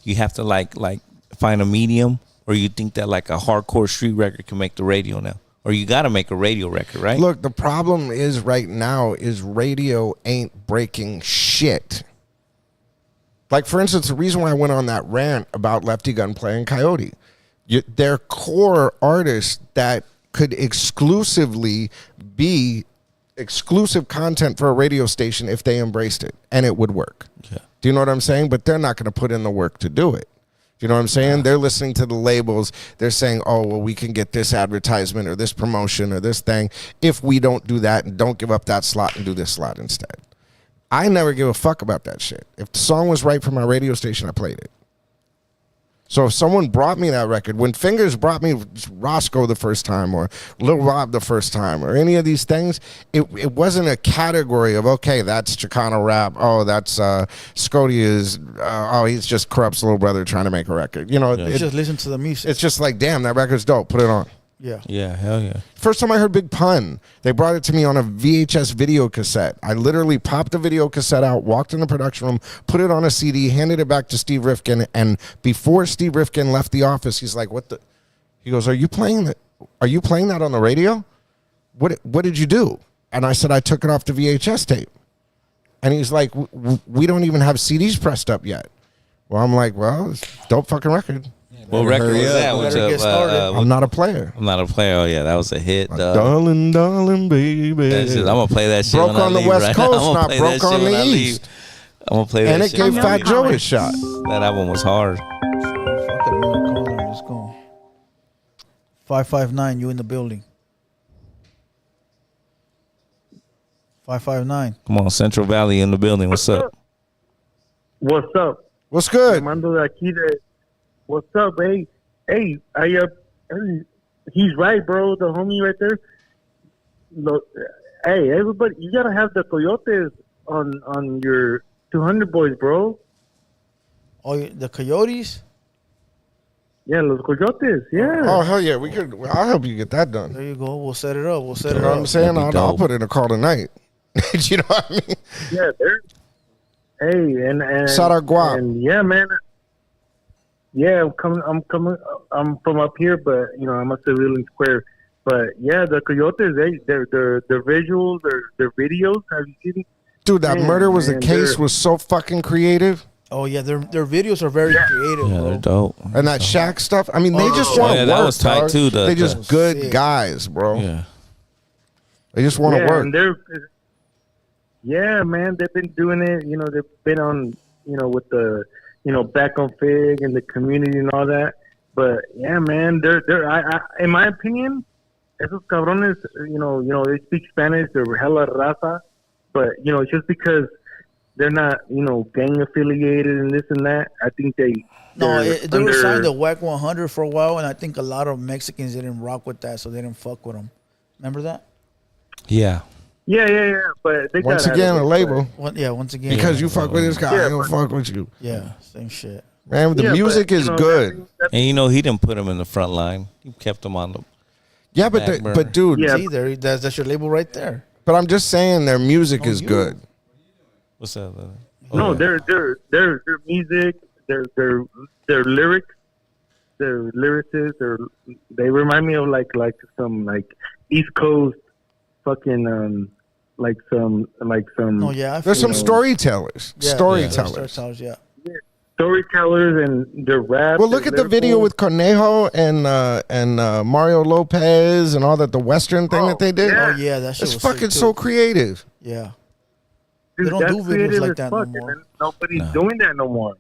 you have to find a medium? Or you think that a hardcore street record can make the radio now? Or you got to make a radio record, right? Look, the problem is right now is radio ain't breaking shit. Like, for instance, the reason why I went on that rant about Lefty Gun playing Coyote, they're core artists that could exclusively be exclusive content for a radio station if they embraced it, and it would work. Yeah. Do you know what I'm saying? But they're not going to put in the work to do it. You know what I'm saying? They're listening to the labels. They're saying, oh, well, we can get this advertisement or this promotion or this thing if we don't do that and don't give up that slot and do this slot instead. I never give a fuck about that shit. If the song was right for my radio station, I played it. So if someone brought me that record, when Fingers brought me Roscoe the first time or Lil Rob the first time or any of these things, it wasn't a category of, okay, that's Chicano rap. Oh, that's Scotty is, he's just Corrupt's little brother trying to make a record. You know, Just listen to the music. it's just like, damn, that record's dope. Put it on. Yeah. Yeah, hell yeah. First time I heard Big Pun, they brought it to me on a VHS video cassette. I literally popped the video cassette out, walked in the production room, put it on a CD, handed it back to Steve Rifkin, and before Steve Rifkin left the office, he's like, "What the?" He goes, "Are you playing that? Are you playing that on the radio? What did you do?" And I said, "I took it off the VHS tape." And he's like, "We don't even have CDs pressed up yet." Well, I'm like, "Well, it's a dope fucking record." What record was that? We better get started. I'm not a player. I'm not a player. Oh, yeah, that was a hit. Darling, darling, baby. I'm going to play that shit Broke when I on the leave West right now. Coast, I'm gonna not play broke that shit on when the I leave. East. I'm going to play that And it shit. gave Fat Joe a shot. That album was hard. Fuck it, another caller. Let's go. 559, you in the building. 559. Come on, Central Valley in the building. What's up? What's up? What's good? Mando de aquí de. What's up, hey? Hey, he's right, bro. The homie right there. Look, hey, everybody, you gotta have the coyotes on your 200 boys, bro. Oh, the coyotes? Yeah, los coyotes. Yeah. Oh hell yeah, we could. I'll help you get that done. There you go. We'll set it up. We'll set You it know up. what I'm saying? I'll put in a call tonight. You know what I mean? Yeah, they're. Hey, and Saragua. and yeah, man. Yeah, I'm coming. I'm from up here, but you know I'm a civilian square. But yeah, the coyotes, their visuals, their videos. Have you seen? Dude, that Man, murder was a man, case they're- was so fucking creative. Oh yeah, their videos are very creative. Yeah, bro. they're dope. And that Shaq stuff. I mean, they just Oh, want to yeah, work. that was tight, dog. too, They just the- good Sick. guys, bro. Yeah. They just want to yeah, work. and they're. Yeah, man, they've been doing it. You know, they've been on. You know, with the. You know, back on Fig and the community and all that. But yeah, man, they're. I in my opinion, esos cabrones. You know, they speak Spanish. They're hella raza. But you know, just because they're not, you know, gang affiliated and this and that, I think they. No, they were under- signed to WAC 100 for a while, and I think a lot of Mexicans didn't rock with that, so they didn't fuck with them. Remember that? Yeah. Yeah. But they Once got again, out a of it, label. Once again. Because you fuck with this guy, I ain't gonna fuck with you. Yeah, same shit. Man, the Yeah, music but, is you know, good. And you know he didn't put him in the front line. He kept him on the. Yeah, but back burner. but dude, Yeah. See, there, that's your label right there. but I'm just saying their music Oh, is you. good. What's that? No, yeah. their music, their lyrics, their lyricists, they remind me of like some like East Coast fucking like some No, yeah. I There's feel some you. storytellers. Yeah, Storytellers. Storytellers, yeah. storytellers and their rap. Well, look at the video with Conejo and Mario Lopez and all that, the Western thing that they did. yeah. Oh, yeah, that shit It's was fucking sick, too. so creative. Yeah. Dude, They don't that's do videos creative like as that no fuck, more. and nobody's doing that no more,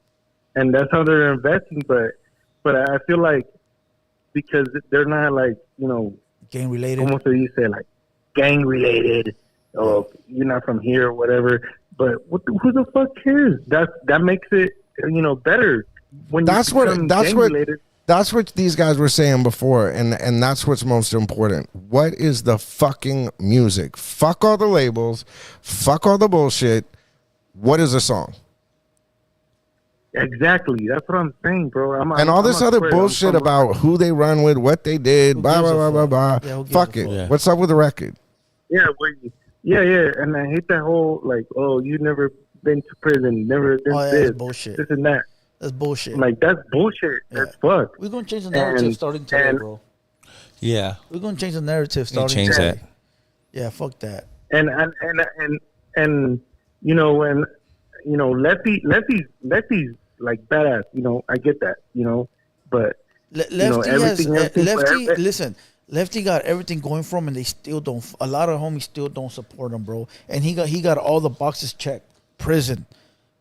and that's how they're investing. But I feel like because they're not like, you know, Gang related. almost as you say, like gang related, or you're not from here or whatever. But who the fuck cares? That makes it, you know, better. When That's you what become that's gang what related, that's what these guys were saying before, and that's what's most important. What is the fucking music? Fuck all the labels, fuck all the bullshit. What is a song? exactly. That's what I'm saying, bro. And all this other bullshit about who they run with, what they did, blah gives blah a blah blah fuck? blah. Yeah, who gives Fuck a it. fuck? What's up with the record? Yeah, yeah, and I hate that whole like, oh, you never been to prison, never did Oh, yeah, this, that's bullshit. this and that. That's bullshit. Like that's bullshit. Yeah. That's fuck. We're going to change the narrative And- starting today, and- bro. Yeah. We're going to change the narrative You starting change today. that. Yeah, fuck that. And you know, when you know Lefty's like badass. You know, I get that. You know, but Lefty you know, everything Lefty, listen, Lefty got everything going for him, and they still don't. A lot of homies still don't support him, bro. And he got all the boxes checked. Prison,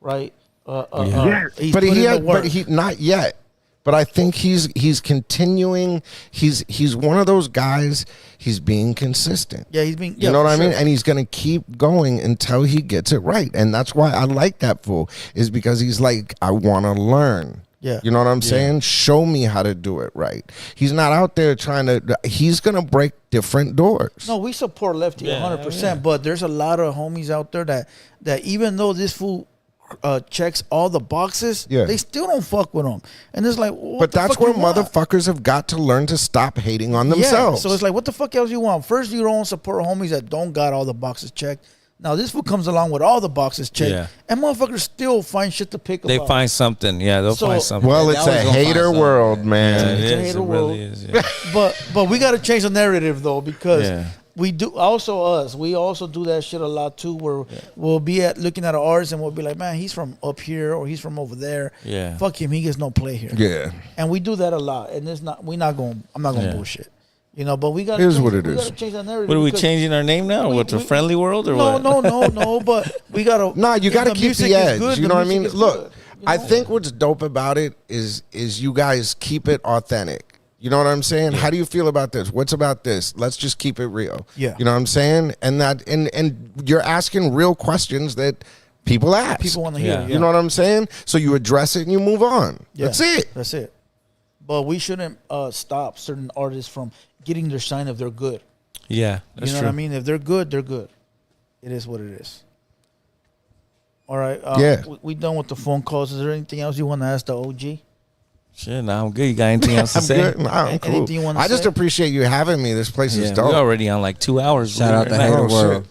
right? He's but put in he the had, work. but he not yet. But I think he's continuing. He's one of those guys. He's being consistent. Yeah, he's being. You know what I mean? And he's gonna keep going until he gets it right. And that's why I like that fool. Is because he's like, I want to learn. Yeah. You know what I'm saying? Show me how to do it right. He's not out there trying to. He's gonna break different doors. No, we support Lefty 100%. But there's a lot of homies out there that even though this fool checks all the boxes, Yeah. they still don't fuck with him. And it's like, what But the that's fuck where you want? motherfuckers have got to learn to stop hating on Yeah, themselves. so it's like, what the fuck else you want? First, you don't support homies that don't got all the boxes checked. Now this fool comes along with all the boxes checked, Yeah. and motherfuckers still find shit to pick They about. find something. Yeah, they'll So- find something. Well, They it's a always gonna find hater something. world, man. Yeah, It's a it is. hater It world. really is. Yeah. but we got to change the narrative though, because Yeah. we do we also do that shit a lot too, where we'll be looking at ours and we'll be like, man, he's from up here or he's from over there. Yeah. Fuck him, he gets no play here. Yeah. And we do that a lot, and I'm not going Yeah. bullshit, you know. But we got Here's what it we is. gotta change that narrative. What are we because- changing our name now? What, the friendly world or No, what? no. But we gotta. Nah, you if got to the keep music the is edge. good, You the know what I music mean? is Look, good, you I know? think what's dope about it is you guys keep it authentic. You know what I'm saying? How do you feel about this? What's about this? Let's just keep it real. Yeah. You know what I'm saying? And you're asking real questions that people ask. People want to hear. Yeah. You know what I'm saying? So you address it and you move on. Yeah. That's it. That's it. But we shouldn't stop certain artists from getting their shine if they're good. Yeah, that's you know true. what I mean? If they're good, they're good. It is what it is. All right. Yeah. We done with the phone calls. Is there anything else you want to ask the OG? Shit, nah, I'm good. You got anything else to I'm say? good. Nah, I'm cool. Anything you wanna I just say? appreciate you having me. This place is Yeah, dope. we're already on like 2 hours. Shout out the Right Hater now. World.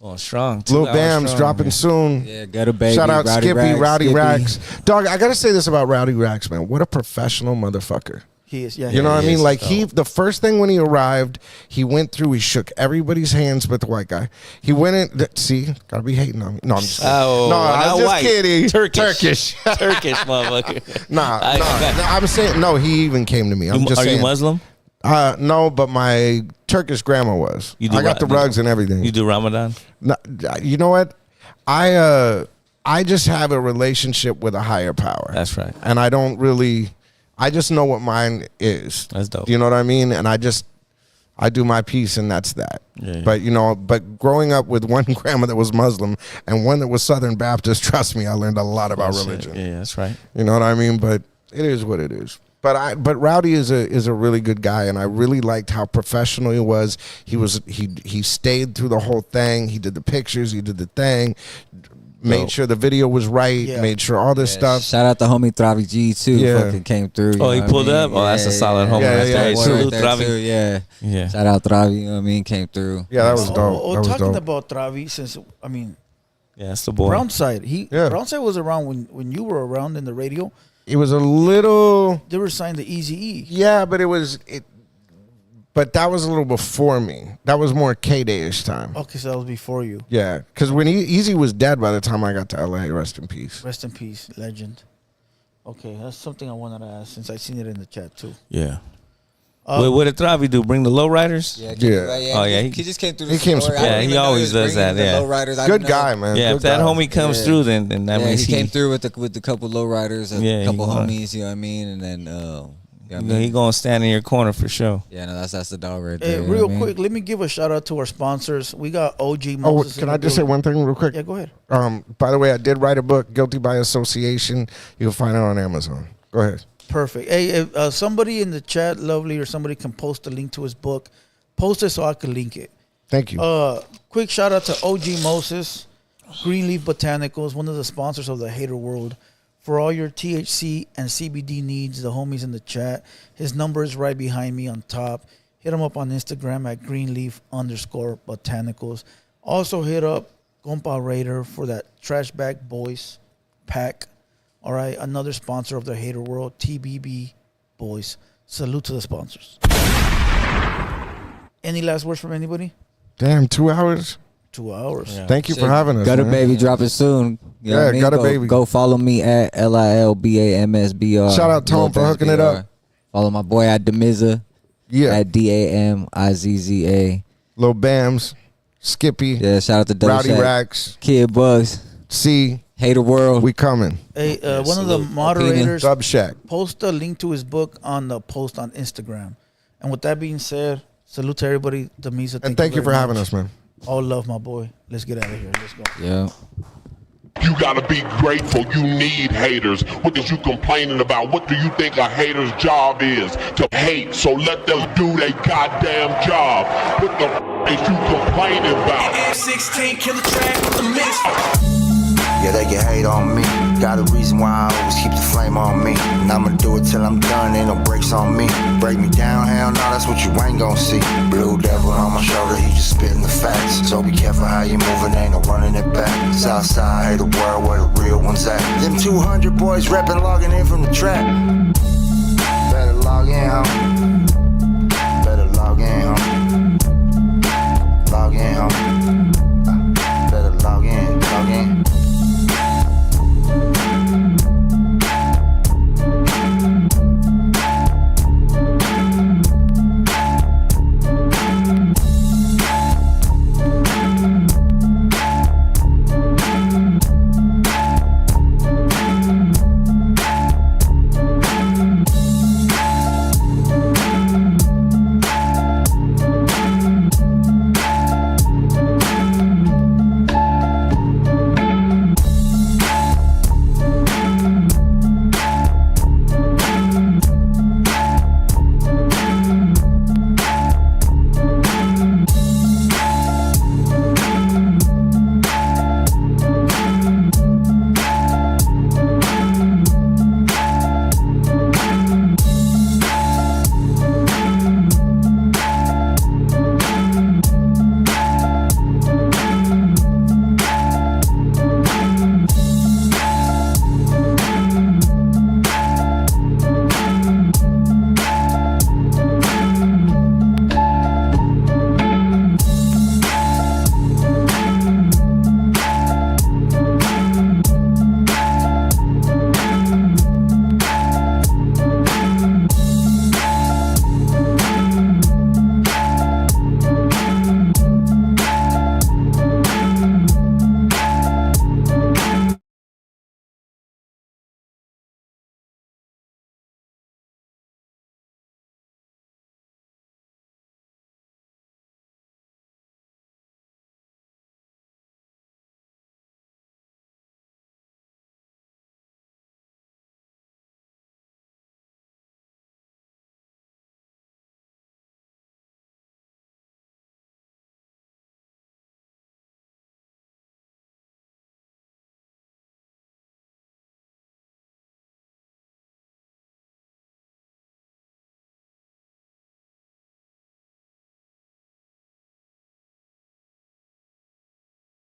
Going strong. 2 Lil hours Bam's strong, dropping man. soon. Yeah, Gutter Baby. Shout out Rowdy Skippy, Rags, Rowdy Skippy. Rags. Dog, I gotta say this about Rowdy Rags, man. What a professional motherfucker. He is. Yeah. You know what I he mean? is, Like though. the first thing when he arrived, he went through, he shook everybody's hands but the white guy. He went in, see, gotta be hating on me. No, I'm just kidding. Oh, no, I'm not just white. kidding. Turkish, motherfucker. Nah, I- I'm saying, no, he even came to me. I'm just Are saying. you Muslim? No, but my Turkish grandma was. You do I got the rugs and everything. You do Ramadan? No, you know what? I just have a relationship with a higher power. That's right. And I don't really, I just know what mine is. That's dope. You know what I mean? And I do my piece and that's that. Yeah. But growing up with one grandma that was Muslim and one that was Southern Baptist, trust me, I learned a lot about religion. Yeah, that's right. You know what I mean? But it is what it is. But Rowdy is a really good guy, and I really liked how professional he was. He stayed through the whole thing. He did the pictures. He did the thing. Made sure the video was right. Yeah. Made sure all this stuff. Shout out to homie Travi G too. Yeah. Fucking came through. you Oh, he know what pulled I up? mean? Oh, that's a solid homie right there. Boy Salute, there Travi. too, Yeah. Yeah. Shout out Travi. You know what I mean? Came through. Yeah, that was dope. That was Talking dope. about Travi, since I mean, Yeah, that's the boy. Brownside. Yeah. Brownside was around when you were around in the radio. It was a little. They were signed to Eazy-E. Yeah, but But that was a little before me. That was more K-Day-ish time. Okay, so that was before you. Yeah, because when Easy was dead by the time I got to LA, rest in peace. Rest in peace, legend. Okay, that's something I wanted to ask since I seen it in the chat too. Yeah. What did Travi do? Bring the lowriders? Yeah. Yeah. Oh, yeah, He he- just came through. he The came store. I support. don't Yeah, he even know always was does bringing that, the yeah. lowriders. I Good didn't know. guy, man. Yeah, Good if that guy. homie comes Yeah. through, then that Yeah, means he came through with a couple lowriders, a Yeah, he couple gonna- homies. You know what I mean? And then, you know what I You mean? know, he gonna stand in your corner for sure. Yeah, no, that's the dog right Hey, there. you know real what I mean? quick, let me give a shout out to our sponsors. We got OG Oh, Moses. can in I the just say building. one thing real quick? Yeah, go ahead. By the way, I did write a book, Guilty by Association. You can find it on Amazon. Go ahead. Perfect. Hey, if somebody in the chat, Lovely, or somebody can post a link to his book, post it so I can link it. Thank you. Quick shout out to OG Moses, Greenleaf Botanicals, one of the sponsors of the Hater World. For all your THC and CBD needs, the homies in the chat. His number is right behind me on top. Hit him up on Instagram at Greenleaf_Botanicals. Also hit up Compa Raider for that Trash Bag Boys pack. All right, another sponsor of the Hater World, TBB Boys. Salute to the sponsors. Any last words from anybody? Damn, 2 hours. 2 hours. Yeah. Thank you for having us. Gutter man. Baby dropping soon. You know Yeah, what I mean? Gutter Go- Baby. Go follow me at LILBAMSBR. Shout out to him for hooking it up. Follow my boy at Damizza. Yeah. At DAMIZZA. Lil Bams, Skippy, Yeah, shout out to Double Rowdy Shack. Racks, Kid Bugs. C. Hater World. We coming. Hey, one of the salute. moderators Dub Shack. post a link to his book on the post on Instagram. And with that being said, salute to everybody. Damizza, And thank you for very having much. us, man. All love, my boy. Let's get out of here. Let's go. Yeah. You gotta be grateful. You need haters. What is you complaining about? What do you think a hater's job is? To hate. So let them do their goddamn job. What the is you complaining about? F16 kill the track with the mix. Yeah, they can hate on me. Got a reason why I always keep the flame on me. And I'ma do it till I'm done, ain't no brakes on me. Break me down, hell no, that's what you ain't gon' see. Blue devil on my shoulder, he just spitting the facts. So be careful how you moving, ain't no running it back. Southside, hate the world where the real ones at. Them 200 boys reppin', logging in from the trap. Better log in, homie.